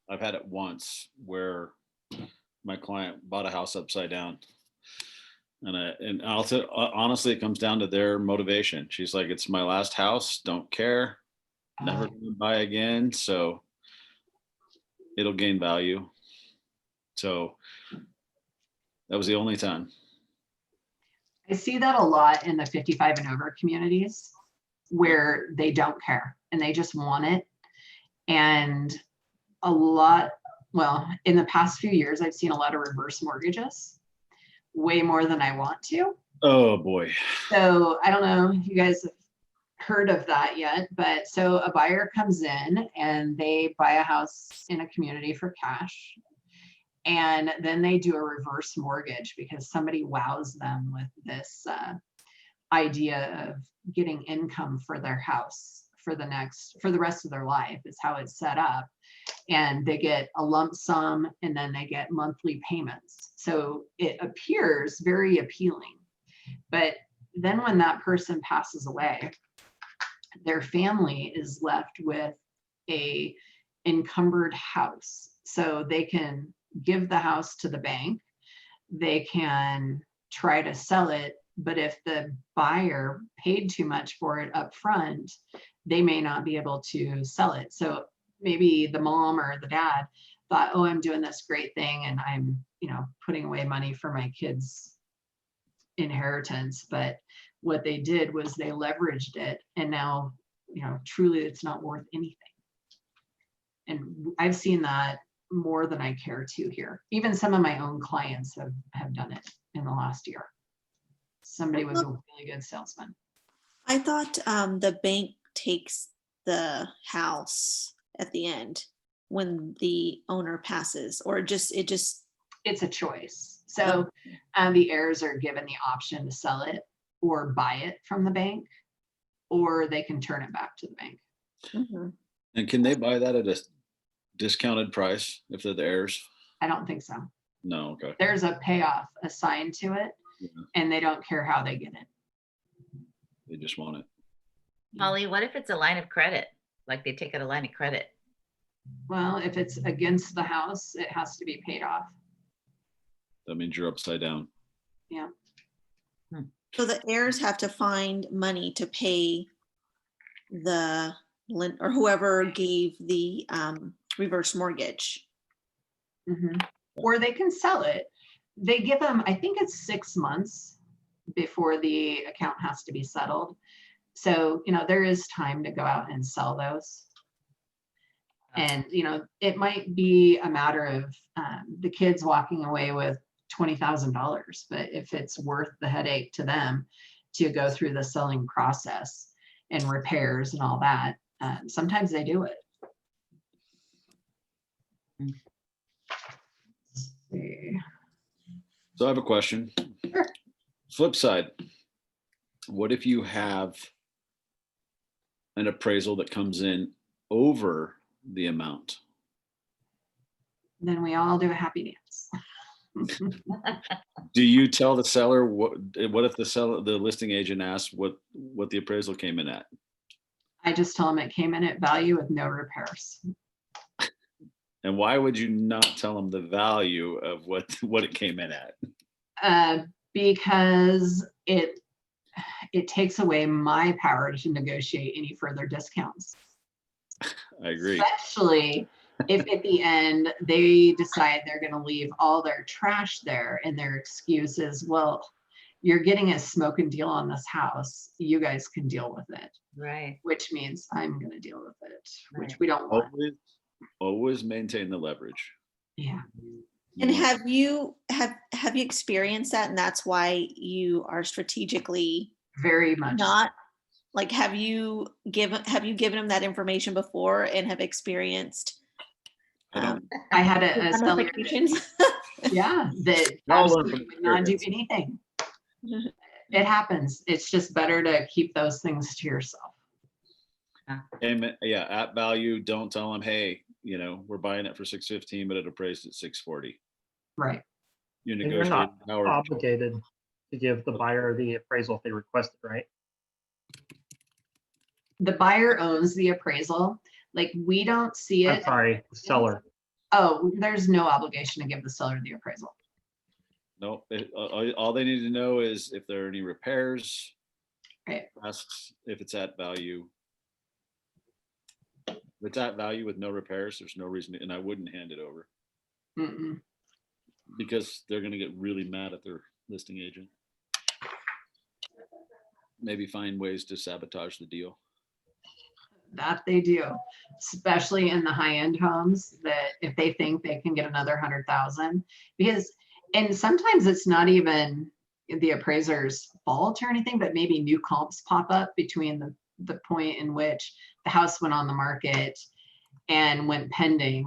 Speaker 2: I've had it once where my client bought a house upside down. And I'll say, honestly, it comes down to their motivation. She's like, it's my last house, don't care, never gonna buy again. So it'll gain value. So that was the only time.
Speaker 3: I see that a lot in the 55 and over communities where they don't care and they just want it. And a lot, well, in the past few years, I've seen a lot of reverse mortgages, way more than I want to.
Speaker 2: Oh boy.
Speaker 3: So I don't know if you guys have heard of that yet, but so a buyer comes in and they buy a house in a community for cash. And then they do a reverse mortgage because somebody wows them with this idea of getting income for their house for the rest of their life is how it's set up. And they get a lump sum and then they get monthly payments. So it appears very appealing. But then when that person passes away, their family is left with a encumbered house. So they can give the house to the bank. They can try to sell it. But if the buyer paid too much for it up front, they may not be able to sell it. So maybe the mom or the dad thought, oh, I'm doing this great thing and I'm, you know, putting away money for my kids' inheritance. But what they did was they leveraged it, and now, you know, truly it's not worth anything. And I've seen that more than I care to here. Even some of my own clients have done it in the last year. Somebody was a really good salesman.
Speaker 5: I thought the bank takes the house at the end when the owner passes, or it's
Speaker 3: a choice. So the heirs are given the option to sell it or buy it from the bank, or they can turn it back to the bank.
Speaker 5: Mm-hmm.
Speaker 2: And can they buy that at a discounted price if they're the heirs?
Speaker 3: I don't think so.
Speaker 2: No, okay.
Speaker 3: There's a payoff assigned to it, and they don't care how they get it.
Speaker 2: They just want it.
Speaker 4: Holly, what if it's a line of credit? Like they take out a line of credit?
Speaker 3: Well, if it's against the house, it has to be paid off.
Speaker 2: That means you're upside down.
Speaker 3: Yeah.
Speaker 5: So the heirs have to find money to pay the or whoever gave the reverse mortgage.
Speaker 3: Mm-hmm. Or they can sell it. They give them, I think it's 6 months before the account has to be settled. So, you know, there is time to go out and sell those. And, it might be a matter of the kids walking away with $20,000, but if it's worth the headache to them to go through the selling process and repairs and all that, sometimes they do it. Let's see.
Speaker 2: So I have a question.
Speaker 3: Sure.
Speaker 2: Flip side, what if you have an appraisal that comes in over the amount?
Speaker 3: Then we all do a happy dance.
Speaker 2: Do you tell the seller what if the listing agent asks what the appraisal came in at?
Speaker 3: I just tell them it came in at value with no repairs.
Speaker 2: And why would you not tell them the value of what it came in at?
Speaker 3: Because it takes away my power to negotiate any further discounts.
Speaker 2: I agree.
Speaker 3: Especially if at the end they decide they're going to leave all their trash there and their excuse is, well, you're getting a smoke and deal on this house. You guys can deal with it.
Speaker 4: Right.
Speaker 3: Which means I'm going to deal with it, which
Speaker 4: Right.
Speaker 3: we don't want.
Speaker 2: Always maintain the leverage.
Speaker 3: Yeah.
Speaker 5: And have you experienced that, and that's why you are strategically
Speaker 3: very much
Speaker 5: not like, have you given them that information before and have experienced
Speaker 3: I had a seller
Speaker 5: ramifications?
Speaker 3: yeah, that
Speaker 2: I'll learn
Speaker 3: absolutely
Speaker 2: from
Speaker 3: would not do
Speaker 2: experience.
Speaker 3: anything. It happens. It's just better to keep those things to yourself.
Speaker 2: Amen. Yeah, at value, don't tell them, hey, we're buying it for $615, but it appraised at $640.
Speaker 3: Right.
Speaker 2: You
Speaker 1: And you're
Speaker 2: negotiate
Speaker 1: not
Speaker 2: power.
Speaker 1: obligated to give the buyer the appraisal if they request it, right?
Speaker 3: The buyer owns the appraisal. Like, we don't see
Speaker 1: I'm
Speaker 3: it.
Speaker 1: sorry, the seller.
Speaker 3: Oh, there's no obligation to give the seller the appraisal.
Speaker 2: No, all they need to know is if there are any repairs.
Speaker 3: Right.
Speaker 2: Asks if it's at value. If it's at value with no repairs, there's no reason, and I wouldn't hand it over
Speaker 3: Mm-mm.
Speaker 2: because they're going to get really mad at their listing agent. Maybe find ways to sabotage the deal.
Speaker 3: That they do, especially in the high-end homes, that if they think they can get another 100,000, and sometimes it's not even the appraiser's fault or anything, but maybe new comps pop up between the point in which the house went on the market and went pending.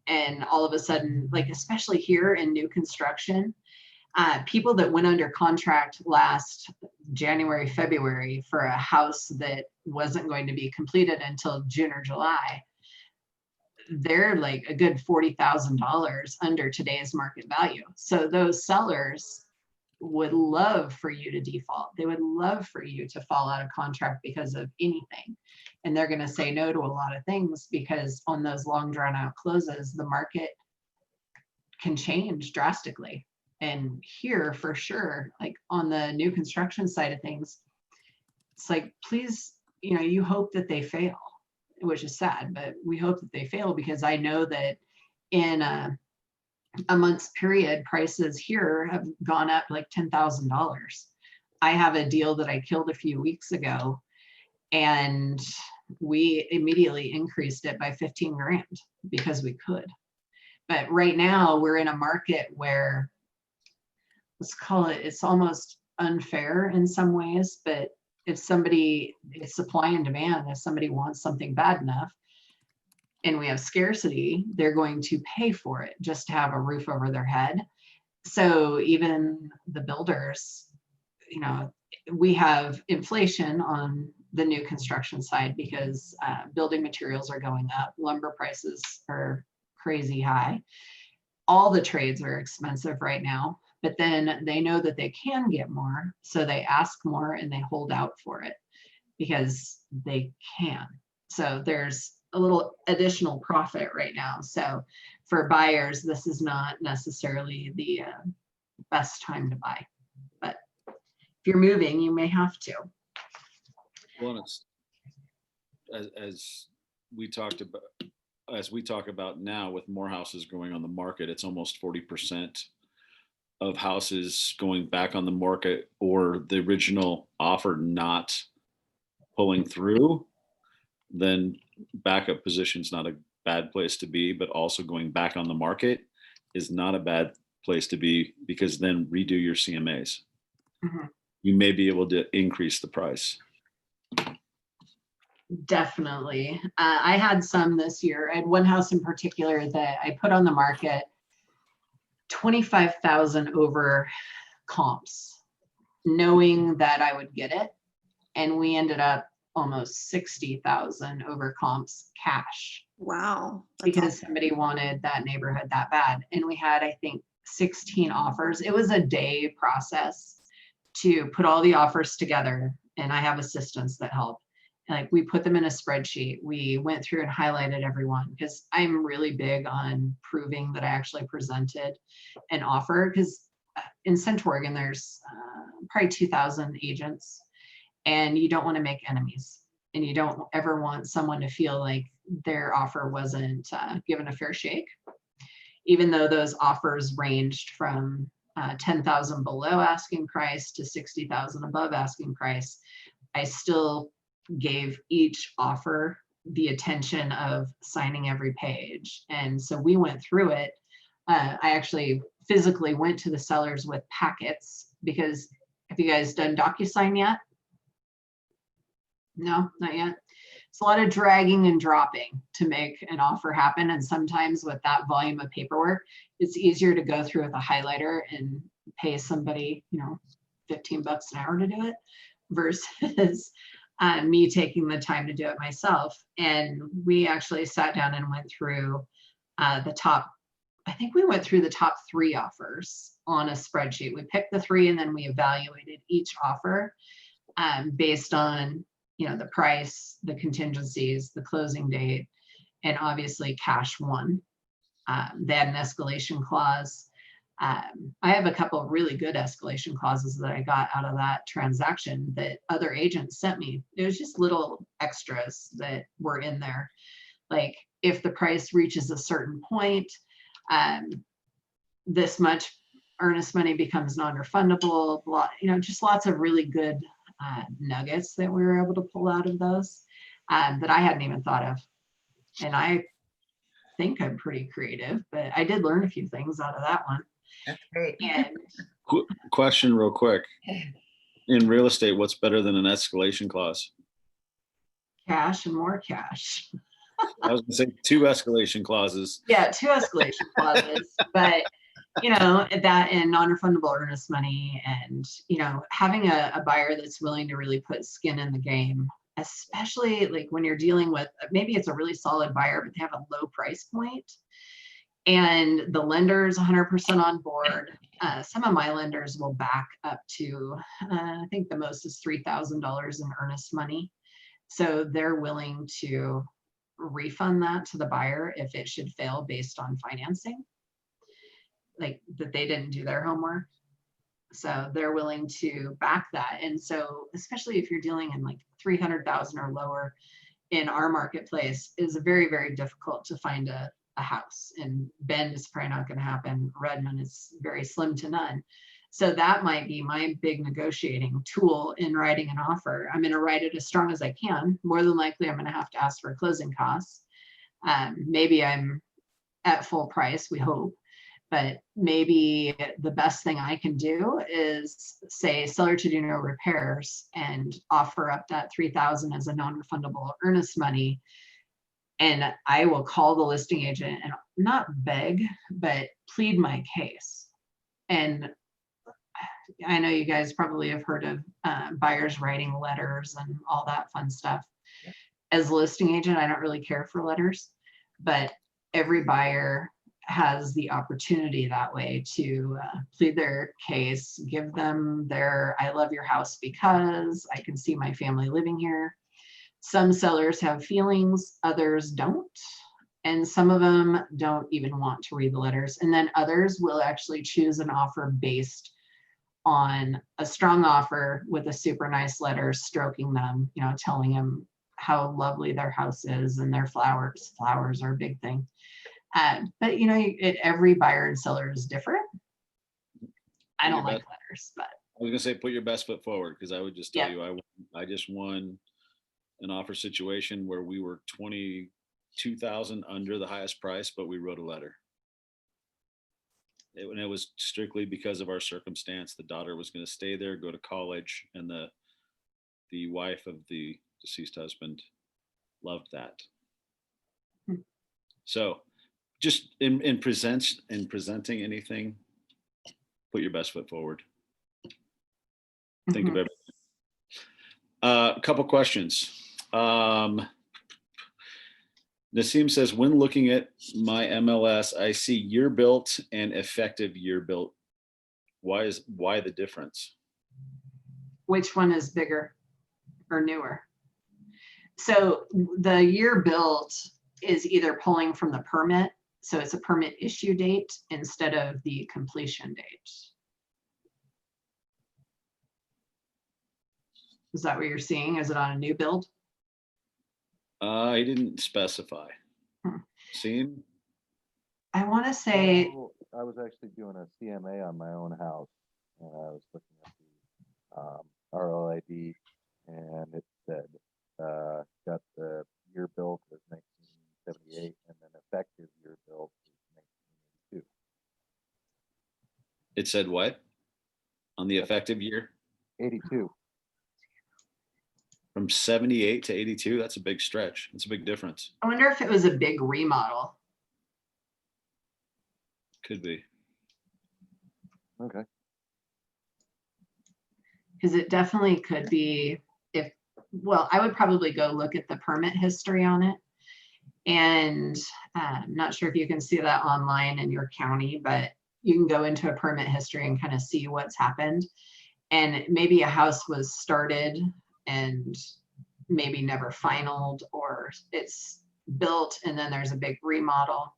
Speaker 3: And all of a sudden, like, especially here in new construction, people that went under contract last January, February for a house that wasn't going to be completed until June or July, they're like a good $40,000 under today's market value. So those sellers would love for you to default. They would love for you to fall out of contract because of anything. And they're going to say no to a lot of things because on those long drawn out closes, the market can change drastically. And here for sure, like on the new construction side of things, it's like, please, you hope that they fail, which is sad, but we hope that they fail because I know that in a month's period, prices here have gone up like $10,000. I have a deal that I killed a few weeks ago and we immediately increased it by 15 grand because we could. But right now we're in a market where, let's call it, it's almost unfair in some ways, but if somebody, it's supply and demand, if somebody wants something bad enough and we have scarcity, they're going to pay for it just to have a roof over their head. So even the builders, we have inflation on the new construction side because building materials are going up, lumber prices are crazy high. All the trades are expensive right now. But then they know that they can get more, so they ask more and they hold out for it because they can. So there's a little additional profit right now. So for buyers, this is not necessarily the best time to buy. But if you're moving, you may have to.
Speaker 2: Well, it's, as we talk about now with more houses going on the market, it's almost 40% of houses going back on the market or the original offer not pulling through. Then backup position's not a bad place to be, but also going back on the market is not a bad place to be, because then redo your CMAs.
Speaker 3: Mhm.
Speaker 2: You may be able to increase the price.
Speaker 3: Definitely. I had some this year. I had one house in particular that I put on the market 25,000 over comps, knowing that I would get it. And we ended up almost 60,000 over comps cash.
Speaker 5: Wow. That's
Speaker 3: Because
Speaker 5: awesome.
Speaker 3: somebody wanted that neighborhood that bad. And we had, I think, 16 offers. It was a day process to put all the offers together. And I have assistants that help. Like, we put them in a spreadsheet. We went through and highlighted everyone, because I'm really big on proving that I actually presented an offer. Because in Central Oregon, there's probably 2,000 agents, and you don't want to make enemies, and you don't ever want someone to feel like their offer wasn't given a fair shake. Even though those offers ranged from 10,000 below asking price to 60,000 above asking price, I still gave each offer the attention of signing every page. And so we went through it. I actually physically went to the sellers with packets, because have you guys done DocuSign yet? No, not yet. It's a lot of dragging and dropping to make an offer happen. And sometimes with that volume of paperwork, it's easier to go through with a highlighter and pay somebody, 15 bucks an hour to do it, versus me taking the time to do it myself. And we actually sat down and went through the top 3 offers on a spreadsheet. We picked the 3, and then we evaluated each offer based on, the price, the contingencies, the closing date, and obviously cash won. They had an escalation clause. I have a couple of really good escalation clauses that I got out of that transaction that other agents sent me. It was just little extras that were in there. Like, if the price reaches a certain point, this much earnest money becomes non-refundable, just lots of really good nuggets that we were able to pull out of those that I hadn't even thought of. And I think I'm pretty creative, but I did learn a few things out of that one.
Speaker 4: That's great.
Speaker 3: And
Speaker 2: Question real quick. In real estate, what's better than an escalation clause?
Speaker 3: cash and more cash.
Speaker 2: I was gonna say 2 escalation clauses.
Speaker 3: Yeah, 2 escalation clauses, but that and non-refundable earnest money, and having a buyer that's willing to really put skin in the game, especially like when you're dealing with, maybe it's a really solid buyer, but they have a low price point, and the lender's 100% on board. Some of my lenders will back up to, I think the most is $3,000 in earnest money. So they're willing to refund that to the buyer if it should fail based on financing, like that they didn't do their homework. So they're willing to back that. And so, especially if you're dealing in like 300,000 or lower in our marketplace, is very, very difficult to find a house. And Bend is probably not going to happen. Redmond is very slim to none. So that might be my big negotiating tool in writing an offer. I'm going to write it as strong as I can. More than likely, I'm going to have to ask for closing costs. Maybe I'm at full price, we hope. But maybe the best thing I can do is say seller to do no repairs and offer up that $3,000 as a non-refundable earnest money. And I will call the listing agent and not beg, but plead my case. And I know you guys probably have heard of buyers writing letters and all that fun stuff. As a listing agent, I don't really care for letters, but every buyer has the opportunity that way to plead their case, give them their, I love your house because I can see my family living here. Some sellers have feelings, others don't. And some of them don't even want to read the letters. And then others will actually choose an offer based on a strong offer with a super nice letter stroking them, telling them how lovely their house is and their flowers. Flowers are a big thing. But every buyer and seller is different. I don't like letters, but
Speaker 2: I was gonna say, put your best foot forward, because I would just tell you, I just won an offer situation where we were 20 2,000 under the highest price, but we wrote a letter. And it was strictly because of our circumstance. The daughter was going to stay there, go to college, and the wife of the deceased husband loved that. So just in presenting anything, put your best foot forward. Think of everything. A couple questions. Nasim says, when looking at my MLS, I see year built and effective year built. Why the difference?
Speaker 3: Which one is bigger or newer? So the year built is either pulling from the permit, so it's a permit issue date instead of the completion date. Is that what you're seeing? Is it on a new build?
Speaker 2: I didn't specify. Seen?
Speaker 3: I want to say.
Speaker 7: I was actually doing a CMA on my own house, and I was looking at the ROID, and it said got the year built as 1978, and then effective year built is 1982.
Speaker 2: It said what? On the effective year?
Speaker 7: 82.
Speaker 2: From 78 to 82, that's a big stretch. That's a big difference.
Speaker 3: I wonder if it was a big remodel.
Speaker 2: Could be.
Speaker 7: Okay.
Speaker 3: Because it definitely could be well, I would probably go look at the permit history on it. And I'm not sure if you can see that online in your county, but you can go into a permit history and kind of see what's happened. And maybe a house was started and maybe never finalized, or it's built and then there's a big remodel.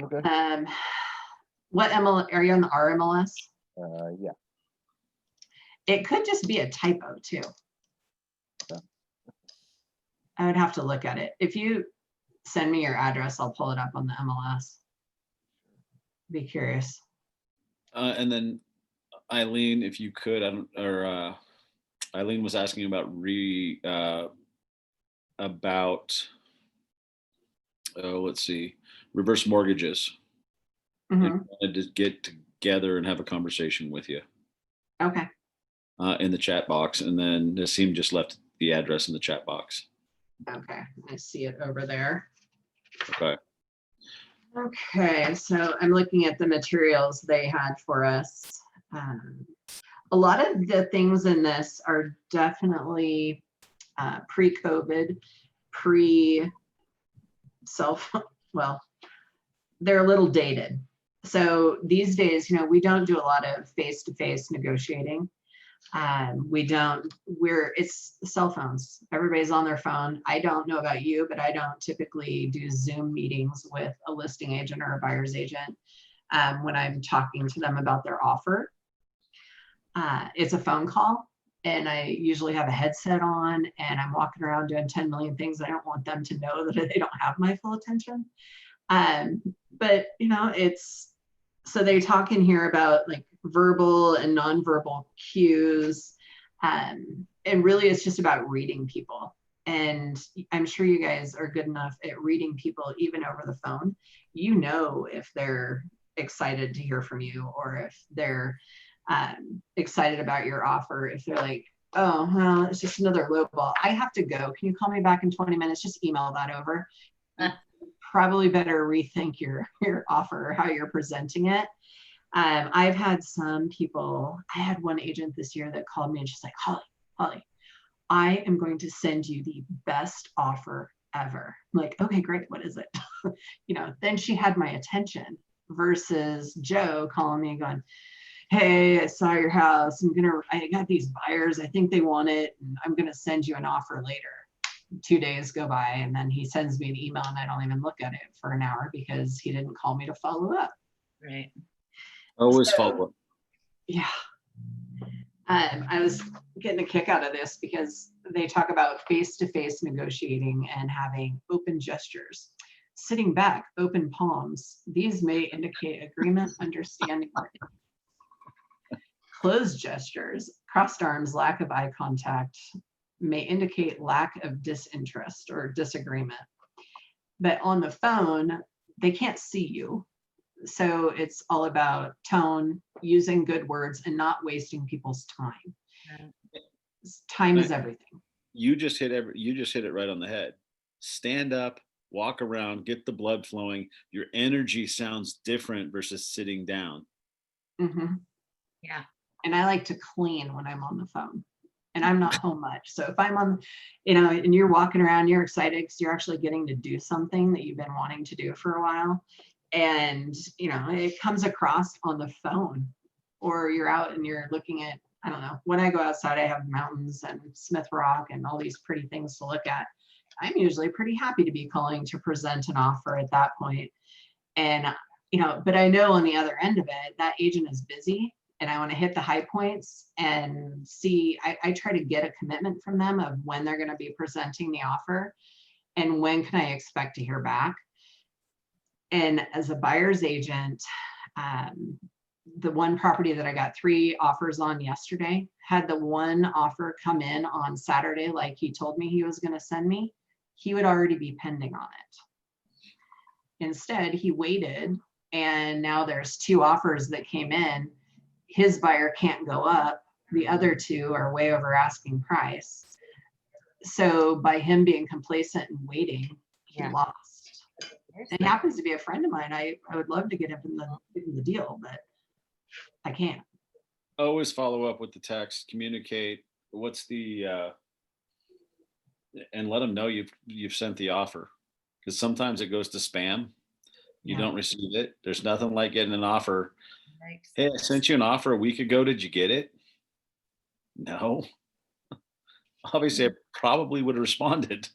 Speaker 7: Okay.
Speaker 3: What MLS are you on, the RMLS?
Speaker 7: Yeah.
Speaker 3: It could just be a typo too.
Speaker 7: Okay.
Speaker 3: I would have to look at it. If you send me your address, I'll pull it up on the MLS. Be curious.
Speaker 2: And then Eileen, if you could, Eileen was asking about let's see, reverse mortgages.
Speaker 3: Mhm.
Speaker 2: I wanted to get together and have a conversation with you.
Speaker 3: Okay.
Speaker 2: In the chat box, and then Nasim just left the address in the chat box.
Speaker 3: Okay, I see it over there.
Speaker 2: Okay.
Speaker 3: Okay, so I'm looking at the materials they had for us. A lot of the things in this are definitely pre-COVID, well, they're a little dated. So these days, we don't do a lot of face-to-face negotiating. It's cell phones. Everybody's on their phone. I don't know about you, but I don't typically do Zoom meetings with a listing agent or a buyer's agent when I'm talking to them about their offer. It's a phone call, and I usually have a headset on and I'm walking around doing 10 million things. I don't want them to know that they don't have my full attention. But so they talk in here about like verbal and nonverbal cues. And really it's just about reading people. And I'm sure you guys are good enough at reading people even over the phone. If they're excited to hear from you, or if they're excited about your offer. If they're like, oh, well, it's just another low ball, I have to go. Can you call me back in 20 minutes? Just email that over. Probably better rethink your offer or how you're presenting it. I've had some people, I had one agent this year that called me and she's like, Holly, I am going to send you the best offer ever. I'm like, okay, great. What is it? Then she had my attention versus Joe calling me and going, hey, I saw your house. I got these buyers. I think they want it. And I'm going to send you an offer later. 2 days go by and then he sends me an email and I don't even look at it for an hour because he didn't call me to follow up.
Speaker 4: Right.
Speaker 2: Always follow up.
Speaker 3: Yeah. I was getting a kick out of this because they talk about face-to-face negotiating and having open gestures. Sitting back, open palms. These may indicate agreement, understanding. Closed gestures, crossed arms, lack of eye contact may indicate lack of disinterest or disagreement. But on the phone, they can't see you. So it's all about tone, using good words, and not wasting people's time. Time is everything.
Speaker 2: You just hit it right on the head. Stand up, walk around, get the blood flowing. Your energy sounds different versus sitting down.
Speaker 3: Mhm.
Speaker 4: Yeah.
Speaker 3: And I like to clean when I'm on the phone, and I'm not home much. So if I'm on, and you're walking around, you're excited because you're actually getting to do something that you've been wanting to do for a while. And, it comes across on the phone, or you're out and you're looking at, I don't know, when I go outside, I have mountains and Smith Rock and all these pretty things to look at. I'm usually pretty happy to be calling to present an offer at that point. And, but I know on the other end of it, that agent is busy, and I want to hit the high points and see, I try to get a commitment from them of when they're going to be presenting the offer and when can I expect to hear back. And as a buyer's agent, the one property that I got 3 offers on yesterday, had the one offer come in on Saturday like he told me he was going to send me, he would already be pending on it. Instead, he waited, and now there's 2 offers that came in. His buyer can't go up. The other 2 are way over asking price. So by him being complacent and waiting, he lost. And he happens to be a friend of mine. I would love to get him in the deal, but I can't.
Speaker 2: Always follow up with the text, communicate. What's the and let them know you've sent the offer, because sometimes it goes to spam. You don't receive it. There's nothing like getting an offer. Hey, I sent you an offer a week ago. Did you get it? No. Obviously, I probably would have responded.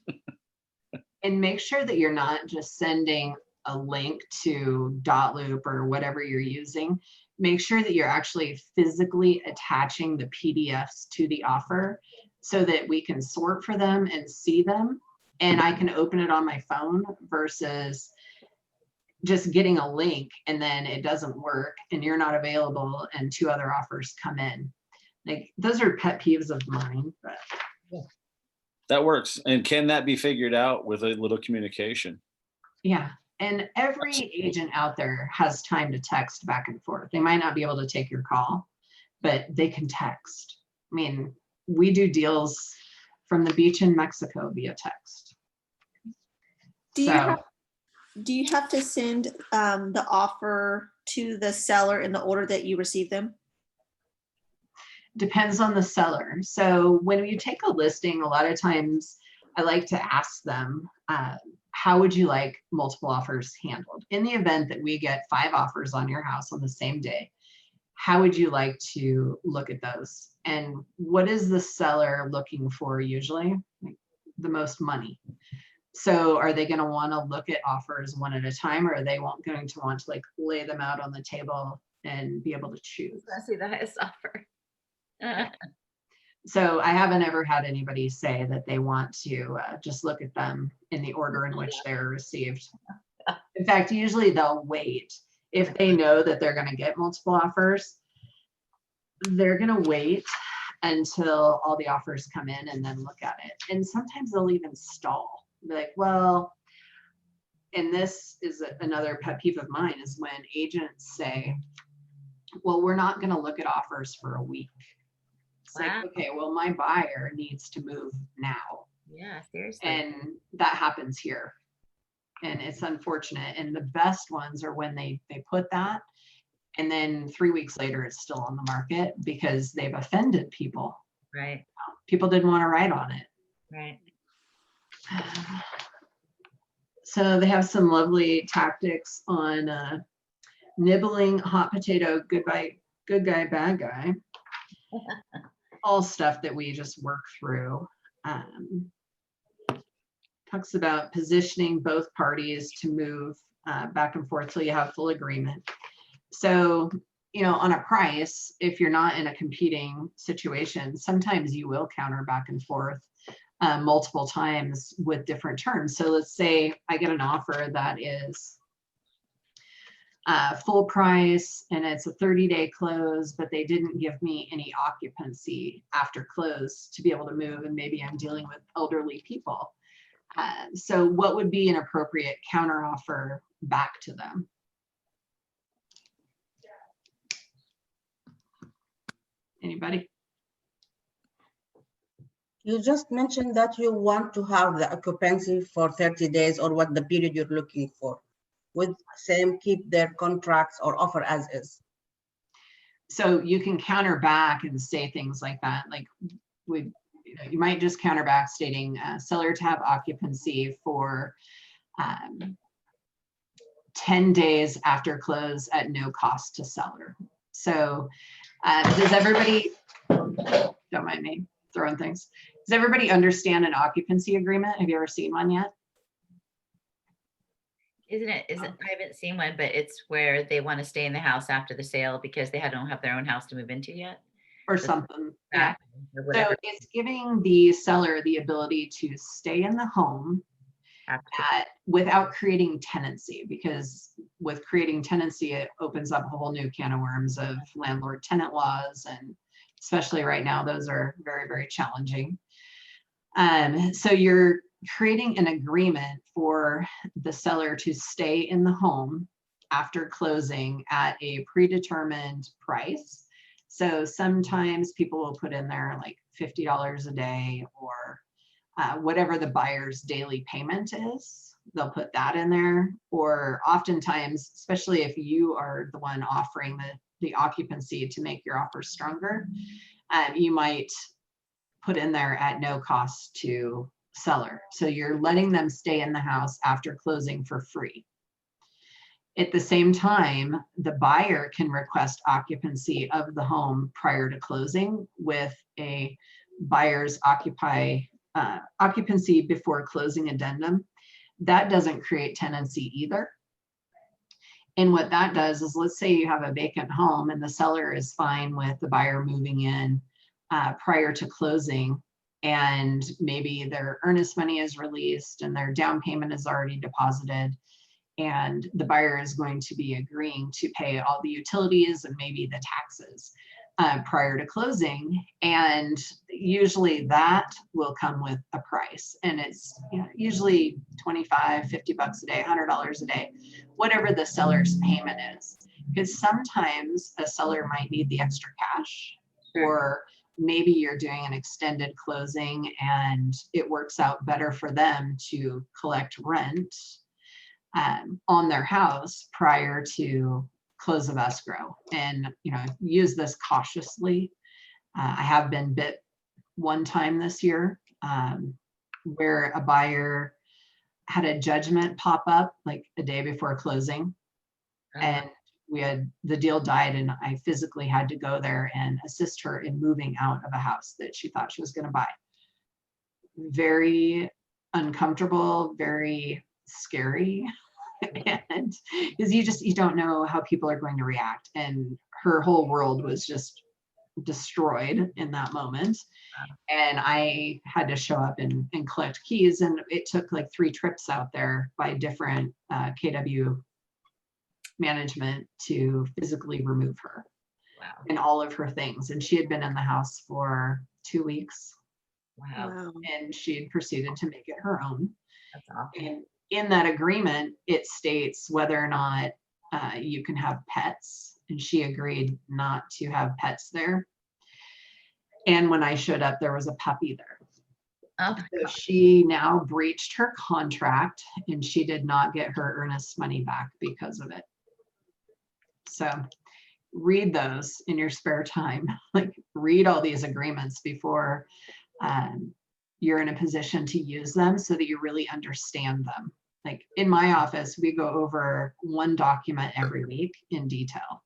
Speaker 3: And make sure that you're not just sending a link to Dotloop or whatever you're using. Make sure that you're actually physically attaching the PDFs to the offer so that we can sort for them and see them. And I can open it on my phone versus just getting a link and then it doesn't work and you're not available and 2 other offers come in. Like, those are pet peeves of mine, but
Speaker 2: That works. And can that be figured out with a little communication?
Speaker 3: yeah. And every agent out there has time to text back and forth. They might not be able to take your call, but they can text. I mean, we do deals from the beach in Mexico via text.
Speaker 5: Do you have to send the offer to the seller in the order that you receive them?
Speaker 3: Depends on the seller. So when you take a listing, a lot of times I like to ask them, how would you like multiple offers handled? In the event that we get 5 offers on your house on the same day, how would you like to look at those? And what is the seller looking for usually? Like, the most money. So are they going to want to look at offers one at a time, or are they going to want to like lay them out on the table and be able to choose?
Speaker 4: Let's see the highest offer.
Speaker 3: So I haven't ever had anybody say that they want to just look at them in the order in which they're received. In fact, usually they'll wait. If they know that they're going to get multiple offers, they're going to wait until all the offers come in and then look at it. And sometimes they'll even stall. Be like, well, and this is another pet peeve of mine, is when agents say, well, we're not going to look at offers for a week. It's like, okay, well, my buyer needs to move now.
Speaker 4: Yeah, seriously.
Speaker 3: And that happens here. And it's unfortunate. And the best ones are when they put that, and then 3 weeks later, it's still on the market because they've offended people.
Speaker 4: Right.
Speaker 3: People didn't want to write on it.
Speaker 4: Right.
Speaker 3: So they have some lovely tactics on nibbling, hot potato, good guy, bad guy. All stuff that we just work through. Talks about positioning both parties to move back and forth till you have full agreement. So, on a price, if you're not in a competing situation, sometimes you will counter back and forth multiple times with different terms. So let's say I get an offer that is full price and it's a 30-day close, but they didn't give me any occupancy after close to be able to move, and maybe I'm dealing with elderly people. So what would be an appropriate counteroffer back to them? Anybody?
Speaker 16: You just mentioned that you want to have the occupancy for 30 days or what the period you're looking for. Would same keep their contracts or offer as is?
Speaker 3: So you can counter back and say things like that, like you might just counter back stating seller to have occupancy for 10 days after close at no cost to seller. So does everybody, don't mind me throwing things. Does everybody understand an occupancy agreement? Have you ever seen one yet?
Speaker 4: Isn't it, I haven't seen one, but it's where they want to stay in the house after the sale because they don't have their own house to move into yet.
Speaker 3: Or something, yeah.
Speaker 4: Or
Speaker 3: So
Speaker 4: whatever.
Speaker 3: it's giving the seller the ability to stay in the home without creating tenancy, because with creating tenancy, it opens up a whole new can of worms of landlord tenant laws. And especially right now, those are very, very challenging. So you're creating an agreement for the seller to stay in the home after closing at a predetermined price. So sometimes people will put in there like $50 a day or whatever the buyer's daily payment is, they'll put that in there. Or oftentimes, especially if you are the one offering the occupancy to make your offer stronger, you might put in there at no cost to seller. So you're letting them stay in the house after closing for free. At the same time, the buyer can request occupancy of the home prior to closing with a buyer's occupancy before closing addendum. That doesn't create tenancy either. And what that does is, let's say you have a vacant home and the seller is fine with the buyer moving in prior to closing, and maybe their earnest money is released and their down payment is already deposited, and the buyer is going to be agreeing to pay all the utilities and maybe the taxes prior to closing. And usually that will come with a price, and it's usually 25, 50 bucks a day, $100 a day, whatever the seller's payment is. Because sometimes a seller might need the extra cash, or maybe you're doing an extended closing and it works out better for them to collect rent on their house prior to close of escrow. And use this cautiously. I have been bit one time this year where a buyer had a judgment pop up like a day before closing, and the deal died, and I physically had to go there and assist her in moving out of a house that she thought she was going to buy. Very uncomfortable, very scary. And because you don't know how people are going to react, and her whole world was just destroyed in that moment. And I had to show up and collect keys, and it took like 3 trips out there by different KW management to physically remove her and all of her things. And she had been in the house for 2 weeks.
Speaker 4: Wow.
Speaker 3: And she had proceeded to make it her own.
Speaker 4: That's awesome.
Speaker 3: And in that agreement, it states whether or not you can have pets, and she agreed not to have pets there. And when I showed up, there was a puppy there.
Speaker 4: Oh,
Speaker 3: so she now breached her contract, and she did not get her earnest money back because of it. So read those in your spare time. Like, read all these agreements before you're in a position to use them, so that you really understand them. Like in my office, we go over one document every week in detail,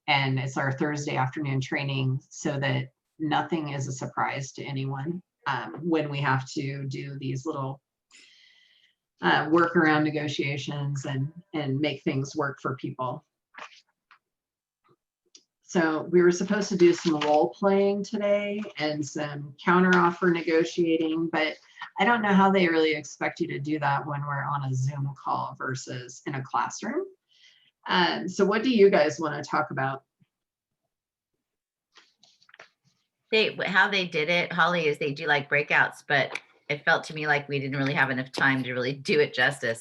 Speaker 3: and it's our Thursday afternoon training, so that nothing is a surprise to anyone when we have to do these little workaround negotiations and make things work for people. So we were supposed to do some role playing today and some counteroffer negotiating, but I don't know how they really expect you to do that when we're on a Zoom call versus in a classroom. So what do you guys want to talk about?
Speaker 4: How they did it, Holly, is they do like breakouts, but it felt to me like we didn't really have enough time to really do it justice.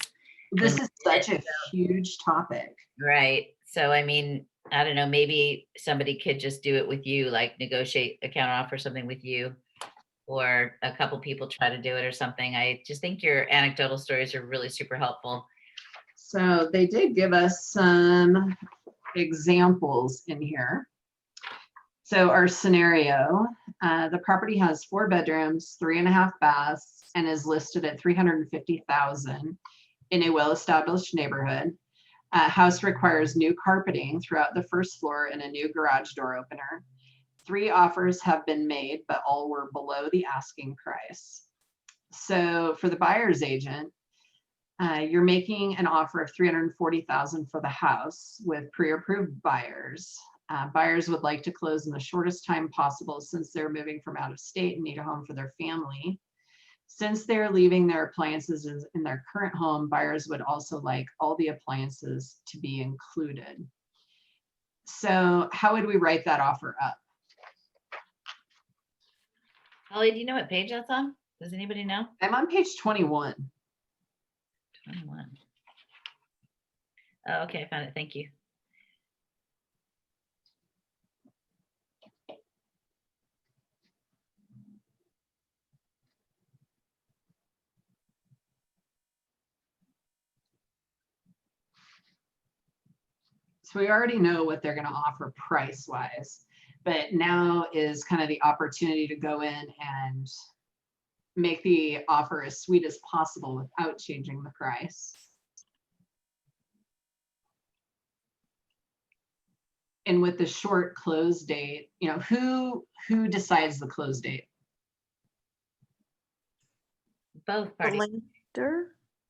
Speaker 3: This
Speaker 4: when
Speaker 3: is
Speaker 4: we did
Speaker 3: such a
Speaker 4: it, so-
Speaker 3: huge topic.
Speaker 4: Right. So, I mean, I don't know, maybe somebody could just do it with you, like negotiate a counter offer or something with you. Or a couple people try to do it or something. I just think your anecdotal stories are really super helpful.
Speaker 3: So they did give us some examples in here. So our scenario, the property has 4 bedrooms, 3.5 baths, and is listed at 350,000 in a well-established neighborhood. House requires new carpeting throughout the first floor and a new garage door opener. 3 offers have been made, but all were below the asking price. So for the buyer's agent, you're making an offer of 340,000 for the house with pre-approved buyers. Buyers would like to close in the shortest time possible since they're moving from out of state and need a home for their family. Since they're leaving their appliances in their current home, buyers would also like all the appliances to be included. So how would we write that offer up?
Speaker 4: Holly, do you know what page that's on? Does anybody know?
Speaker 3: I'm on page 21.
Speaker 4: 21. Oh, okay, I found it. Thank you.
Speaker 3: So we already know what they're going to offer price wise, but now is kind of the opportunity to go in and make the offer as sweet as possible without changing the price. And with the short close date, you know, who decides the close date?
Speaker 4: Both
Speaker 5: The
Speaker 4: parties.
Speaker 5: lender?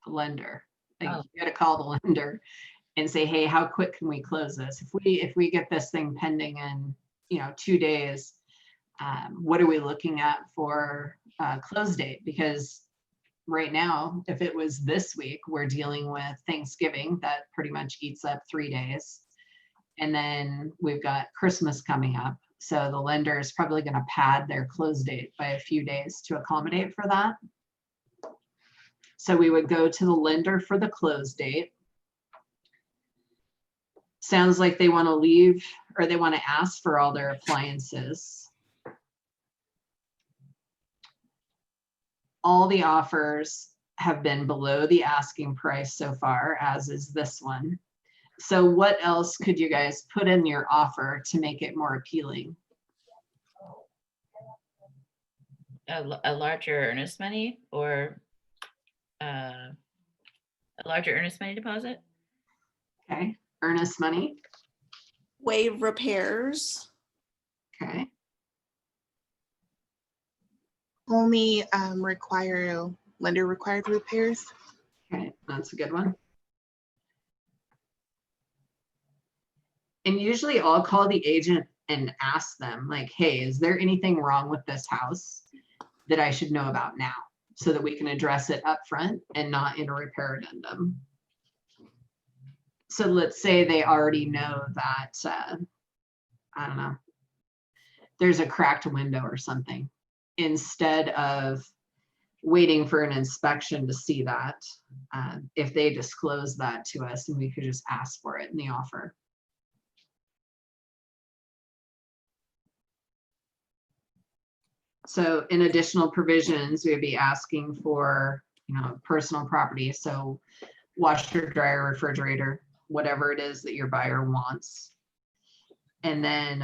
Speaker 3: The lender. Like,
Speaker 4: Oh.
Speaker 3: you got to call the lender and say, hey, how quick can we close this? If we get this thing pending in, you know, 2 days, what are we looking at for close date? Because right now, if it was this week, we're dealing with Thanksgiving that pretty much eats up 3 days. And then we've got Christmas coming up. So the lender is probably going to pad their close date by a few days to accommodate for that. So we would go to the lender for the close date. Sounds like they want to leave or they want to ask for all their appliances. All the offers have been below the asking price so far, as is this one. So what else could you guys put in your offer to make it more appealing?
Speaker 4: A larger earnest money or a larger earnest money deposit?
Speaker 3: Okay, earnest money.
Speaker 5: Waive repairs.
Speaker 3: Okay.
Speaker 6: Only lender required repairs.
Speaker 3: Okay, that's a good one. And usually I'll call the agent and ask them like, hey, is there anything wrong with this house that I should know about now so that we can address it up front and not in a repair addendum? So let's say they already know that, I don't know, there's a cracked window or something. Instead of waiting for an inspection to see that, if they disclose that to us and we could just ask for it in the offer. So in additional provisions, we would be asking for, you know, personal property. So washer, dryer, refrigerator, whatever it is that your buyer wants. And then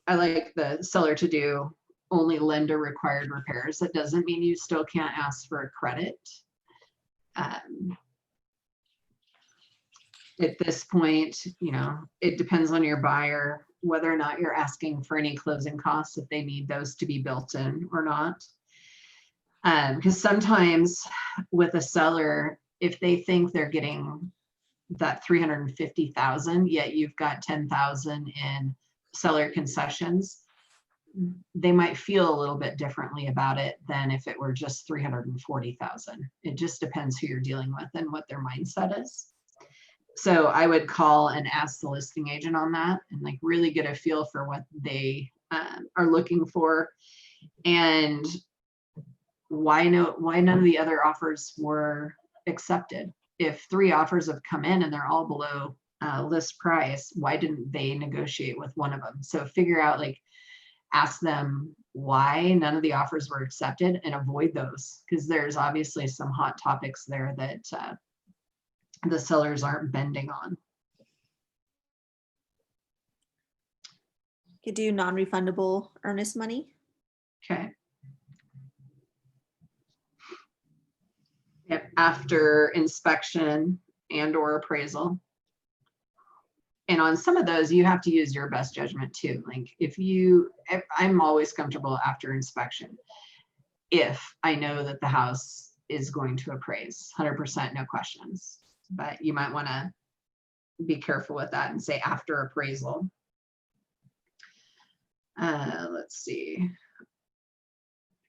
Speaker 3: I like the seller to do only lender required repairs. That doesn't mean you still can't ask for a credit. At this point, you know, it depends on your buyer whether or not you're asking for any closing costs, if they need those to be built in or not. Because sometimes with a seller, if they think they're getting that 350,000, yet you've got 10,000 in seller concessions, they might feel a little bit differently about it than if it were just 340,000. It just depends who you're dealing with and what their mindset is. So I would call and ask the listing agent on that and like really get a feel for what they are looking for. And why none of the other offers were accepted? If 3 offers have come in and they're all below list price, why didn't they negotiate with one of them? So figure out, like, ask them why none of the offers were accepted and avoid those, because there's obviously some hot topics there that the sellers aren't bending on.
Speaker 5: Could do non-refundable earnest money.
Speaker 3: Okay. Yep, after inspection and or appraisal. And on some of those, you have to use your best judgment too. Like if I'm always comfortable after inspection if I know that the house is going to appraise 100%, no questions. But you might want to be careful with that and say after appraisal. Let's see.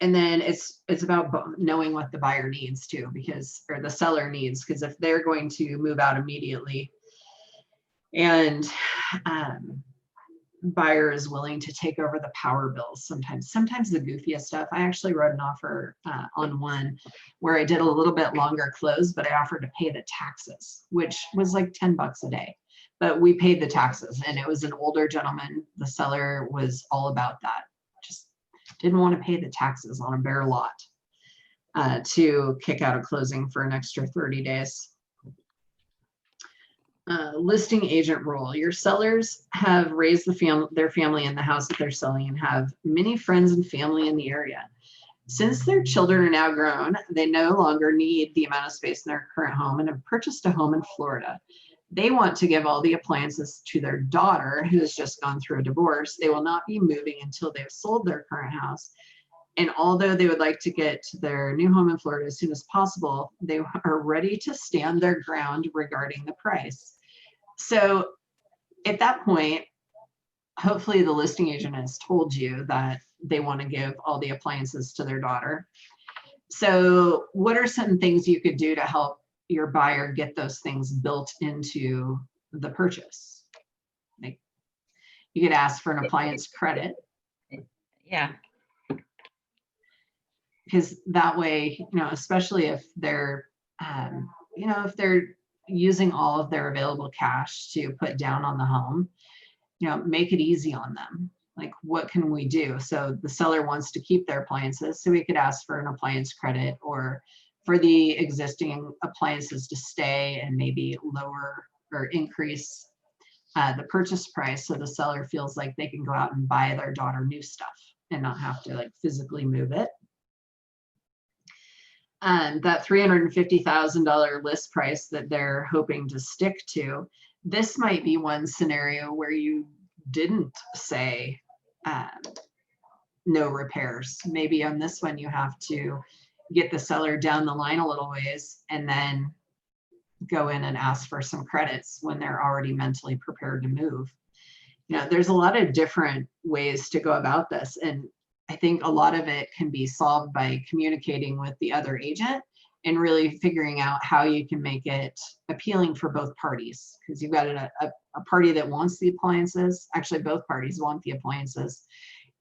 Speaker 3: And then it's about knowing what the buyer needs too, or the seller needs, because if they're going to move out immediately and buyer is willing to take over the power bills, sometimes the goofiest stuff. I actually wrote an offer on one where I did a little bit longer close, but I offered to pay the taxes, which was like $10 a day. But we paid the taxes, and it was an older gentleman. The seller was all about that. Just didn't want to pay the taxes on a bare lot to kick out a closing for an extra 30 days. Listing agent role. Your sellers have raised their family in the house that they're selling and have many friends and family in the area. Since their children are now grown, they no longer need the amount of space in their current home and have purchased a home in Florida. They want to give all the appliances to their daughter, who has just gone through a divorce. They will not be moving until they've sold their current house. And although they would like to get to their new home in Florida as soon as possible, they are ready to stand their ground regarding the price. So at that point, hopefully the listing agent has told you that they want to give all the appliances to their daughter. So what are some things you could do to help your buyer get those things built into the purchase? Like, you could ask for an appliance credit.
Speaker 4: Yeah.
Speaker 3: Because that way, especially if they're, if they're using all of their available cash to put down on the home, make it easy on them. Like, what can we do? So the seller wants to keep their appliances, so we could ask for an appliance credit, or for the existing appliances to stay and maybe lower or increase the purchase price, so the seller feels like they can go out and buy their daughter new stuff and not have to like physically move it. That $350,000 list price that they're hoping to stick to, this might be one scenario where you didn't say no repairs. Maybe on this one you have to get the seller down the line a little ways and then go in and ask for some credits when they're already mentally prepared to move. There's a lot of different ways to go about this, and I think a lot of it can be solved by communicating with the other agent and really figuring out how you can make it appealing for both parties. Because you've got a party that wants the appliances. Actually, both parties want the appliances.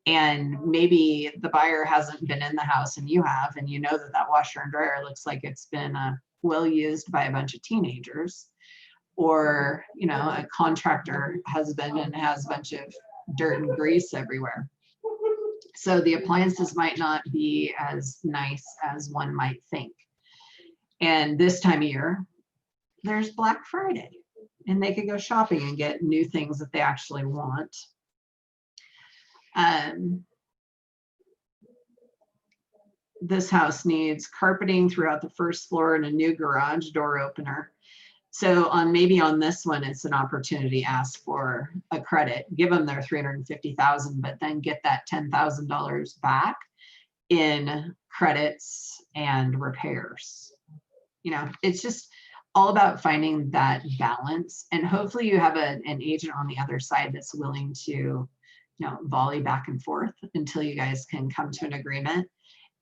Speaker 3: And maybe the buyer hasn't been in the house and you have, and you know that washer and dryer looks like it's been well used by a bunch of teenagers. Or, a contractor has been and has a bunch of dirt and grease everywhere. So the appliances might not be as nice as one might think. And this time of year, there's Black Friday, and they could go shopping and get new things that they actually want. This house needs carpeting throughout the first floor and a new garage door opener. So maybe on this one, it's an opportunity to ask for a credit, give them their $350,000, but then get that $10,000 back in credits and repairs. It's just all about finding that balance. And hopefully you have an agent on the other side that's willing to, volley back and forth until you guys can come to an agreement.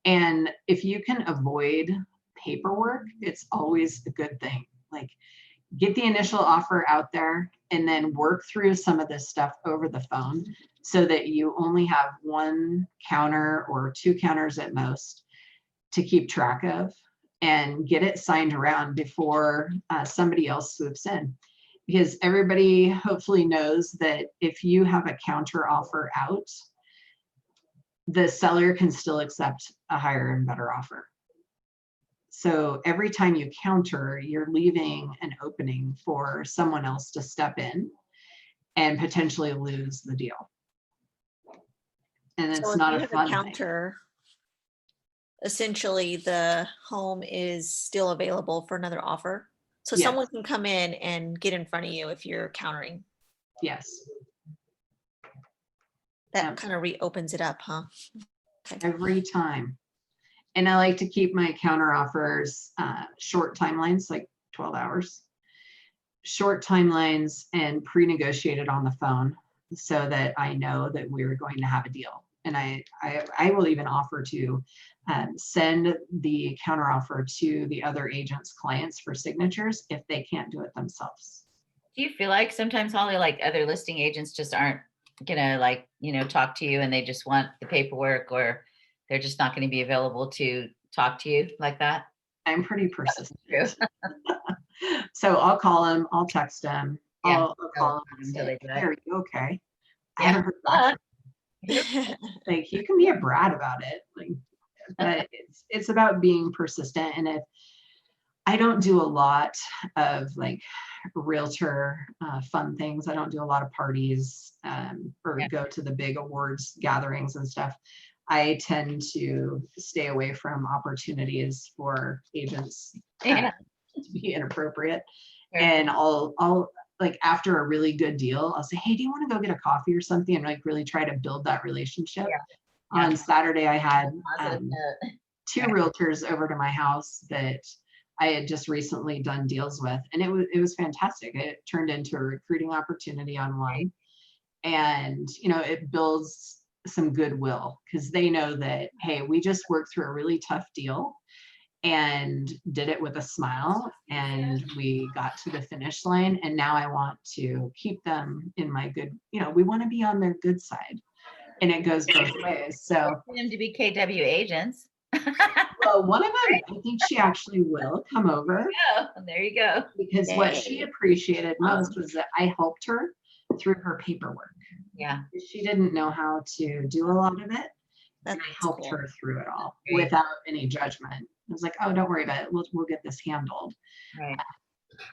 Speaker 3: And if you can avoid paperwork, it's always a good thing. Like, get the initial offer out there and then work through some of this stuff over the phone so that you only have one counter or two counters at most. to keep track of and get it signed around before somebody else swoops in. Because everybody hopefully knows that if you have a counter offer out, the seller can still accept a higher and better offer. So every time you counter, you're leaving an opening for someone else to step in and potentially lose the deal. And
Speaker 5: So
Speaker 3: it's
Speaker 5: if
Speaker 3: not
Speaker 5: you
Speaker 3: a
Speaker 5: have
Speaker 3: fun thing.
Speaker 5: counter, essentially the home is still available for another offer. So
Speaker 3: Yes.
Speaker 5: someone can come in and get in front of you if you're countering.
Speaker 3: Yes.
Speaker 5: That kind of reopens it up, huh?
Speaker 3: Every time. And I like to keep my counter offers short timelines, like 12 hours. Short timelines and pre-negotiated on the phone so that I know that we're going to have a deal. And I will even offer to send the counter offer to the other agent's clients for signatures if they can't do it themselves.
Speaker 4: Do you feel like sometimes, Holly, like other listing agents just aren't gonna like, you know, talk to you and they just want the paperwork, or they're just not going to be available to talk to you like that?
Speaker 3: I'm pretty persistent. So I'll call them, I'll text them,
Speaker 4: Yeah.
Speaker 3: I'll call them and
Speaker 4: Until
Speaker 3: say,
Speaker 4: they do it.
Speaker 3: "Hey, are you okay? I
Speaker 4: Yeah.
Speaker 3: haven't heard back." Like, you can be a brat about it, like, but it's about being persistent. And if I don't do a lot of like realtor fun things, I don't do a lot of parties or go to the big awards gatherings and stuff. I tend to stay away from opportunities for agents to be inappropriate. And I'll like, after a really good deal, I'll say, "Hey, do you want to go get a coffee or something?" And like really try to build that relationship. On Saturday, I had two realtors over to my house that I had just recently done deals with, and it was fantastic. It turned into a recruiting opportunity on one, and you know, it builds some goodwill because they know that, hey, we just worked through a really tough deal and did it with a smile, and we got to the finish line, and now I want to keep them in my good, you know, we want to be on their good side, and it goes both ways. So
Speaker 4: For them to be KW agents.
Speaker 3: well, one of them, I think she actually will come over.
Speaker 4: Oh, there you go.
Speaker 3: Because what she appreciated most was that I helped her through her paperwork.
Speaker 4: Yeah.
Speaker 3: She didn't know how to do a lot of it. And I helped her through it all without any judgment. I was like, "Oh, don't worry about it. We'll get this handled."
Speaker 4: Right.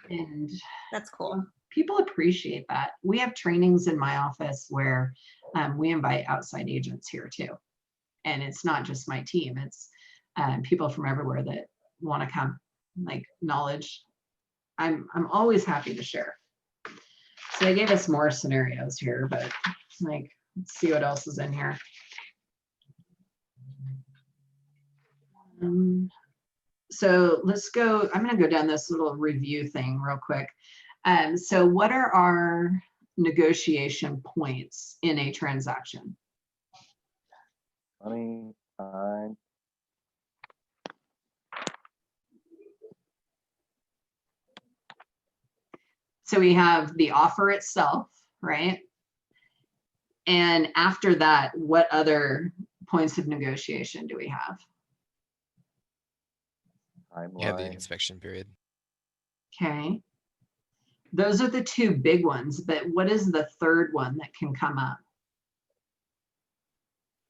Speaker 3: And
Speaker 5: that's cool.
Speaker 3: People appreciate that. We have trainings in my office where we invite outside agents here too. And it's not just my team, it's people from everywhere that want to come, like knowledge. I'm always happy to share. So they gave us more scenarios here, but like, let's see what else is in here. So let's go, I'm going to go down this little review thing real quick. So what are our negotiation points in a transaction?
Speaker 7: Money, time.
Speaker 3: So we have the offer itself, right? And after that, what other points of negotiation do we have?
Speaker 8: You have the inspection period.
Speaker 3: Okay. Those are the two big ones, but what is the third one that can come up?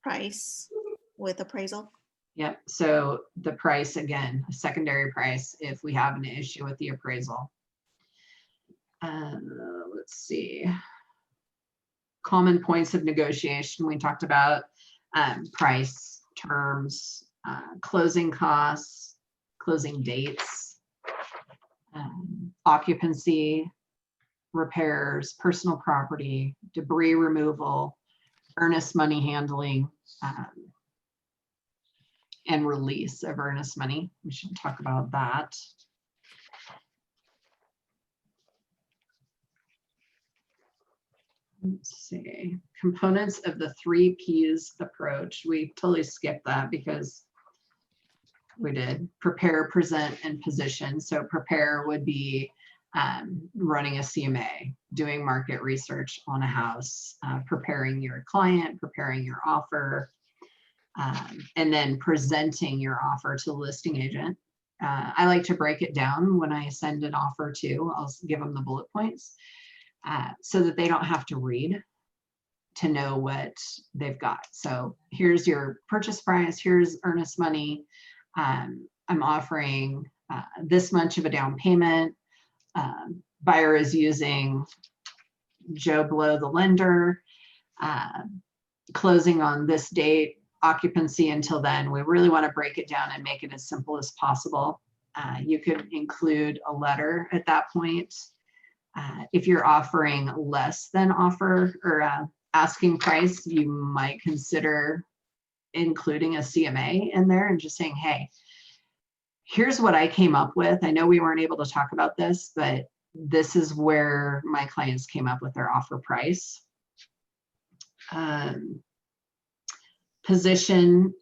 Speaker 5: Price with appraisal.
Speaker 3: Yep. So the price, again, a secondary price if we have an issue with the appraisal. Let's see. Common points of negotiation. We talked about price, terms, closing costs, closing dates, occupancy, repairs, personal property, debris removal, earnest money handling, and release of earnest money. We should talk about that. Let's see, components of the 3 Ps approach. We totally skipped that because we did prepare, present, and position. So prepare would be running a CMA, doing market research on a house, preparing your client, preparing your offer, And then presenting your offer to the listing agent. I like to break it down when I send an offer to, I'll give them the bullet points so that they don't have to read to know what they've got. So here's your purchase price, here's earnest money. I'm offering this much of a down payment. Buyer is using Joe Blow, the lender, closing on this date, occupancy until then. We really want to break it down and make it as simple as possible. You could include a letter at that point. If you're offering less than offer or asking price, you might consider including a CMA in there and just saying, hey, here's what I came up with. I know we weren't able to talk about this, but this is where my clients came up with their offer price. Position,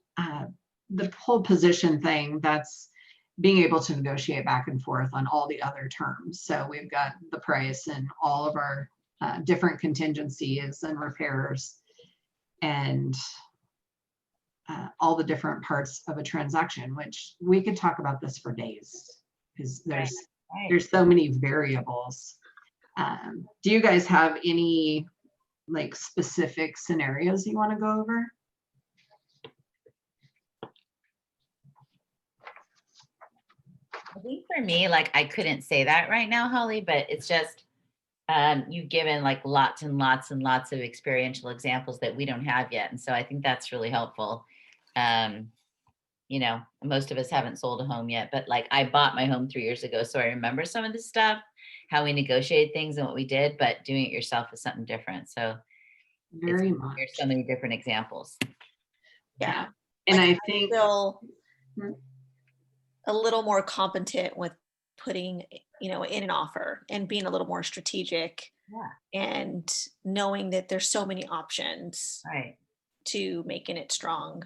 Speaker 3: the whole position thing, that's being able to negotiate back and forth on all the other terms. So we've got the price and all of our different contingencies and repairs and all the different parts of a transaction, which we could talk about this for days because there's so many variables. Do you guys have any like specific scenarios you want to go over?
Speaker 4: I think for me, like, I couldn't say that right now, Holly, but it's just, you've given like lots and lots and lots of experiential examples that we don't have yet. And so I think that's really helpful. You know, most of us haven't sold a home yet, but like I bought my home 3 years ago. So I remember some of this stuff, how we negotiated things and what we did, but doing it yourself is something different. So
Speaker 3: very much.
Speaker 4: There's so many different examples.
Speaker 5: Yeah.
Speaker 3: And
Speaker 5: Like,
Speaker 3: I think
Speaker 5: feel a little more competent with putting, you know, in an offer and being a little more strategic and knowing that there's so many options to making it strong.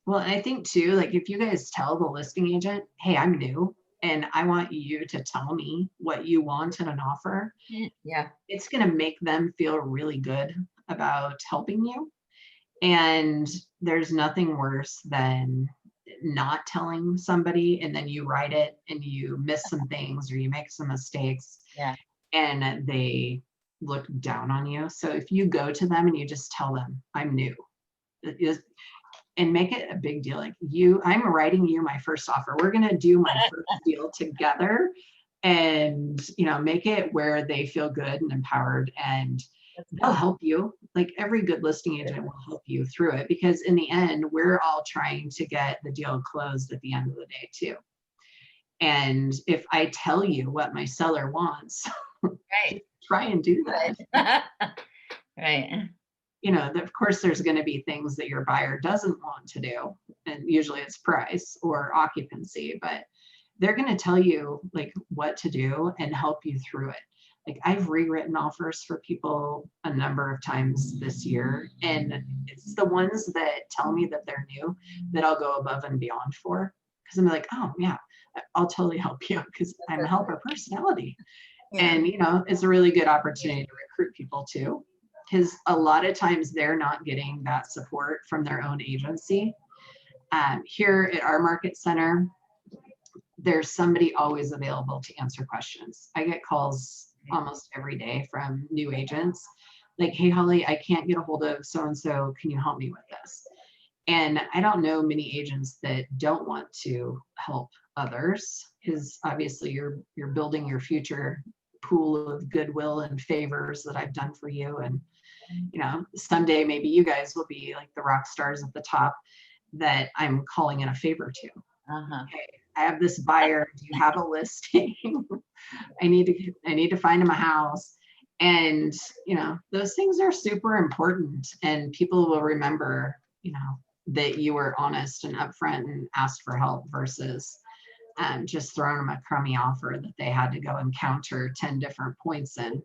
Speaker 3: Well, I think too, like if you guys tell the listing agent, hey, I'm new and I want you to tell me what you want in an offer.
Speaker 4: Yeah.
Speaker 3: It's going to make them feel really good about helping you. And there's nothing worse than not telling somebody and then you write it and you miss some things or you make some mistakes and they look down on you. So if you go to them and you just tell them, I'm new, and make it a big deal, like I'm writing you my first offer. We're going to do my first deal together and, you know, make it where they feel good and empowered and they'll help you. Like every good listing agent will help you through it because in the end, we're all trying to get the deal closed at the end of the day too. And if I tell you what my seller wants, try and do that. You know, of course, there's going to be things that your buyer doesn't want to do. And usually it's price or occupancy, but they're going to tell you like what to do and help you through it. Like I've rewritten offers for people a number of times this year. And it's the ones that tell me that they're new that I'll go above and beyond for. Because I'm like, oh yeah, I'll totally help you because I'm a helper personality. And, you know, it's a really good opportunity to recruit people too. Because a lot of times they're not getting that support from their own agency. Here at our market center, there's somebody always available to answer questions. I get calls almost every day from new agents like, hey, Holly, I can't get a hold of so-and-so. Can you help me with this? And I don't know many agents that don't want to help others because obviously you're building your future pool of goodwill and favors that I've done for you. And, you know, someday maybe you guys will be like the rock stars at the top that I'm calling in a favor to. Okay, I have this buyer. Do you have a listing? I need to find him a house. And, you know, those things are super important and people will remember, you know, that you were honest and upfront and asked for help versus just throwing them a crummy offer that they had to go and counter 10 different points in.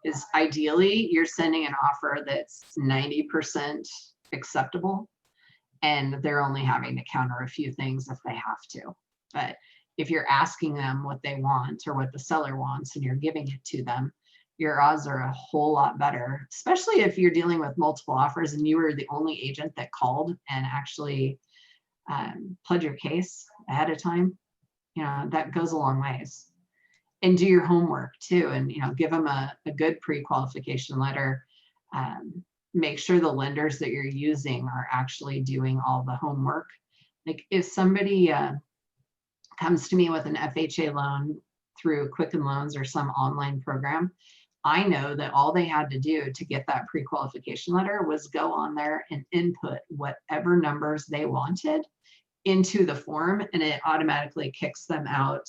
Speaker 3: Is ideally you're sending an offer that's 90% acceptable and they're only having to counter a few things if they have to. But if you're asking them what they want or what the seller wants and you're giving it to them, your odds are a whole lot better, especially if you're dealing with multiple offers and you were the only agent that called and actually pled your case ahead of time. You know, that goes a long ways. And do your homework too, and, you know, give them a good pre-qualification letter. Make sure the lenders that you're using are actually doing all the homework. Like if somebody comes to me with an FHA loan through Quicken Loans or some online program, I know that all they had to do to get that pre-qualification letter was go on there and input whatever numbers they wanted into the form, and it automatically kicks them out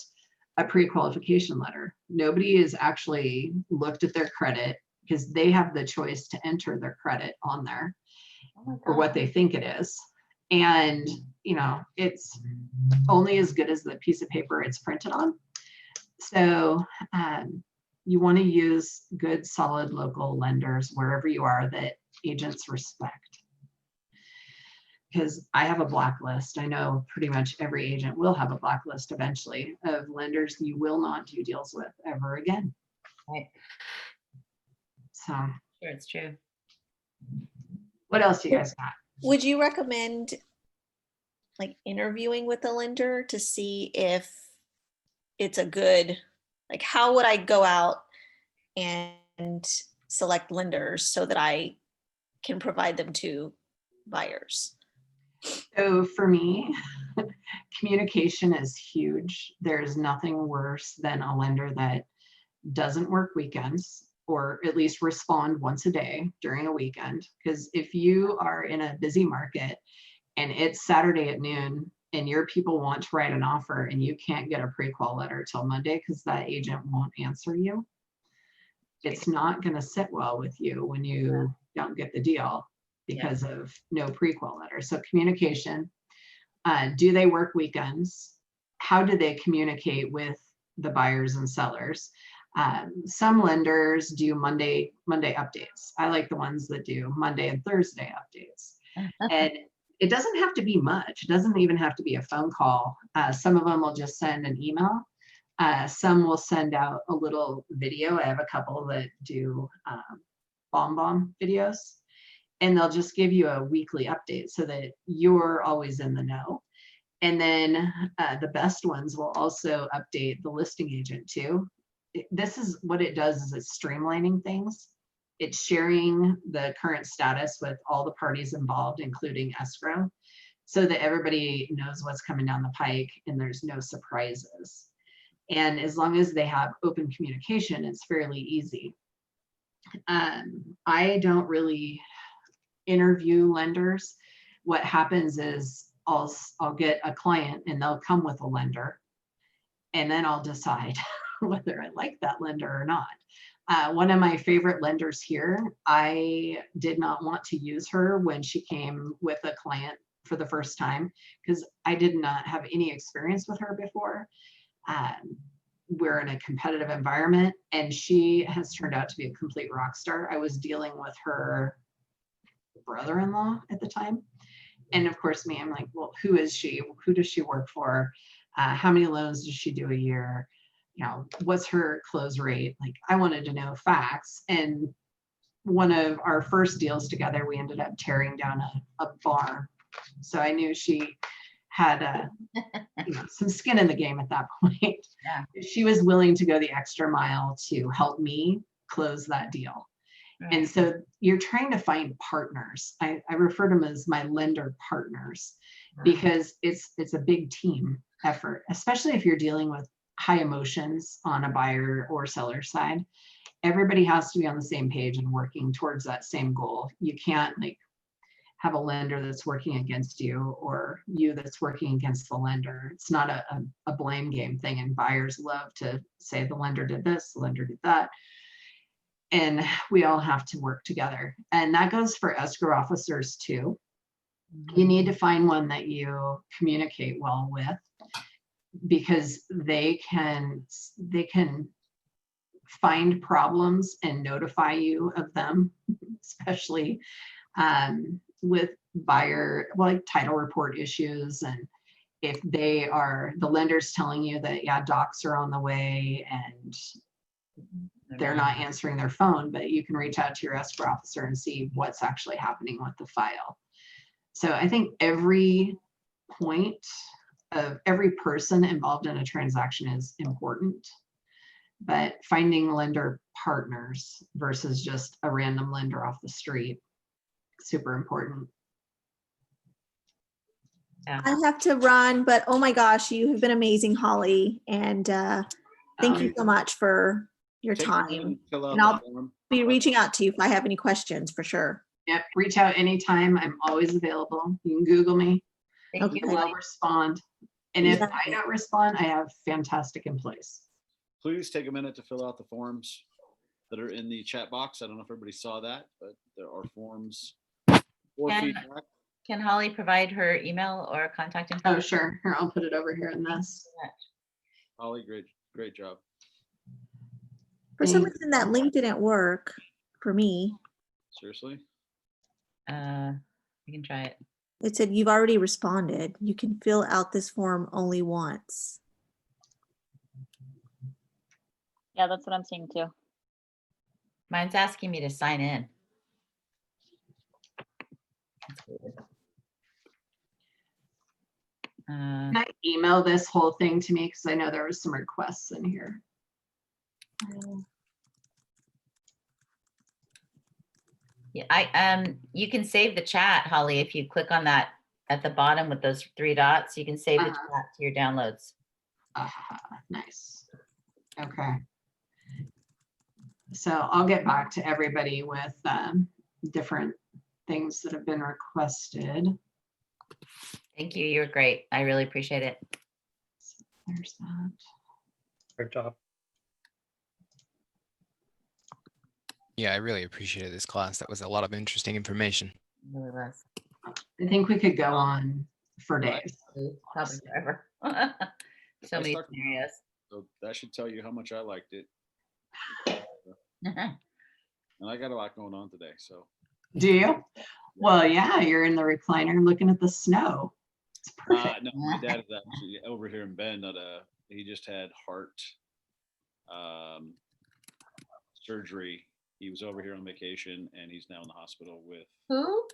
Speaker 3: a pre-qualification letter. Nobody has actually looked at their credit because they have the choice to enter their credit on there or what they think it is. And, you know, it's only as good as the piece of paper it's printed on. So you want to use good, solid local lenders wherever you are that agents respect. Because I have a blacklist. I know pretty much every agent will have a blacklist eventually of lenders you will not do deals with ever again.
Speaker 4: Right.
Speaker 3: So
Speaker 4: Sure, it's true.
Speaker 3: what else do you guys got?
Speaker 5: Would you recommend like interviewing with a lender to see if it's a good, like how would I go out and select lenders so that I can provide them to buyers?
Speaker 3: So for me, communication is huge. There's nothing worse than a lender that doesn't work weekends, or at least respond once a day during a weekend. Because if you are in a busy market and it's Saturday at noon and your people want to write an offer and you can't get a pre-qual letter till Monday because that agent won't answer you, it's not going to sit well with you when you don't get the deal because of no pre-qual letter. So communication, do they work weekends? How do they communicate with the buyers and sellers? Some lenders do Monday updates. I like the ones that do Monday and Thursday updates. And it doesn't have to be much. It doesn't even have to be a phone call. Some of them will just send an email. Some will send out a little video. I have a couple that do bomb videos, and they'll just give you a weekly update so that you're always in the know. And then the best ones will also update the listing agent too. This is what it does, is it's streamlining things. It's sharing the current status with all the parties involved, including escrow, so that everybody knows what's coming down the pike and there's no surprises. And as long as they have open communication, it's fairly easy. I don't really interview lenders. What happens is I'll get a client and they'll come with a lender, and then I'll decide whether I like that lender or not. One of my favorite lenders here, I did not want to use her when she came with a client for the first time because I did not have any experience with her before. We're in a competitive environment, and she has turned out to be a complete rock star. I was dealing with her brother-in-law at the time. And of course, I'm like, well, who is she? Who does she work for? How many loans does she do a year? You know, what's her close rate? Like, I wanted to know facts. And one of our first deals together, we ended up tearing down a barn. So I knew she had some skin in the game at that point.
Speaker 4: Yeah.
Speaker 3: She was willing to go the extra mile to help me close that deal. Right. And so you're trying to find partners. I refer to them as my lender partners, because it's a big team effort, especially if you're dealing with high emotions on a buyer or seller side. Everybody has to be on the same page and working towards that same goal. You can't have a lender that's working against you, or you that's working against the lender. It's not a blame game thing, and buyers love to say the lender did this, the lender did that. And we all have to work together. And that goes for escrow officers too. You need to find one that you communicate well with, because they can find problems and notify you of them, especially with buyer, like title report issues. And if they are, the lender's telling you that, yeah, docs are on the way and they're not answering their phone, but you can reach out to your escrow officer and see what's actually happening with the file. So I think every point of every person involved in a transaction is important, but finding lender partners versus just a random lender off the street, super important.
Speaker 5: I have to run, but oh my gosh, you have been amazing, Holly. And thank you so much for your
Speaker 2: Take a minute
Speaker 5: time.
Speaker 2: and fill out
Speaker 5: And
Speaker 2: the
Speaker 5: I'll
Speaker 2: form.
Speaker 5: be reaching out to you if I have any questions for sure.
Speaker 3: Yep, reach out anytime. I'm always available. You can Google me.
Speaker 4: Thank you,
Speaker 3: I will
Speaker 4: Holly.
Speaker 3: respond. And if
Speaker 5: Yeah.
Speaker 3: I don't respond, I have fantastic employees.
Speaker 2: Please take a minute to fill out the forms that are in the chat box. I don't know if everybody saw that, but there are forms for
Speaker 4: Can-
Speaker 2: feedback.
Speaker 4: Can Holly provide her email or contact info?
Speaker 3: Oh, sure. Here, I'll put it over here in this.
Speaker 2: Holly, great job.
Speaker 5: For some
Speaker 3: Thank
Speaker 5: reason, that link didn't work for me.
Speaker 2: Seriously?
Speaker 4: You can try it.
Speaker 5: It said you've already responded. You can fill out this form only once.
Speaker 14: Yeah, that's what I'm seeing too.
Speaker 4: Mine's asking me to sign in. That's weird.
Speaker 3: Can I email this whole thing to me? Because I know there was some requests in here.
Speaker 4: Yeah, you can save the chat, Holly, if you click on that at the bottom with those 3 dots, you can save the
Speaker 3: Uh-huh.
Speaker 4: chat to your downloads.
Speaker 3: Nice. Okay. So I'll get back to everybody with different things that have been requested.
Speaker 4: Thank you. You're great. I really appreciate it.
Speaker 3: There's that.
Speaker 1: Great job.
Speaker 8: Yeah, I really appreciated this class. That was a lot of interesting information.
Speaker 4: It really was.
Speaker 3: I think we could go on for days.
Speaker 4: Probably forever. So
Speaker 2: I
Speaker 4: many
Speaker 2: stuck-
Speaker 4: scenarios.
Speaker 2: So that should tell you how much I liked it. And I got a lot going on today, so.
Speaker 3: Do you? Well, yeah, you're in the recliner looking at the snow. It's perfect.
Speaker 2: No, my dad is actually over here in Bend. He just had heart surgery. He was over here on vacation, and he's now in the hospital with
Speaker 4: Who?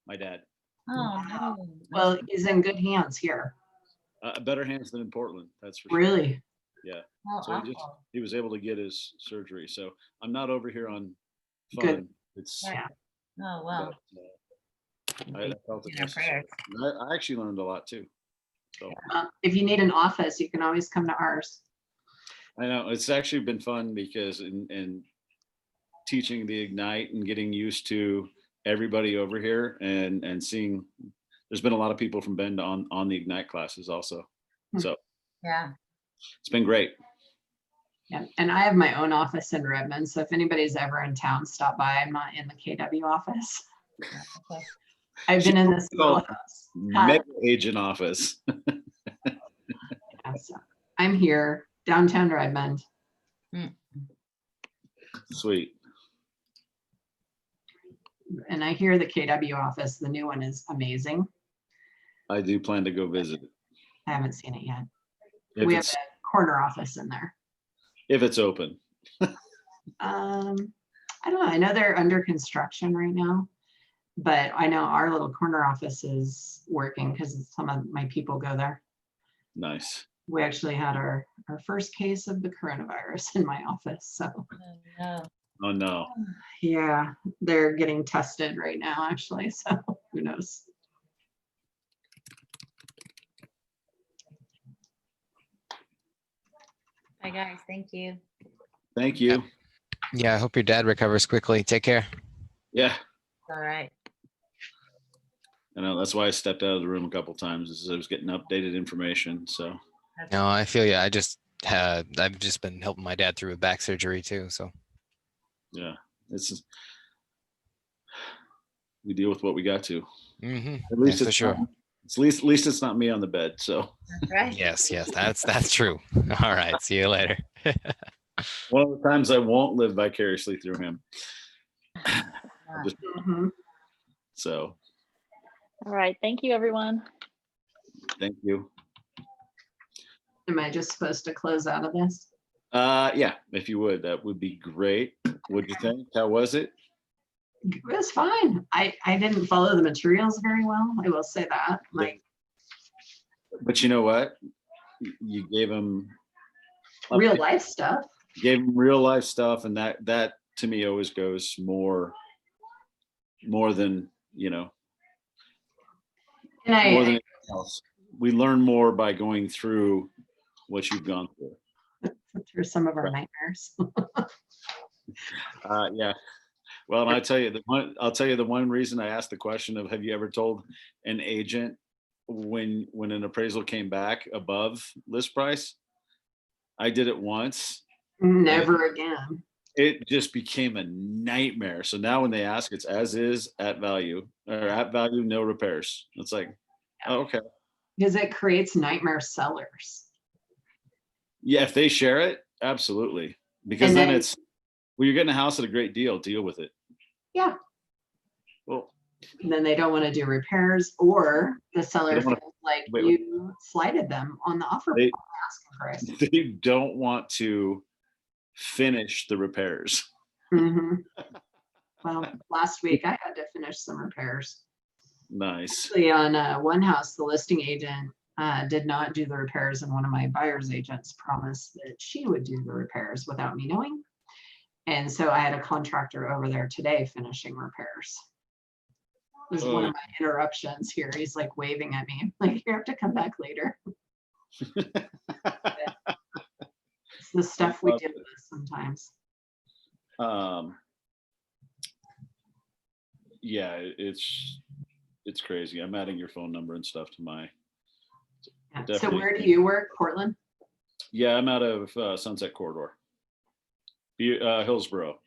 Speaker 2: my dad.
Speaker 4: Oh, no.
Speaker 3: Well, he's in good hands here.
Speaker 2: Better hands than in Portland, that's for sure.
Speaker 3: Really?
Speaker 2: Yeah.
Speaker 4: Oh,
Speaker 2: So
Speaker 4: awful.
Speaker 2: he was able to get his surgery. So I'm not over here on fun.
Speaker 3: Good.
Speaker 2: It's
Speaker 3: Yeah.
Speaker 4: Oh, wow.
Speaker 2: but, I felt it
Speaker 4: In our
Speaker 2: necessary. And I actually learned a lot too. So
Speaker 3: If you need an office, you can always come to ours.
Speaker 2: I know it's actually been fun because in teaching the Ignite and getting used to everybody over here and seeing there's been a lot of people from Bend on the Ignite classes also. So
Speaker 4: Yeah.
Speaker 2: it's been great.
Speaker 3: Yeah, and I have my own office in Redmond, so if anybody's ever in town, stop by. I'm not in the KW office.
Speaker 4: Okay.
Speaker 3: I've been in this little
Speaker 2: Well,
Speaker 3: house.
Speaker 2: Mega agent office.
Speaker 3: Yeah, so I'm here, downtown Redmond.
Speaker 2: Sweet.
Speaker 3: And I hear the KW office, the new one is amazing.
Speaker 2: I do plan to go visit it.
Speaker 3: I haven't seen it yet.
Speaker 2: If
Speaker 3: We have
Speaker 2: it's,
Speaker 3: a corner office in there.
Speaker 2: if it's open.
Speaker 3: I don't know. I know they're under construction right now, but I know our little corner office is working because some of my people go there.
Speaker 2: Nice.
Speaker 3: We actually had our first case of the coronavirus in my office. So
Speaker 4: No.
Speaker 2: Oh no.
Speaker 3: yeah, they're getting tested right now, actually. So who knows?
Speaker 4: Bye, guys. Thank you.
Speaker 2: Thank you.
Speaker 8: Yeah, I hope your dad recovers quickly. Take care.
Speaker 2: Yeah.
Speaker 4: All right.
Speaker 2: I know that's why I stepped out of the room a couple times is I was getting updated information. So
Speaker 8: No, I feel you. I've just been helping my dad through a back surgery too. So
Speaker 2: yeah, we deal with what we got to. At least
Speaker 8: for
Speaker 2: it's
Speaker 8: sure.
Speaker 2: not- It's at least it's not me on the bed. So
Speaker 4: That's right.
Speaker 8: Yes, that's true. All right, see you later.
Speaker 2: one of the times I won't live vicariously through him. I'll just- So
Speaker 14: All right. Thank you, everyone.
Speaker 2: thank you.
Speaker 3: Am I just supposed to close out of this?
Speaker 2: Yeah, if you would, that would be great. What'd you think? How was it?
Speaker 3: It was fine. I didn't follow the materials very well. I will say that. Like
Speaker 2: But you know what? You gave them
Speaker 3: real life stuff.
Speaker 2: Gave them real life stuff, and that to me always goes more than, you know,
Speaker 3: And
Speaker 2: more than
Speaker 3: I,
Speaker 2: anything else. We learn more by going through what you've gone through.
Speaker 3: through some of our nightmares.
Speaker 2: Yeah. Well, and I'll tell you the one reason I asked the question of, have you ever told an agent when an appraisal came back above list price? I did it once.
Speaker 3: Never again.
Speaker 2: It just became a nightmare. So now when they ask, it's as is, at value, or at value, no repairs. It's like, oh, okay.
Speaker 3: Because it creates nightmare sellers.
Speaker 2: Yeah, if they share it, absolutely. Because
Speaker 3: And
Speaker 2: then
Speaker 3: then-
Speaker 2: it's, well, you're getting a house at a great deal, deal with it.
Speaker 3: Yeah.
Speaker 2: Well,
Speaker 3: And then they don't want to do repairs, or the seller
Speaker 2: don't wanna-
Speaker 3: feels like
Speaker 2: wait.
Speaker 3: you slighted them on the offer
Speaker 2: They-
Speaker 3: asking price.
Speaker 2: they don't want to finish the repairs.
Speaker 3: Mhm. Well, last week I had to finish some repairs.
Speaker 2: Nice.
Speaker 3: Actually, on one house, the listing agent did not do the repairs, and one of my buyer's agents promised that she would do the repairs without me knowing. And so I had a contractor over there today finishing repairs. It was one of my interruptions here. He's like waving at me, like, you have to come back later. It's the stuff we
Speaker 2: love
Speaker 3: deal with sometimes.
Speaker 2: Yeah, it's crazy. I'm adding your phone number and stuff to my.
Speaker 3: Yeah. So
Speaker 2: Definitely.
Speaker 3: where do you work, Portland?
Speaker 2: Yeah, I'm out of Sunset Corridor, Hillsboro.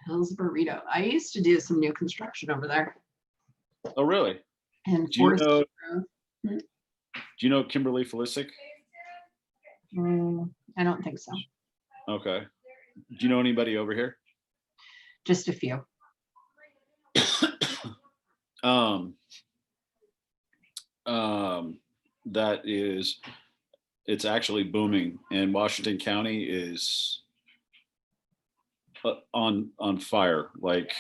Speaker 3: Hillsboro. I used to do some new construction over there.
Speaker 2: Oh, really?
Speaker 3: And
Speaker 2: Do you know?
Speaker 3: Hmm?
Speaker 2: Do you know Kimberly Felicic?
Speaker 3: I don't think so.
Speaker 2: Okay. Do you know anybody over here?
Speaker 3: Just a few.
Speaker 2: That is, it's actually booming, and Washington County is on fire. Like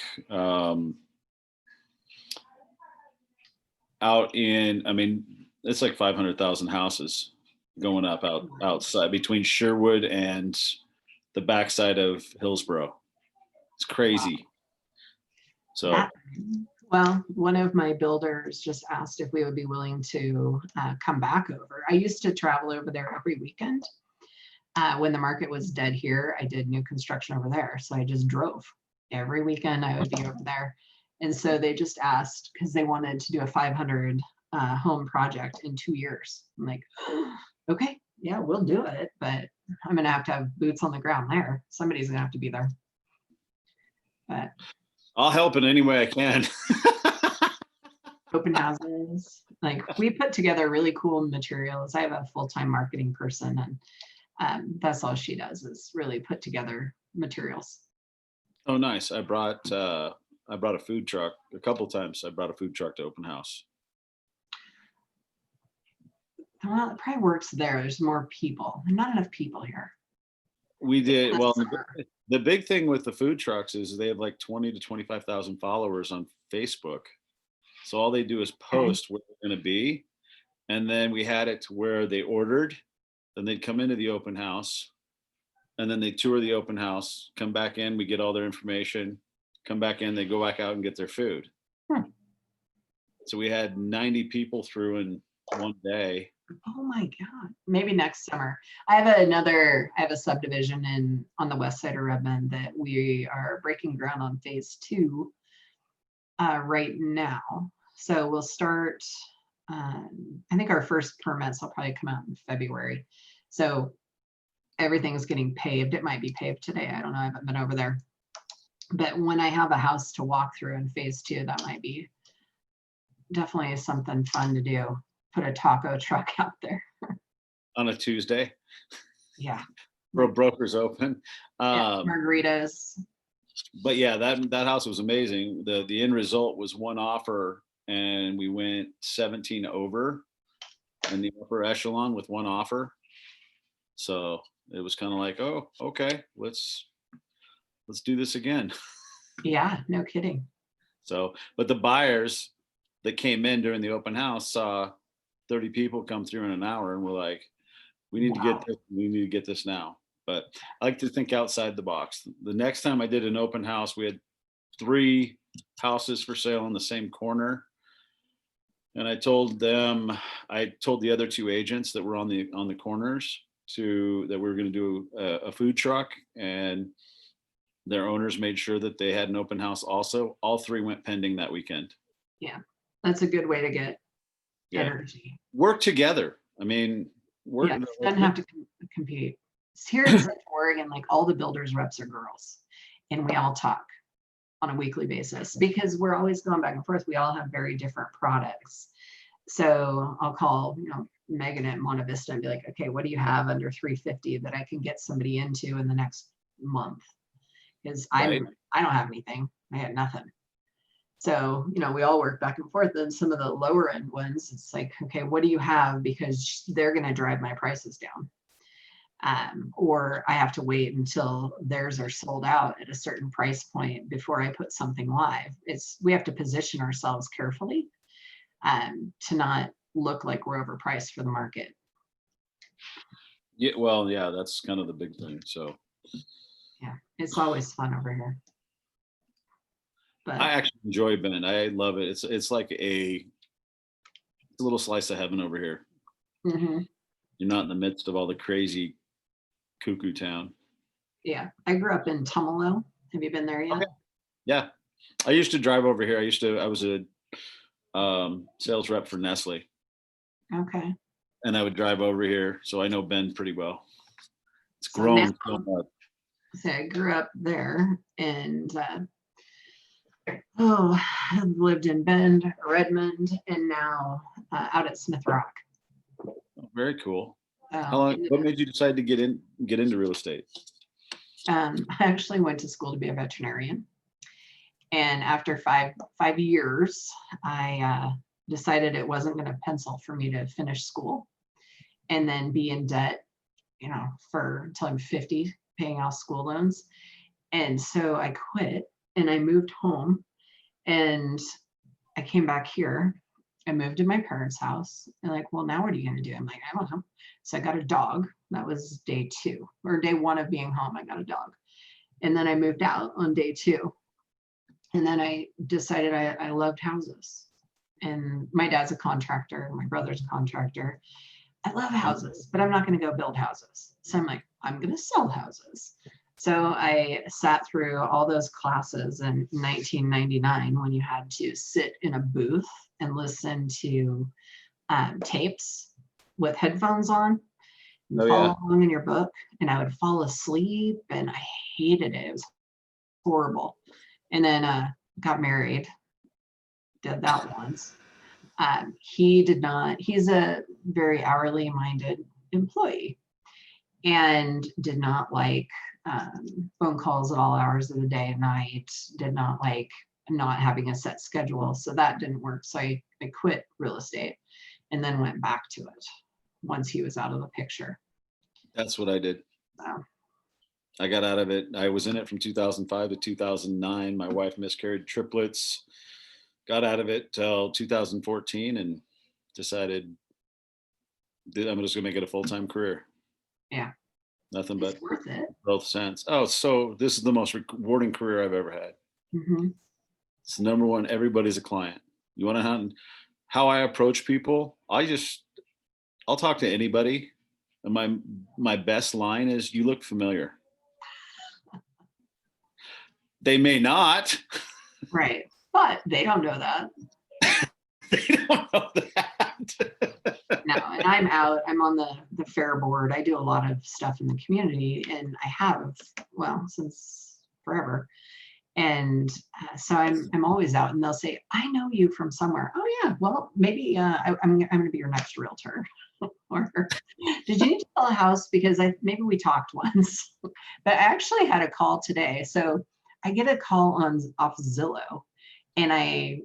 Speaker 2: out in, I mean, it's like 500,000 houses going up outside between Sherwood and the backside of Hillsboro. It's crazy. So.
Speaker 3: Well, one of my builders just asked if we would be willing to come back over. I used to travel over there every weekend. When the market was dead here, I did new construction over there. So I just drove. Every weekend I would be over there. And so they just asked because they wanted to do a 500 home project in 2 years. I'm like, okay, yeah, we'll do it. But I'm going to have boots on the ground there. Somebody's going to have to be there. But
Speaker 2: I'll help in any way I can.
Speaker 3: open houses, like we put together really cool materials. I have a full-time marketing person, and that's all she does is really put together materials.
Speaker 2: Oh, nice. I brought a food truck a couple times. I brought a food truck to open house.
Speaker 3: Well, it probably works there. There's more people. There's not enough people here.
Speaker 2: We did. Well,
Speaker 3: Summer.
Speaker 2: the big thing with the food trucks is they have like 20 to 25,000 followers on Facebook. So all they do is post where they're going to be. And then we had it to where they ordered, then they'd come into the open house, and then they tour the open house, come back in, we get all their information, come back in, they go back out and get their food. So we had 90 people through in one day.
Speaker 3: Oh my God. Maybe next summer. I have a subdivision on the west side of Redmond that we are breaking ground on phase 2 right now. So we'll start, I think our first permits will probably come out in February. So everything's getting paved. It might be paved today. I don't know. I haven't been over there. But when I have a house to walk through in phase 2, that might be definitely something fun to do. Put a taco truck out there.
Speaker 2: On a Tuesday.
Speaker 3: Yeah.
Speaker 2: Brokers open.
Speaker 3: Margaritas.
Speaker 2: But yeah, that house was amazing. The end result was one offer, and we went 17 over in the upper echelon with one offer. So it was kind of like, oh, okay, let's do this again.
Speaker 3: Yeah, no kidding.
Speaker 2: So, but the buyers that came in during the open house saw 30 people come through in an hour, and we're like, we need to get this, we need to get this now. But I like to think outside the box. The next time I did an open house, we had 3 houses for sale on the same corner. And I told the other 2 agents that were on the corners that we were going to do a food truck, and their owners made sure that they had an open house also. All 3 went pending that weekend.
Speaker 3: Yeah, that's a good way to get energy.
Speaker 2: Work together. I mean,
Speaker 3: Yeah, doesn't have to compete. Here in Central Oregon, like all the builders reps are girls, and we all talk on a weekly basis because we're always going back and forth. We all have very different products. So I'll call, Megan at Monta Vista and be like, okay, what do you have under 350 that I can get somebody into in the next month? Because I don't have anything. I had nothing. So, we all work back and forth. And some of the lower end ones, it's like, okay, what do you have? Because they're going to drive my prices down. Or I have to wait until theirs are sold out at a certain price point before I put something live. We have to position ourselves carefully to not look like we're overpriced for the market.
Speaker 2: Yeah, well, yeah, that's kind of the big thing. So
Speaker 3: yeah, it's always fun over here. But
Speaker 2: I actually enjoy Bend. I love it. It's like a little slice of heaven over here.
Speaker 3: Mm-hmm.
Speaker 2: You're not in the midst of all the crazy cuckoo town.
Speaker 3: Yeah, I grew up in Tumalo. Have you been there yet?
Speaker 2: Okay. Yeah, I used to drive over here. I was a sales rep for Nestle.
Speaker 3: Okay.
Speaker 2: And I would drive over here, so I know Bend pretty well. It's grown so much.
Speaker 3: So I grew up there, and I've lived in Bend, Redmond, and now out at Smith Rock.
Speaker 2: Oh, very cool. What made you decide to get into real estate?
Speaker 3: I actually went to school to be a veterinarian, and after five years, I decided it wasn't going to pencil for me to finish school and then be in debt, until I'm 50, paying off school loans. And so I quit and I moved home, and I came back here. I moved to my parents' house, and like, well, now what are you going to do? I'm like, I don't know. So I got a dog. That was day 2 or day 1 of being home. I got a dog. And then I moved out on day 2. And then I decided I loved houses. And my dad's a contractor. My brother's a contractor. I love houses, but I'm not going to go build houses. So I'm like, I'm going to sell houses. So I sat through all those classes in 1999 when you had to sit in a booth and listen to tapes with headphones on, follow along in your book, and I would fall asleep, and I hated it. It was horrible. And then got married, did that once. He's a very hourly minded employee and did not like phone calls at all hours of the day and night, did not like not having a set schedule. So that didn't work. So I quit real estate and then went back to it once he was out of the picture.
Speaker 2: That's what I did.
Speaker 3: Wow.
Speaker 2: I got out of it. I was in it from 2005 to 2009. My wife miscarried triplets, got out of it till 2014 and decided I'm just gonna make it a full-time career.
Speaker 3: Yeah.
Speaker 2: Nothing but
Speaker 3: worth it.
Speaker 2: Both sense. Oh, so this is the most rewarding career I've ever had.
Speaker 3: Mm-hmm.
Speaker 2: It's number one. Everybody's a client. You want to know how I approach people? I'll talk to anybody. And my best line is, "You look familiar." They may not.
Speaker 3: Right. But they don't know that.
Speaker 2: They don't know that.
Speaker 3: No, and I'm out. I'm on the fair board. I do a lot of stuff in the community, and I have, since forever. And so I'm always out, and they'll say, "I know you from somewhere." Oh yeah, well maybe I'm going to be your next realtor. Or did you need to sell a house because maybe we talked once. But I actually had a call today. So I get a call off Zillow, and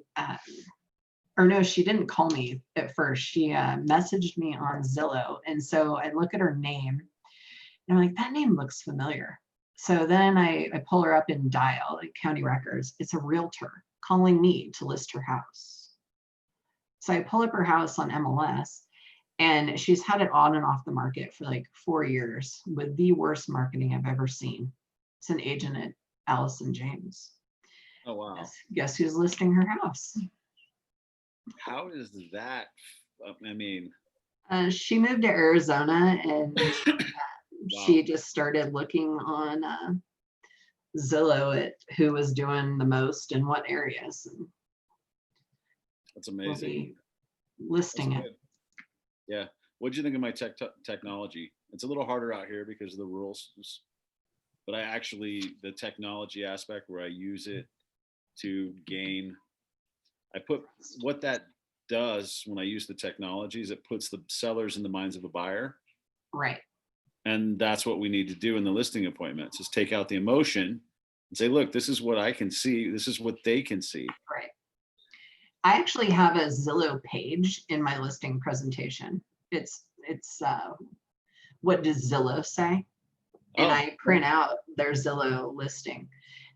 Speaker 3: she didn't call me at first. She messaged me on Zillow, and so I look at her name, And I'm like, that name looks familiar. So then I pull her up in Dial, like county records. It's a realtor calling me to list her house. So I pull up her house on MLS, and she's had it on and off the market for like 4 years with the worst marketing I've ever seen. It's an agent at Allison James.
Speaker 2: Oh, wow.
Speaker 3: Guess who's listing her house?
Speaker 2: How is that? I mean,
Speaker 3: She moved to Arizona, and she
Speaker 2: wow.
Speaker 3: just started looking on Zillow at who was doing the most in what areas. And
Speaker 2: That's
Speaker 3: we'll
Speaker 2: amazing.
Speaker 3: be listing
Speaker 2: That's
Speaker 3: it.
Speaker 2: good. Yeah. What'd you think of my technology? It's a little harder out here because of the rules, but I actually, the technology aspect where I use it to gain, what that does when I use the technology is it puts the sellers in the minds of a buyer.
Speaker 3: Right.
Speaker 2: And that's what we need to do in the listing appointments is take out the emotion and say, look, this is what I can see. This is what they can see.
Speaker 3: Right. I actually have a Zillow page in my listing presentation. It's what does Zillow say? And I print out their Zillow listing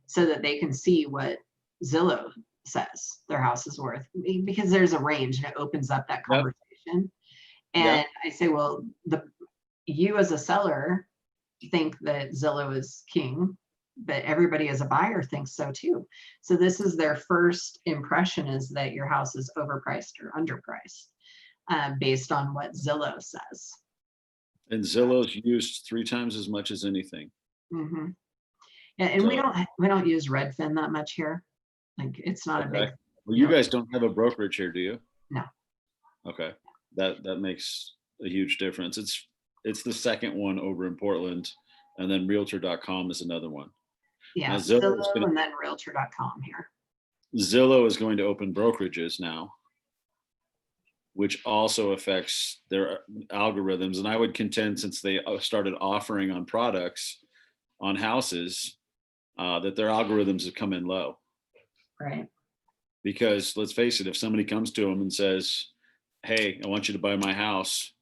Speaker 3: so that they can see what Zillow says their house is worth, because there's a range and it opens up that conversation. And I say, well, you as a seller think that Zillow is king, but everybody as a buyer thinks so too. So this is their first impression, is that your house is overpriced or underpriced based on what Zillow says.
Speaker 2: And Zillow's used 3 times as much as anything.
Speaker 3: Mm-hmm. Yeah, and we don't use Redfin that much here. Like, it's not a big.
Speaker 2: Well, you guys don't have a brokerage here, do you?
Speaker 3: No.
Speaker 2: Okay, that makes a huge difference. It's the second one over in Portland, and then Realtor.com is another one.
Speaker 3: Yeah,
Speaker 2: Now,
Speaker 3: Zillow and then Realtor.com here.
Speaker 2: Zillow is going to open brokerages now, which also affects their algorithms. And I would contend, since they started offering on products on houses, that their algorithms have come in low.
Speaker 3: Right.
Speaker 2: Because let's face it, if somebody comes to them and says, hey, I want you to buy my house,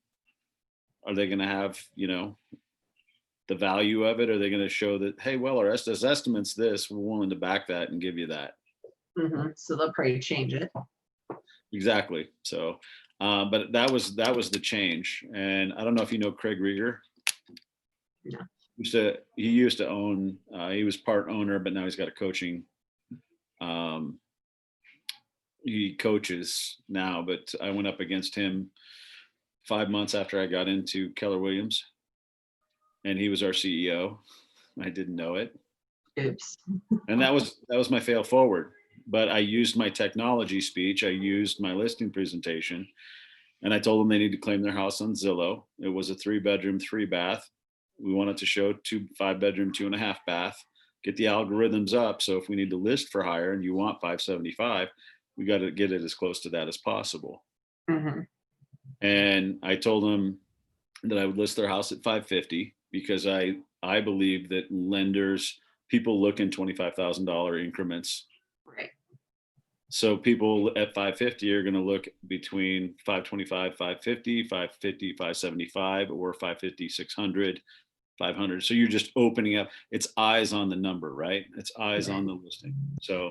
Speaker 2: are they going to have, the value of it? Are they going to show that, hey, well, our estimate's this, we're willing to back that and give you that?
Speaker 3: Mm-hmm. So they'll probably change it.
Speaker 2: Exactly. So, but that was the change. And I don't know if you know Craig Rieger.
Speaker 3: No.
Speaker 2: He used to own, he was part owner, but now he's got a coaching. He coaches now, but I went up against him 5 months after I got into Keller Williams, and he was our CEO. I didn't know it.
Speaker 3: Oops.
Speaker 2: And that was my fail forward. But I used my technology speech. I used my listing presentation, and I told them they need to claim their house on Zillow. It was a 3-bedroom, 3-bath. We wanted to show 5-bedroom, 2.5 bath, get the algorithms up. So if we need to list for higher and you want 575, we got to get it as close to that as possible.
Speaker 3: Mm-hmm.
Speaker 2: And I told them that I would list their house at 550 because I believe that people look in $25,000 increments.
Speaker 3: Right.
Speaker 2: So people at 550 are going to look between 525, 550, 550, 575, or 550, 600, 500. So you're just opening up. It's eyes on the number, right? It's eyes on the listing. So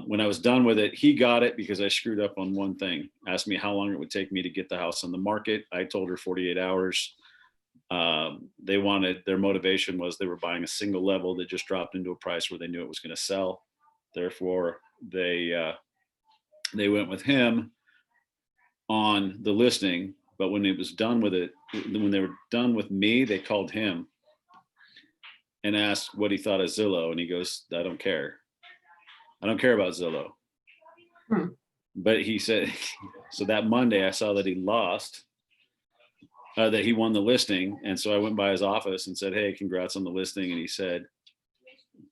Speaker 2: when I was done with it, he got it because I screwed up on one thing. Asked me how long it would take me to get the house on the market. I told her 48 hours. Their motivation was they were buying a single level that just dropped into a price where they knew it was going to sell. Therefore, they went with him on the listing. But when it was done with it, when they were done with me, they called him and asked what he thought of Zillow. And he goes, I don't care. I don't care about Zillow. But he said, so that Monday I saw that he lost, that he won the listing. And so I went by his office and said, hey, congrats on the listing. And he said,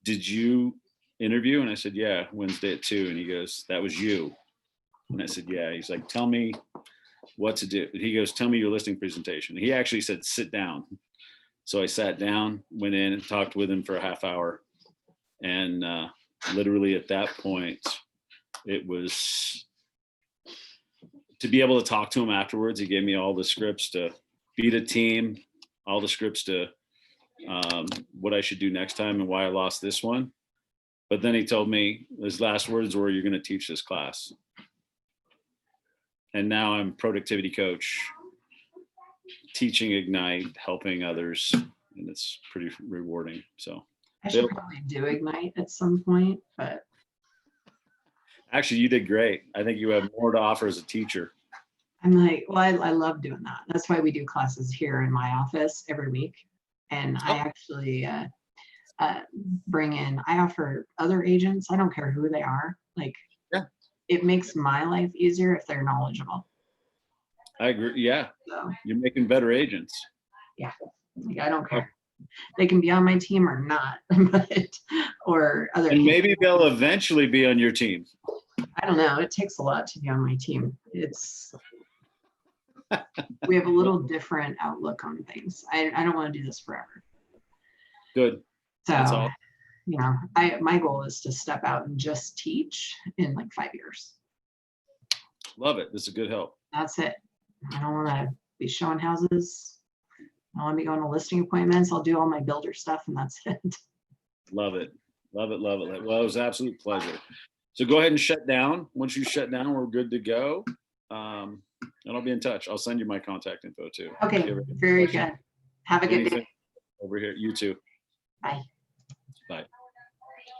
Speaker 2: did you interview? And I said, yeah, Wednesday at 2. And he goes, that was you. And I said, yeah. He's like, tell me what to do. He goes, tell me your listing presentation. He actually said, sit down. So I sat down, went in and talked with him for a half hour. And literally at that point, it was to be able to talk to him afterwards. He gave me all the scripts to beat a team, all the scripts to what I should do next time and why I lost this one. But then he told me his last words were, "You're going to teach this class." And now I'm productivity coach, teaching Ignite, helping others, and it's pretty rewarding. So
Speaker 3: I should probably do Ignite at some point, but
Speaker 2: actually, you did great. I think you have more to offer as a teacher.
Speaker 3: I'm like, well, I love doing that. That's why we do classes here in my office every week. And I actually bring in, I offer other agents, I don't care who they are. Like, it makes my life easier if they're knowledgeable.
Speaker 2: I agree. Yeah.
Speaker 3: So,
Speaker 2: You're making better agents.
Speaker 3: yeah, like, I don't care. They can be on my team or not, but, or other
Speaker 2: And
Speaker 3: people.
Speaker 2: maybe they'll eventually be on your team.
Speaker 3: I don't know. It takes a lot to be on my team. It's, we have a little different outlook on things. I don't want to do this forever.
Speaker 2: Good. That's
Speaker 3: So,
Speaker 2: all.
Speaker 3: you know, my goal is to step out and just teach in like 5 years.
Speaker 2: Love it. This is a good help.
Speaker 3: That's it. I don't want to be showing houses. I want to be going to listing appointments. I'll do all my builder stuff and that's it.
Speaker 2: Love it. Love it. Love it. Well, it was an absolute pleasure. So go ahead and shut down. Once you shut down, we're good to go. And I'll be in touch. I'll send you my contact info too.
Speaker 3: Okay,
Speaker 2: If you ever have
Speaker 3: very
Speaker 2: questions.
Speaker 3: good. Have a good
Speaker 2: Anything
Speaker 3: day.
Speaker 2: over here. You too.
Speaker 3: Bye.
Speaker 2: Bye.